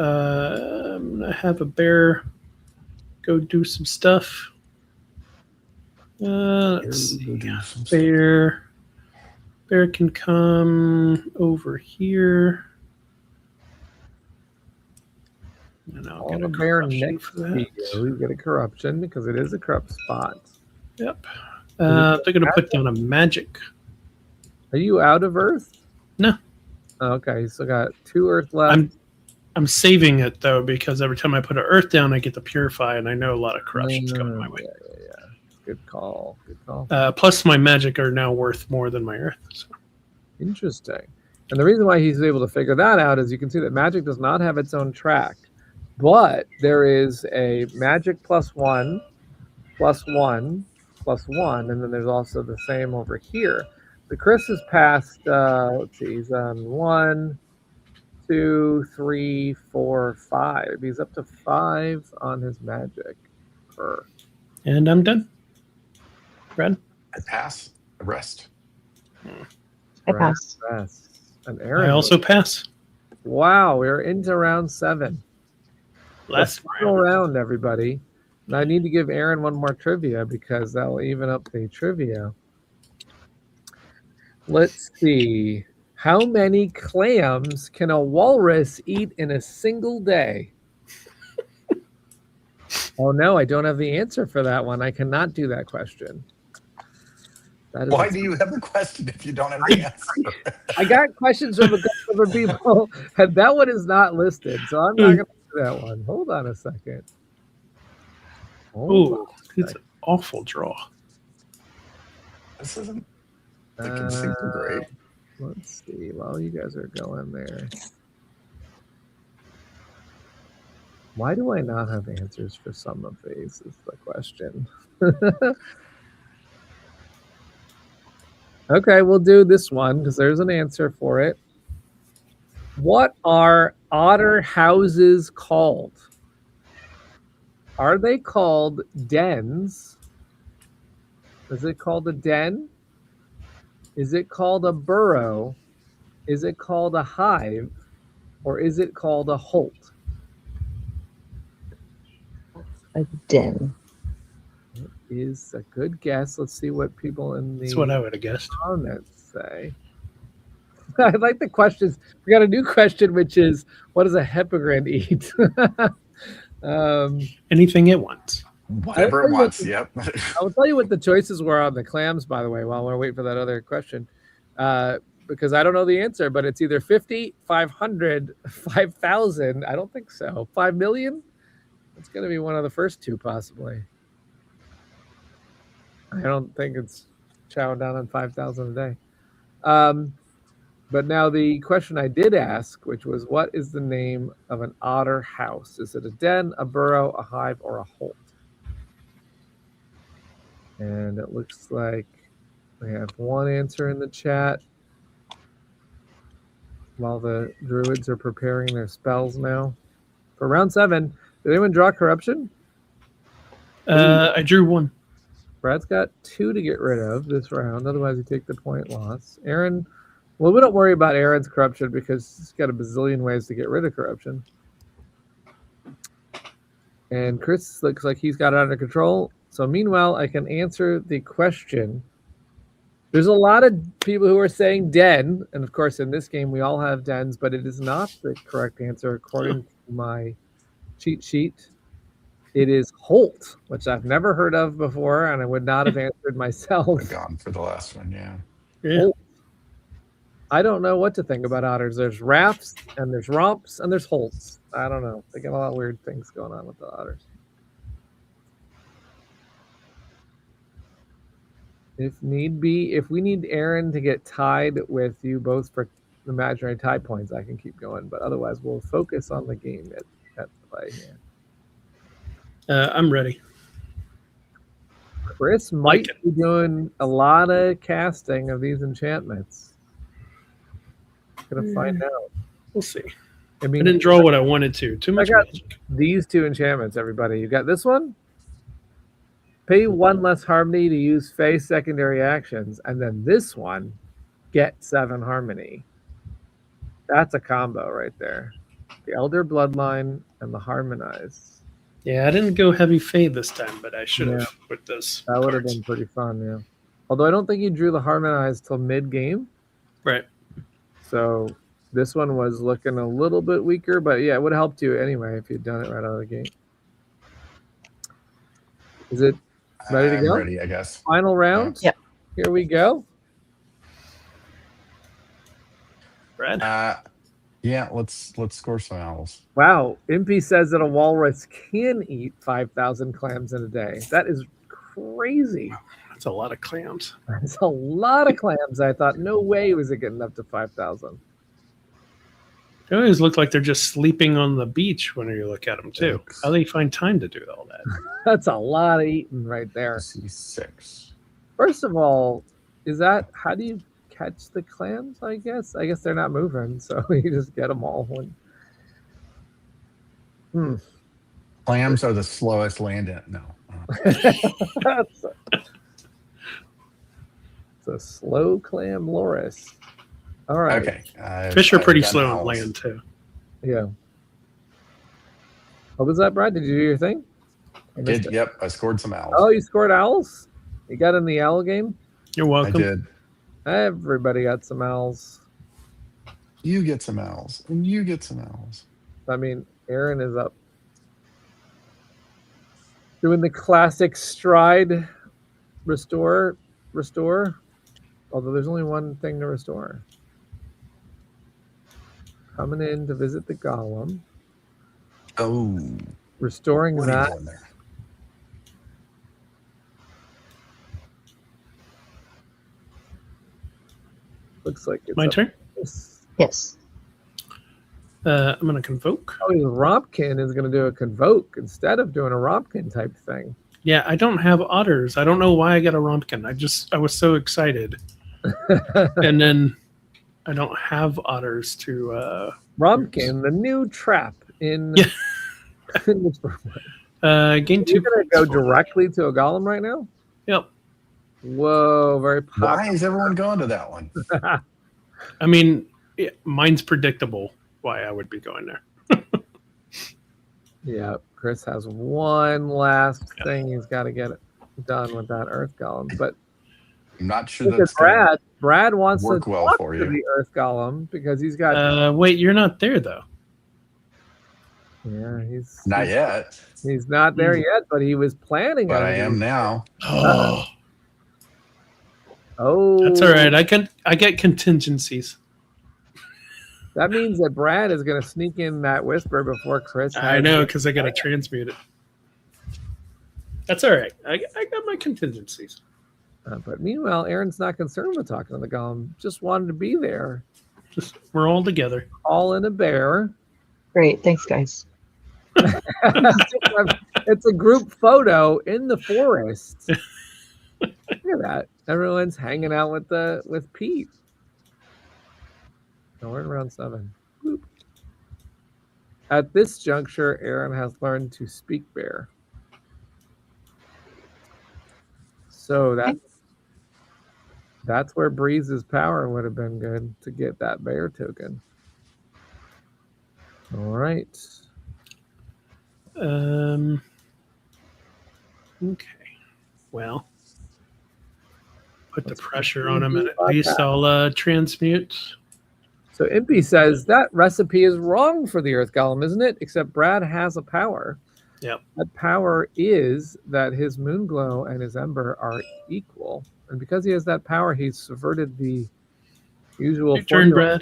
have a bear go do some stuff. Let's see. Bear can come over here. And I'll All get the a bear corruption next for to that. you. You get a corruption because it is a corrupt spot. Yep. They're going to put down a magic. Are you out of Earth? No. Oh, okay, you still got 2 Earth left. I'm saving it though because every time I put an earth down, I get the purify, and I know a lot of corruptions coming my way. Yeah. Good call. Good call. Plus, my magic are now worth more than my earth. So. Interesting. And the reason why he's able to figure that out is you can see that magic does not have its own track, but there is a magic +1, +1, +1, and then there's also the same over here. So Chris has passed, let's see, he's on 1, 2, 3, 4, 5. He's up to 5 on his magic. And I'm done. Brad? I pass. I rest. I pass. Yes. And Aaron. I also pass. Wow, we're into round 7. Last The final round, everybody. And I need to give Aaron one more trivia because that will even up the trivia. Let's see. How many clams can a walrus eat in a single day? Oh no, I don't have the answer for that one. I cannot do that question. That is Why do you have the question if you don't have the answer? I got questions from a couple of people, and that one is not listed, so I'm not going to do that one. Hold on a second. Oh, it's an awful draw. This isn't looking super great. Let's see. While you guys are going there, why do I not have answers for some of these? Is the question. Okay, we'll do this one because there's an answer for it. What are otter houses called? Are they called dens, Is it called a den? Is it called a burrow? Is it called a hive? Or is it called a holt? A den. Is a good guess. Let's see what people in That's what the I would have guessed. comments say. I like the questions. We got a new question, which is, what does a hippogriff eat? Anything it wants. Whatever it wants. Yep. I will tell you what the choices were on the clams, by the way, while we're waiting for that other question. Because I don't know the answer, but it's either 50, 500, 5,000. I don't think so. 5 million? It's going to be one of the first two, possibly. I don't think it's chowing down on 5,000 a day. But now the question I did ask, which was, what is the name of an otter house? Is it a den, a burrow, a hive, or a holt? And it looks like we have one answer in the chat while the druids are preparing their spells now. For round 7, did anyone draw corruption? I drew 1. Brad's got 2 to get rid of this round. Otherwise, you take the point loss. Aaron, well, we don't worry about Aaron's corruption because he's got a bazillion ways to get rid of corruption. And Chris looks like he's got it under control. So meanwhile, I can answer the question. There's a lot of people who are saying den. And of course, in this game, we all have dens, but it is not the correct answer according to my cheat sheet. It is holt, which I've never heard of before, and I would not have answered myself. I've gone for the last one, yeah. Holt. I don't know what to think about otters. There's rafts, and there's romps, and there's holts. I don't know. They got a lot of weird things going on with the otters. If need be, if we need Aaron to get tied with you both for imaginary tie points, I can keep going. But otherwise, we'll focus on the game at play here. I'm ready. Chris might be doing a lot of casting of these enchantments. Gonna find out. We'll see. I mean, I didn't draw what I wanted to. Too much magic. These 2 enchantments, everybody. You got this one? Pay 1 less harmony to use Fae secondary actions. And then this one, get 7 harmony. That's a combo right there. The Elder Bloodline and the Harmonize. Yeah, I didn't go heavy fade this time, but I should have with this. That would have been pretty fun, yeah. Although I don't think you drew the Harmonize till mid-game. Right. So this one was looking a little bit weaker, but yeah, it would have helped you anyway if you'd done it right out of the gate. Is it ready to go? Ready, I guess. Final round? Yep. Here we go. Brad? Yeah, let's score some owls. Wow. Impy says that a walrus can eat 5,000 clams in a day. That is crazy. That's a lot of clams. That's a lot of clams. I thought, no way was it getting up to 5,000. They always look like they're just sleeping on the beach when you look at them, too. How do they find time to do all that? That's a lot of eating right there. C6. First of all, how do you catch the clams, I guess? I guess they're not moving, so you just get them all. Clams are the slowest land in. No. It's a slow clam loris. All right. Okay. Fish are pretty slow on land, too. Yeah. What was that, Brad? Did you do your thing? Yep, I scored some owls. Oh, you scored owls? You got in the owl game? You're welcome. I did. Everybody got some owls. You get some owls, and you get some owls. I mean, Aaron is up. Doing the classic stride restore. Although there's only one thing to restore. Coming in to visit the golem. Oh. Restoring What are you that. doing there? Looks like it's My turn? Yes. I'm going to convoke. Oh, Rompkin is going to do a convoke instead of doing a Rompkin type thing. Yeah, I don't have otters. I don't know why I got a Rompkin. I was so excited. And then I don't have otters to... Rompkin, the new trap in... Yeah. in Whisperwood. Gain 2 You're going to go points for it. directly to a golem right now? Yep. Whoa, very Why popular. is everyone going to that one? I mean, mine's predictable why I would be going there. Yeah, Chris has one last thing he's got to get done with that Earth Golem. But I'm not sure look at that's going to Brad. Brad wants to work well talk for to you. the Earth Golem because he's got. Wait, you're not there though. Yeah, he's Not yet, He's not there yet, but he was planning but on. I am now. Oh, Oh, that's all right. I get contingencies. that means that Brad is going to sneak in that whisper before Chris. I know because I got to transmute it. That's all right. I got my contingencies. But meanwhile, Aaron's not concerned with talking to the golem. Just wanted to be there. We're all together. All in a bear. Great. Thanks, guys. It's a group photo in the forest. Look at that. Everyone's hanging out with Pete. No, we're in round 7. Boop. At this juncture, Aaron has learned to speak bear. So that's where Breeze's power would have been good to get that bear token. All right. Okay. Well, put the pressure on him, and at least I'll transmute. So Impy says that recipe is wrong for the Earth Golem, isn't it? Except Brad has a power. Yep. That power is that his Moonglow and his Ember are equal. And because he has that power, he's subverted the usual Your turn, formula.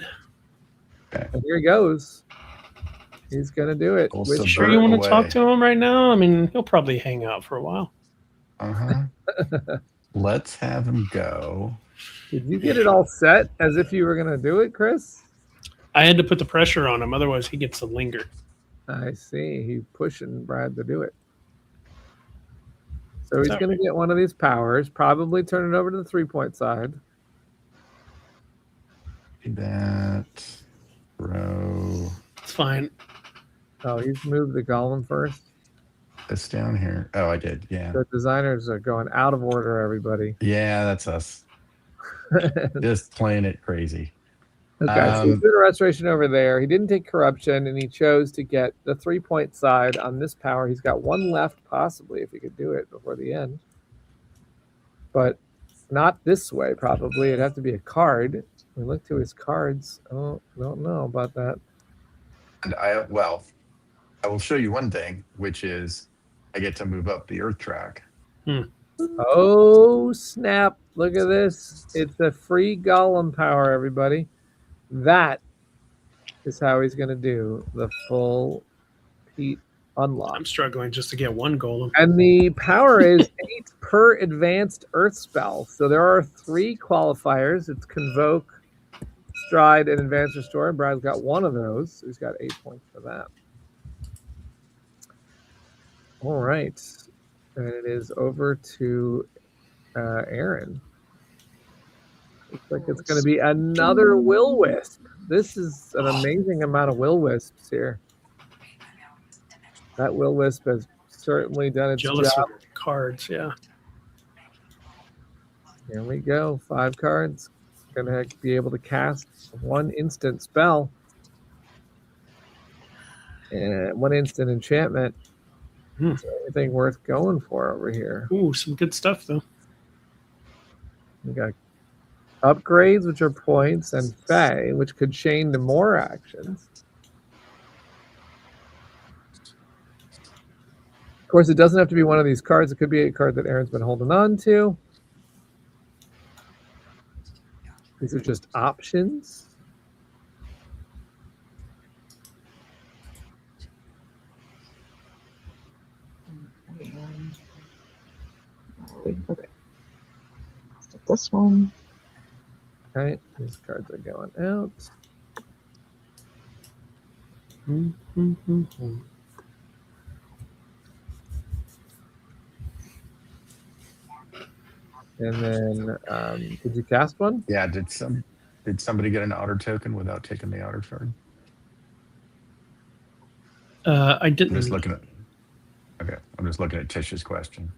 Brad. And here he goes. He's going to do it. Also, Sure you want to away. talk to him right now? I mean, he'll probably hang out for a while. Let's have him go. Did you get it all set as if you were going to do it, Chris? I had to put the pressure on him, otherwise he gets to linger. I see. He's pushing Brad to do it. So he's going to get one of these powers, probably turn it over to the 3-point side. That row. It's fine. Oh, he's moved the golem first. This down here. Oh, I did. Yeah. The designers are going out of order, everybody. Yeah, that's us. Just playing it crazy. Okay, so he's doing a restoration over there. He didn't take corruption, and he chose to get the 3-point side on this power. He's got one left, possibly, if he could do it before the end. But not this way, probably. It'd have to be a card. We look to his cards. Oh, don't know about that. And I will show you one thing, which is I get to move up the Earth track. Oh, snap. Look at this. It's a free golem power, everybody. That is how he's going to do the full Pete unlock. I'm struggling just to get one golem. And the power is 8 per advanced Earth spell. So there are 3 qualifiers. It's Convoke, Stride, and Advanced Restore. And Brad's got one of those. So he's got 8 points for that. All right. And it is over to Aaron. Looks like it's going to be another Will-Wisp. This is an amazing amount of Will-Wisps here. That Will-Wisp has certainly done its Jealous job. of your cards, yeah. Here we go. 5 cards. Going to be able to cast 1 instant spell. And 1 instant enchantment. Is there anything worth going for over here? Ooh, some good stuff, though. We got upgrades, which are points, and Fae, which could chain to more actions. Of course, it doesn't have to be one of these cards. It could be a card that Aaron's been holding on to. These are just options. Okay. Let's take this one. Okay, these cards are going out. And then, did you cast one? Yeah. Did somebody get an otter token without taking the otter card? I didn't. I'm just looking at. Okay, I'm just looking at Tish's question.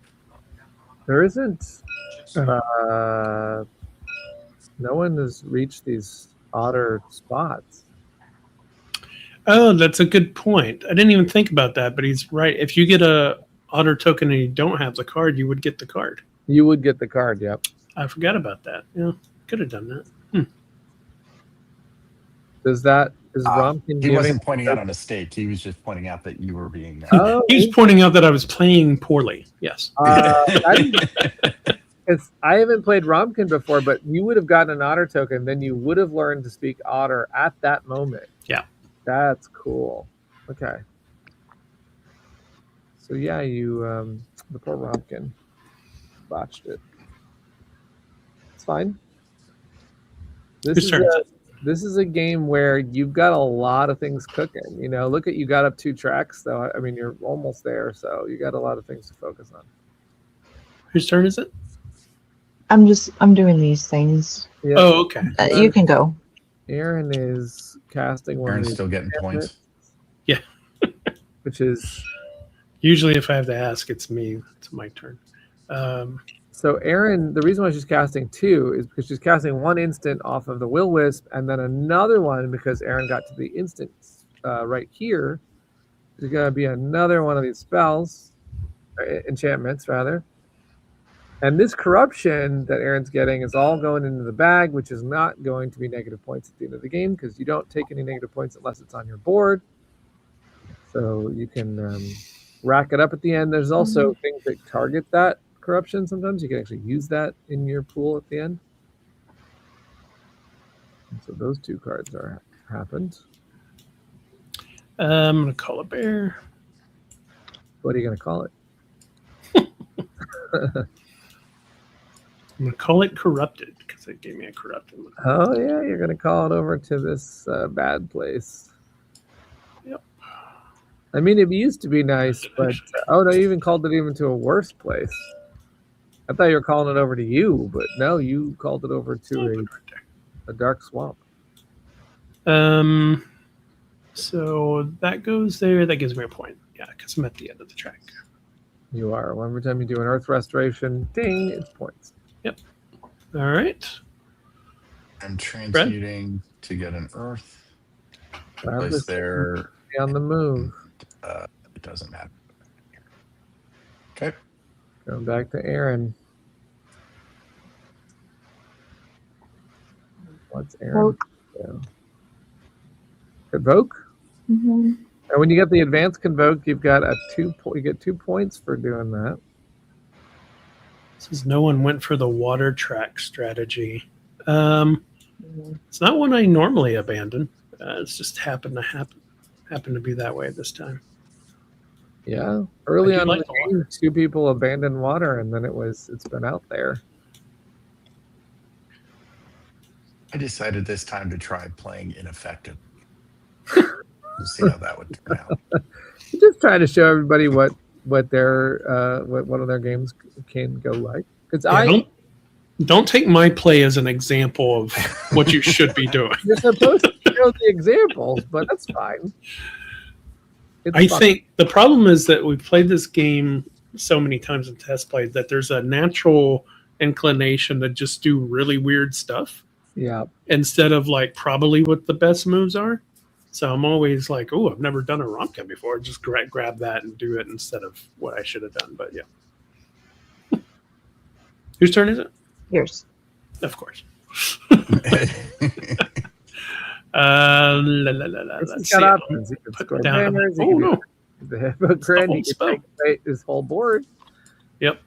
There isn't. No one has reached these otter spots. Oh, that's a good point. I didn't even think about that, but he's right. If you get a otter token and you don't have the card, you would get the card. You would get the card. Yep. I forgot about that. Yeah, could have done that. Is Romkin He giving? wasn't pointing out a mistake. He was just pointing out that you were being. Oh, He was pointing out that I was playing poorly. Yes. Because I haven't played Romkin before, but you would have gotten an otter token, then you would have learned to speak otter at that moment. Yeah. That's cool. Okay. So yeah, you the poor Romkin botched it. It's fine. This is a game where you've got a lot of things cooking. You know, look at you got up 2 tracks, though. I mean, you're almost there, so you got a lot of things to focus on. Whose turn is it? I'm doing these things. Yeah. Oh, okay. You can go. Aaron is casting one. Aaron's of these still getting points. Yeah. Which is Usually, if I have to ask, it's me. It's my turn. so Aaron. The reason why she's casting 2 is because she's casting 1 instant off of the Will Wisp, and then another one because Aaron got to the instant right here. There's gonna be another one of these spells, enchantments rather. And this corruption that Aaron's getting is all going into the bag, which is not going to be negative points at the end of the game because you don't take any negative points unless it's on your board. So you can rack it up at the end. There's also things that target that corruption sometimes. You can actually use that in your pool at the end. And so those 2 cards are happened. I'm going to call a bear. What are you going to call it? I'm going to call it corrupted because it gave me a corrupted one. Oh, yeah, you're going to call it over to this bad place. Yep. I mean, it used to be nice, but oh no, you even called it even to a worse place. I thought you were calling it over to you, but no, you called it over to a dark swamp. So that goes there. That gives me a point. Yeah, because I'm at the end of the track. You are. Every time you do an earth restoration, ding, it's points. Yep. All right. I'm transmuting to get an earth. Place there. On the move. It doesn't matter. Okay. Going back to Aaron. What's Aaron? Convoke? Mm-hmm. And when you get the advanced convoke, you've got you get 2 points for doing that. Says no one went for the water track strategy. It's not one I normally abandon. It's just happened to be that way this time. Yeah, early on in like the game, 2 people abandoned water, and then it's been out there. I decided this time to try playing ineffective. We'll see how that would turn out. Just trying to show everybody what their what one of their games can go like. Because don't take my play as an example of what you should be doing. You're supposed to show the examples, but that's fine. I think the problem is that we've played this game so many times in test play that there's a natural inclination to just do really weird stuff. Yeah. Instead of like probably what the best moves are. So I'm always like, oh, I've never done a Romkin before. Just grab that and do it instead of what I should have done. But yeah. Whose turn is it? Yours. Of course. Let's see. Options. You can score banners. Oh, no. The hypocrite. He can take his whole board. Yep.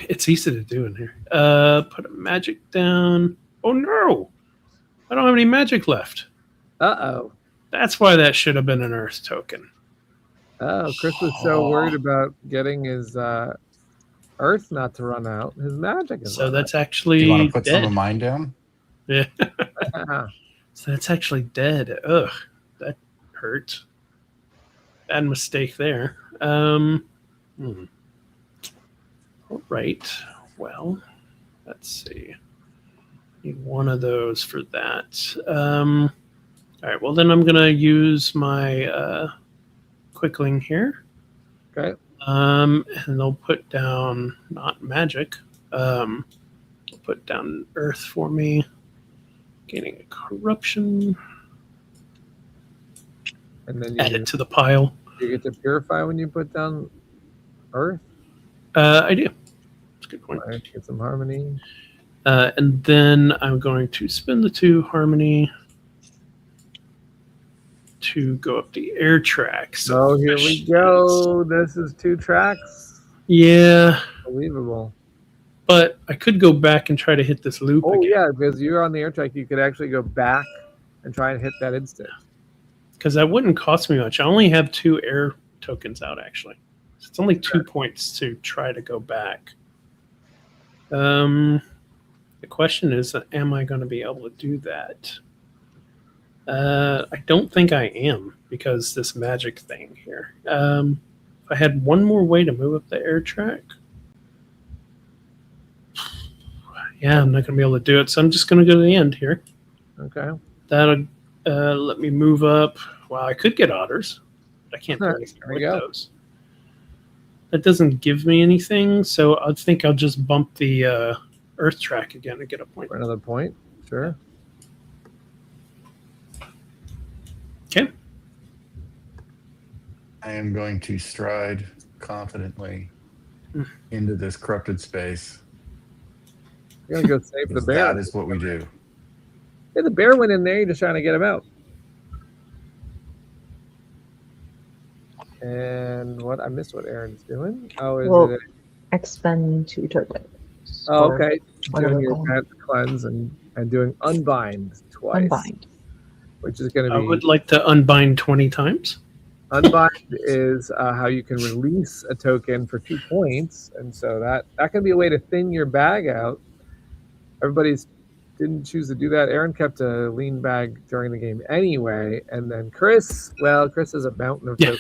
It's easy to do in here. Put a magic down. Oh, no. I don't have any magic left. Uh-oh. That's why that should have been an Earth token. Oh, Chris was so worried about getting his Earth not to run out. His magic is so that's actually Do you want to put dead. some of mine down? Yeah. So that's actually dead. Ugh. That hurt. Bad mistake there. All right. Well, let's see. Need one of those for that. All right. Well, then I'm going to use my Quickling here. Okay. And they'll put down not magic. They'll put down earth for me. Gaining a corruption. And then Add it to the pile. you get to purify when you put down earth. I do. That's a good point. Right, get some harmony. And then I'm going to spend the 2 harmony to go up the air track. So here we go. This is 2 tracks. Yeah. Unbelievable. But I could go back and try to hit this loop Oh, again. yeah, because you're on the air track. You could actually go back and try and hit that instant. Because that wouldn't cost me much. I only have 2 air tokens out, actually. So it's only 2 points to try to go back. The question is, am I going to be able to do that? I don't think I am, because this magic thing here. If I had one more way to move up the air track, yeah, I'm not going to be able to do it. So I'm just going to go to the end here. Okay. That'll let me move up. Well, I could get otters. I can't do anything There we with go. those. That doesn't give me anything, so I think I'll just bump the earth track again to get a point. For another point. Sure. Okay. I am going to stride confidently into this corrupted space. You're going to go save the Because bear. that is what we do. Hey, the bear went in there. You're just trying to get him out. And what? I missed what Aaron's doing. Oh, is Well, it? expend 2 tokens. Oh, or okay. whatever Doing your golem. advanced cleanse and doing unbind twice. Unbind. Which is going I to be. would like to unbind 20 times. Unbind is how you can release a token for 2 points, and so that can be a way to thin your bag out. Everybody's didn't choose to do that. Aaron kept a lean bag during the game anyway, and then Chris is a mountain of tokens.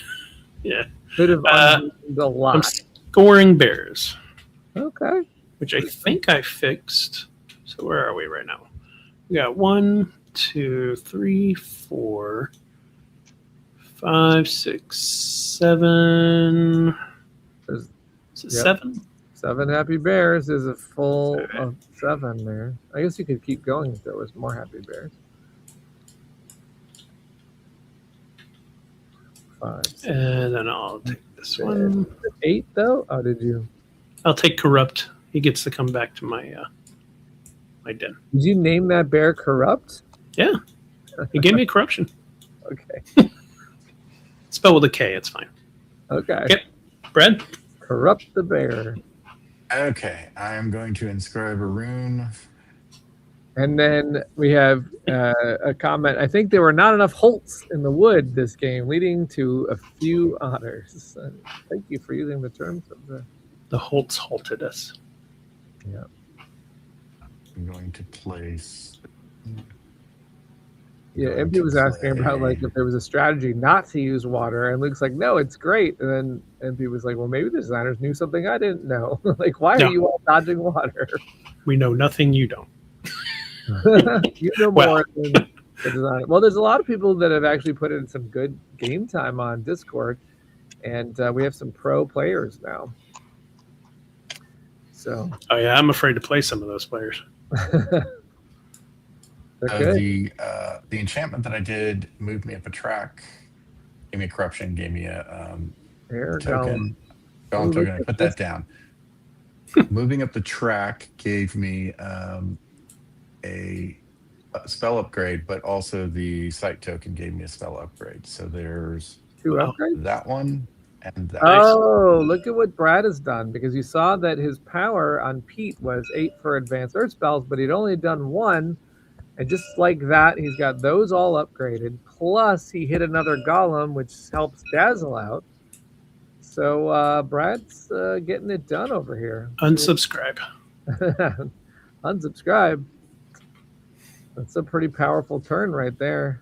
Yeah. Could have unbound a I'm lot. scoring bears, Okay. which I think I fixed. So where are we right now? We got 1, 2, 3, 4, 5, 6, 7. There's- Is it yep. 7? 7 happy bears is a full of 7 there. I guess you could keep going if there was more happy bears. 5, 6, And then I'll take this one. 8 though. Oh, did you? I'll take corrupt. He gets to come back to my my den. Did you name that bear Corrupt? Yeah. He gave me a corruption. Okay. Spell with a K. It's fine. Okay. Okay. Brad? Corrupt the bear. Okay, I am going to inscribe a rune. And then we have a comment. I think there were not enough holts in the wood this game, leading to a few otters. Thank you for using the terms of the. The Holtz halted us. Yeah. I'm going to place. Yeah, going MP to was asking about play- like if there was a strategy not to use water, and Luke's like, "No, it's great." And then MP was like, "Well, maybe the designers knew something I didn't know. Like, why No. are you all dodging water? We know nothing you don't. You know Well. more than the designer." Well, there's a lot of people that have actually put in some good game time on Discord, and we have some pro players now. So Oh, yeah. I'm afraid to play some of those players. they're good. The enchantment that I did moved me up a track, gave me a corruption, gave me a Here, token. Ooh, Golem token. look I at put this. that down. Moving up the track gave me a spell upgrade, but also the site token gave me a spell upgrade. So there's 2 Wow. upgrades. that one and that. Oh, look at what Brad has done, because you saw that his power on Pete was 8 for advanced earth spells, but he'd only done 1. And just like that, he's got those all upgraded. Plus, he hit another golem, which helps Dazzle out. So Brad's getting it done over here. Unsubscribe. Unsubscribe. That's a pretty powerful turn right there.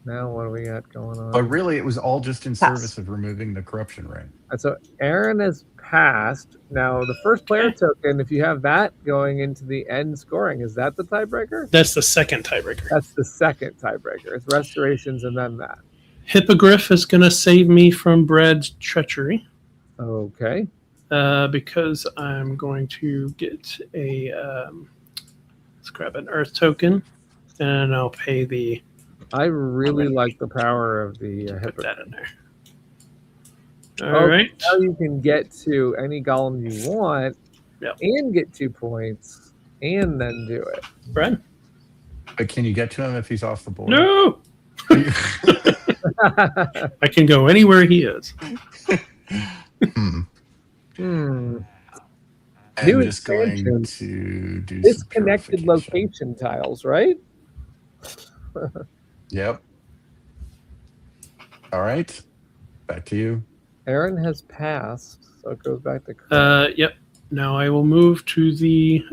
Now what do we got going on? But really, it was all just in Pass. service of removing the corruption ring. So Aaron has passed. Now the first player token, if you have that going into the end scoring, is that the tiebreaker? That's the second tiebreaker. That's the second tiebreaker. It's restorations and then that. Hippogriff is going to save me from Brad's treachery. Okay. Because I'm going to get a let's grab an earth token, and I'll pay the. I really like the power of the Put Hippogriff. that in there. All right. Now you can get to any golem you want and get 2 points and then do it. Brad? But can you get to him if he's off the board? No! I can go anywhere he is. I'm New just going expansion. to do Disconnected some location tiles, right? Yep. All right. Back to you. Aaron has passed, so it goes back to Yep. Now I will move to the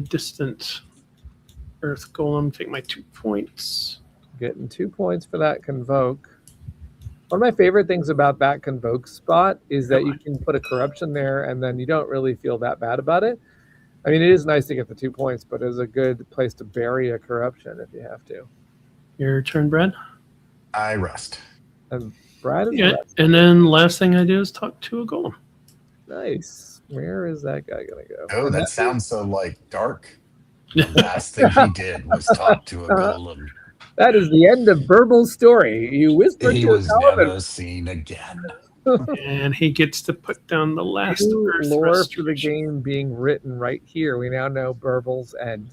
distant Earth Golem, take my 2 points. Getting 2 points for that Convoke. One of my favorite things about that Convoke spot is that you can put a corruption there and then you don't really feel that bad about it. I mean, it is nice to get the 2 points, but it's a good place to bury a corruption if you have to. Your turn, Brad. I rest. And Brad is Yeah, and then last thing I do is talk to a golem. nice. Where is that guy going to go? Oh, that sounds so like dark. The last thing he did was talk to a golem. That is the end of Burbal's story. You whispered He to a was golem. never seen again. And he gets to put down the last New Earth lore for the restoration. game being written right here. We now know Burbal's end.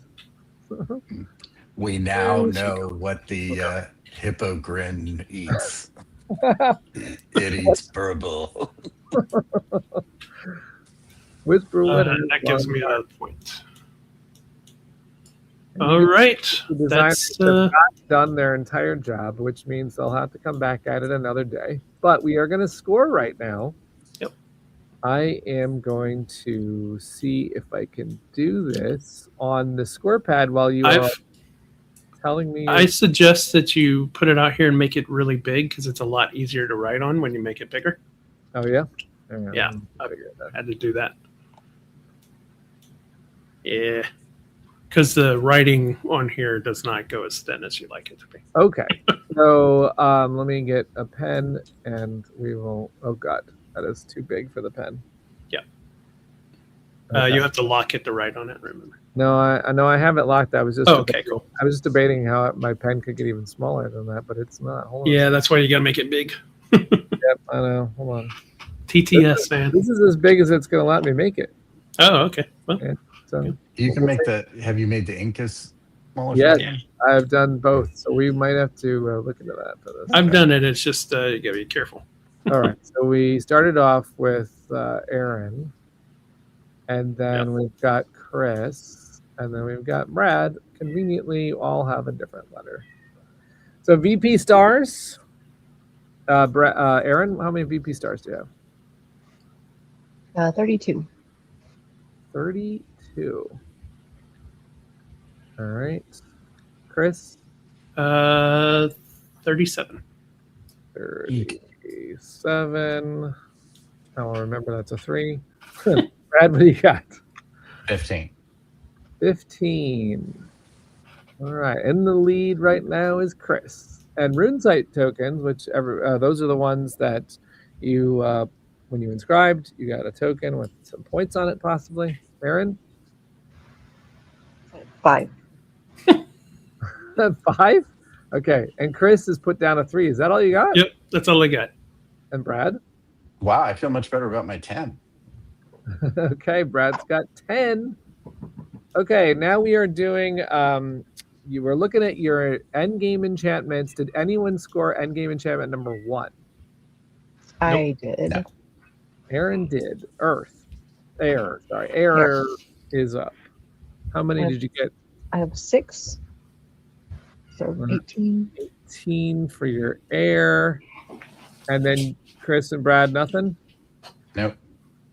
We now know what the hippogrin eats. It eats burble. Whisperwood. That gives me a point. All right. The designers That's have not done their entire job, which means they'll have to come back at it another day. But we are going to score right now. Yep. I am going to see if I can do this on the score pad while you are telling me. I suggest that you put it out here and make it really big because it's a lot easier to write on when you make it bigger. Oh, yeah? Yeah, I had to do that. Yeah, because the writing on here does not go as thin as you like it to be. Okay. So let me get a pen and we will. Oh, God. That is too big for the pen. Yeah. Okay. You have to lock it to write on it, remember? No, I know I have it locked. I was just okay, cool. I was just debating how my pen could get even smaller than that, but it's not. Hold on. Yeah, that's why you got to make it big. Yep, I know. Hold on. TTS, man. This is as big as it's going to let me make it. Oh, okay. Well, Yeah, so You can make the. Have you made the Incas smaller? yes, yeah. I've done both. So we might have to look into that for this. I've done it. It's just you got to be careful. All right. So we started off with Aaron, and then we've got Chris, and then we've got Brad. Conveniently, all have a different letter. So VP stars. Aaron, how many VP stars do you have? 32. 32. All right. Chris? 37. 37. I'll remember that's a 3. Brad, what do you got? 15. 15. All right. In the lead right now is Chris. And RuneSite tokens, which those are the ones that you, when you inscribed, you got a token with some points on it, possibly. Aaron? 5. 5? Okay. And Chris has put down a 3. Is that all you got? Yep, that's all I got. And Brad? Wow, I feel much better about my 10. Okay, Brad's got 10. Okay, now we are doing you were looking at your endgame enchantments. Did anyone score endgame enchantment number 1? I did. No. Aaron did. Air is up. How many did you get? I have 6. So 18. 18 for your air. And then Chris and Brad, nothing? Nope.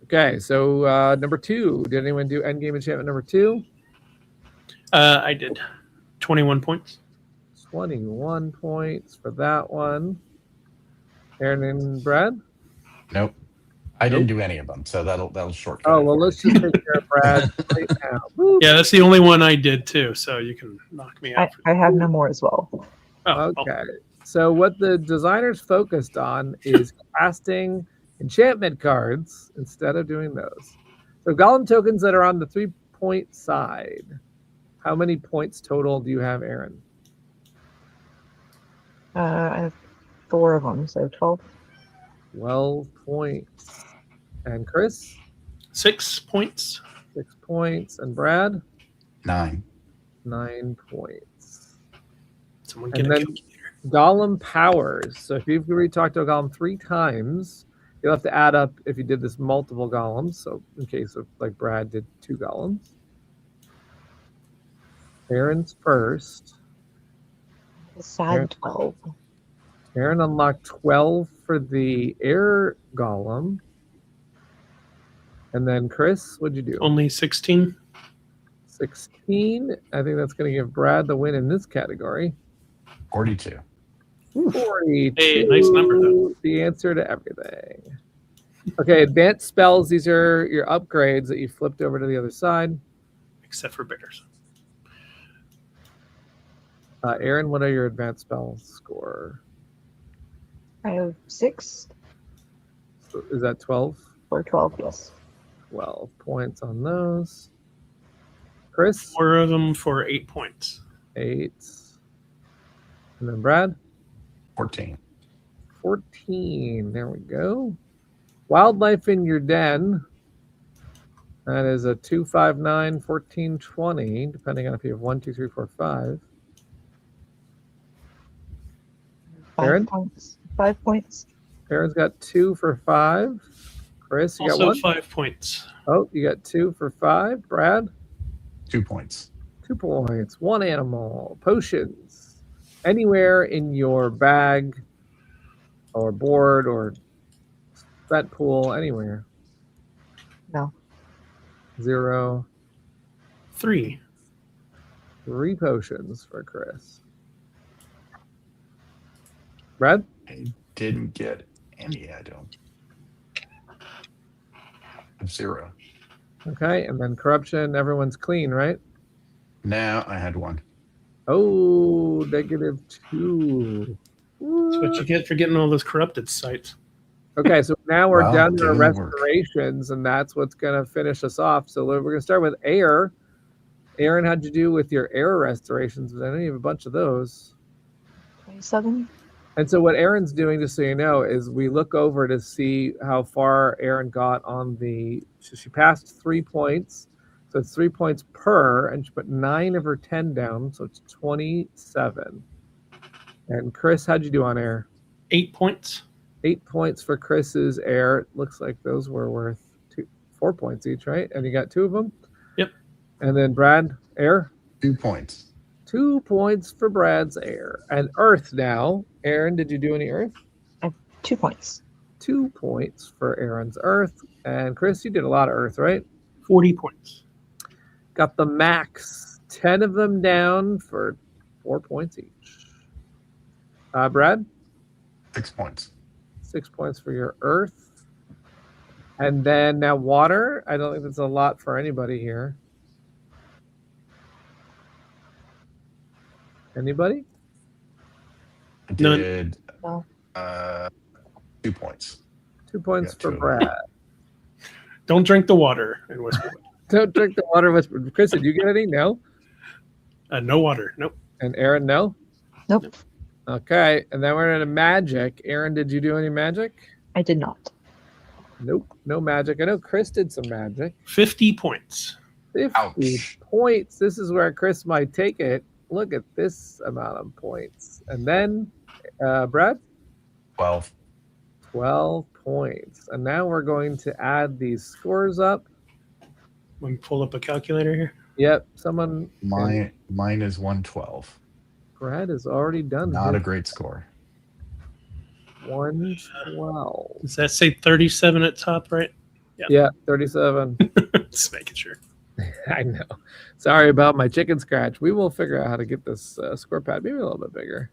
Okay, so number 2. Did anyone do endgame enchantment number 2? I did. 21 points. 21 points for that one. Aaron and Brad? Nope. I didn't do any of them, so that'll shortcut. Oh, it well, for let's me. just take care of Brad right now. Woo. Yeah, that's the only one I did too, so you can knock me out. I have no more as well. Oh, Okay. So what the designers focused on is casting enchantment cards instead of doing those. So golem tokens that are on the 3-point side. How many points total do you have, Aaron? I have 4 of them, so 12. 12 points. And Chris? 6 points. 6 points. And Brad? 9. 9 points. Someone get And a then calculator. golem powers. So if you've already talked to a golem 3 times, you'll have to add up if you did this multiple golems. So in case of like Brad did 2 golems. Aaron's first. A sad 12. Aaron unlocked 12 for the air golem. And then Chris, what'd you do? Only 16. 16. I think that's going to give Brad the win in this category. 42. 42. Hey, nice number, though. The answer to everything. Okay, advanced spells. These are your upgrades that you flipped over to the other side. Except for bears. Aaron, what are your advanced spells score? I have 6 So is that 12? or 12, yes. 12 points on those. Chris? 4 of them for 8 points. 8. And then Brad? 14. 14. There we go. Wildlife in your den. That is a 2, 5, 9, 14, 20, depending on if you have 1, 2, 3, 4, 5. 5 Aaron? points. 5 points. Aaron's got 2 for 5. Chris, you got Also 1? 5 points. Oh, you got 2 for 5. Brad? 2 points. 2 points. 1 animal. Potions. Anywhere in your bag or board or vet pool, anywhere. No. 0. 3. 3 potions for Chris. Brad? I didn't get any, I don't. I have 0. Okay, and then corruption. Everyone's clean, right? Now I had 1. Oh, -2. That's what you get for getting all those corrupted sites. Okay, so now we're Wow, down to our doing work. restorations, and that's what's going to finish us off. So we're going to start with air. Aaron, how'd you do with your air restorations? I know you have a bunch of those. 27. And so what Aaron's doing, just so you know, is we look over to see how far Aaron got on the. So she passed 3 points, so it's 3 points per, and she put 9 of her 10 down, so it's 27. And Chris, how'd you do on air? 8 points. 8 points for Chris's air. It looks like those were worth 4 points each, right? And you got 2 of them? Yep. And then Brad, air? 2 points. 2 points for Brad's air. And earth now. Aaron, did you do any earth? 2 points. 2 points for Aaron's earth. And Chris, you did a lot of earth, right? 40 points. Got the max. 10 of them down for 4 points each. Brad? 6 points. 6 points for your earth. And then now water. I don't think that's a lot for anybody here. Anybody? I None. did No. 2 points. 2 points Yeah, for 2. Brad. Don't drink the water in Whisperwood. Don't drink the water. Whisper. Chris, did you get any? No. No water. Nope. And Aaron, no. Nope. Okay. And then we're into magic. Aaron, did you do any magic? I did not. Nope. No magic. I know Chris did some magic. 50 points. 50 Ouch. points. This is where Chris might take it. Look at this amount of points. And then, Brad? 12. 12 points. And now we're going to add these scores up. Let me pull up a calculator here. Yep. Someone. Mine is 112. Brad has already done Not a his. great score. 112. Does that say 37 at top, right? Yeah, 37. Just making sure. I know. Sorry about my chicken scratch. We will figure out how to get this score pad maybe a little bit bigger.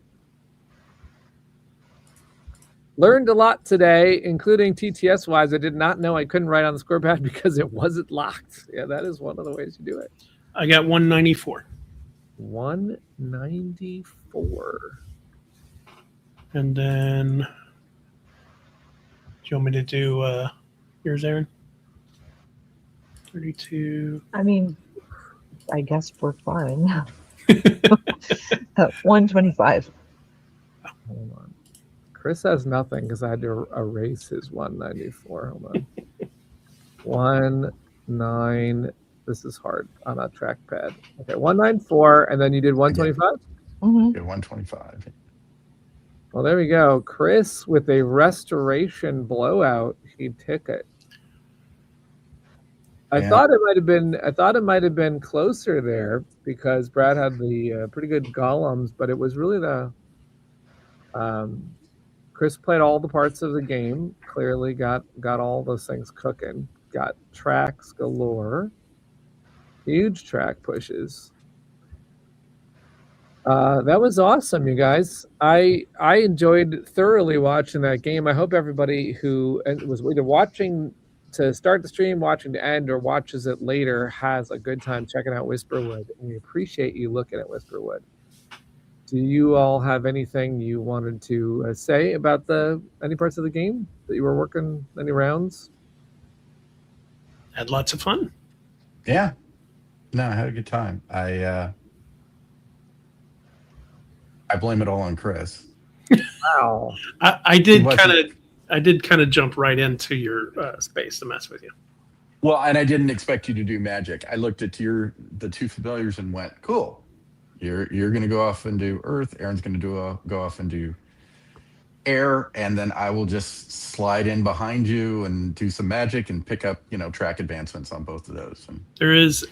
Learned a lot today, including TTS wise. I did not know I couldn't write on the score pad because it wasn't locked. Yeah, that is one of the ways you do it. I got 194. 194. And then, do you want me to do yours, Aaron? 32. I mean, I guess we're fine. 125. Hold on. Chris has nothing because I had to erase his 194. Hold on. 19. This is hard on a trackpad. Okay, 194, and then you did 125? Mm-hmm. Good 125. Well, there we go. Chris with a restoration blowout. He'd pick it. I Yeah. thought it might have been closer there because Brad had the pretty good golems, but it was really the Chris played all the parts of the game. Clearly got all those things cooking. Got tracks galore. Huge track pushes. That was awesome, you guys. I enjoyed thoroughly watching that game. I hope everybody who was either watching to start the stream, watching to end, or watches it later has a good time checking out Whisperwood. And we appreciate you looking at Whisperwood. Do you all have anything you wanted to say about any parts of the game that you were working, any rounds? Had lots of fun. Yeah. No, I had a good time. I blame it all on Chris. Wow. I did kind of jump right into your space to mess with you. Well, and I didn't expect you to do magic. I looked at the two familiars and went, cool. You're going to go off and do earth. Aaron's going to go off and do air, and then I will just slide in behind you and do some magic and pick up, track advancements on both of those. And there is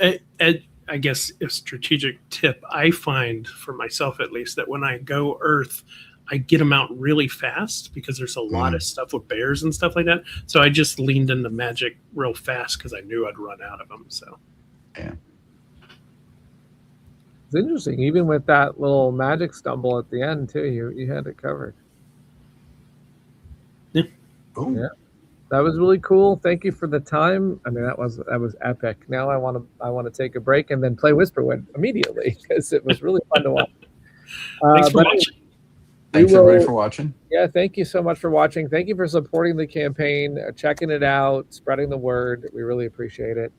I guess a strategic tip I find for myself, at least, that when I go earth, I get them out really fast because there's a lot of stuff with bears and stuff like that. So I just leaned into magic real fast because I knew I'd run out of them. So yeah. It's interesting. Even with that little magic stumble at the end too, you had it covered. Yeah. Ooh. Yeah. That was really cool. Thank you for the time. I mean, that was epic. Now I want to take a break and then play Whisperwood immediately because it was really fun to watch. Thanks for watching. Thanks everybody for watching. Yeah, thank you so much for watching. Thank you for supporting the campaign, checking it out, spreading the word. We really appreciate it.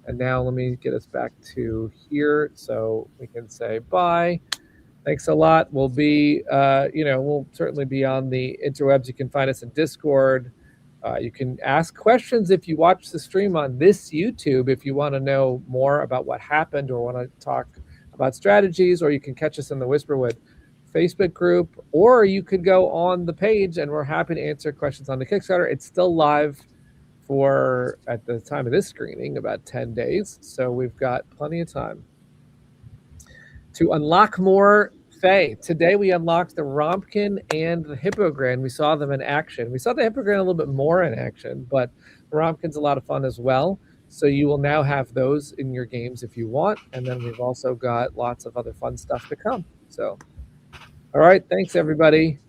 And now let me get us back to here so we can say bye. Thanks a lot. We'll be, we'll certainly be on the interwebs. You can find us in Discord. You can ask questions if you watch the stream on this YouTube, if you want to know more about what happened or want to talk about strategies, or you can catch us in the Whisperwood Facebook group, or you could go on the page and we're happy to answer questions on the Kickstarter. It's still live for, at the time of this screening, about 10 days. So we've got plenty of time to unlock more Fae. Today we unlocked the Rompkin and the Hippogran. We saw them in action. We saw the Hippogran a little bit more in action, but the Rompkin's a lot of fun as well. So you will now have those in your games if you want. And then we've also got lots of other fun stuff to come. So, all right. Thanks, everybody.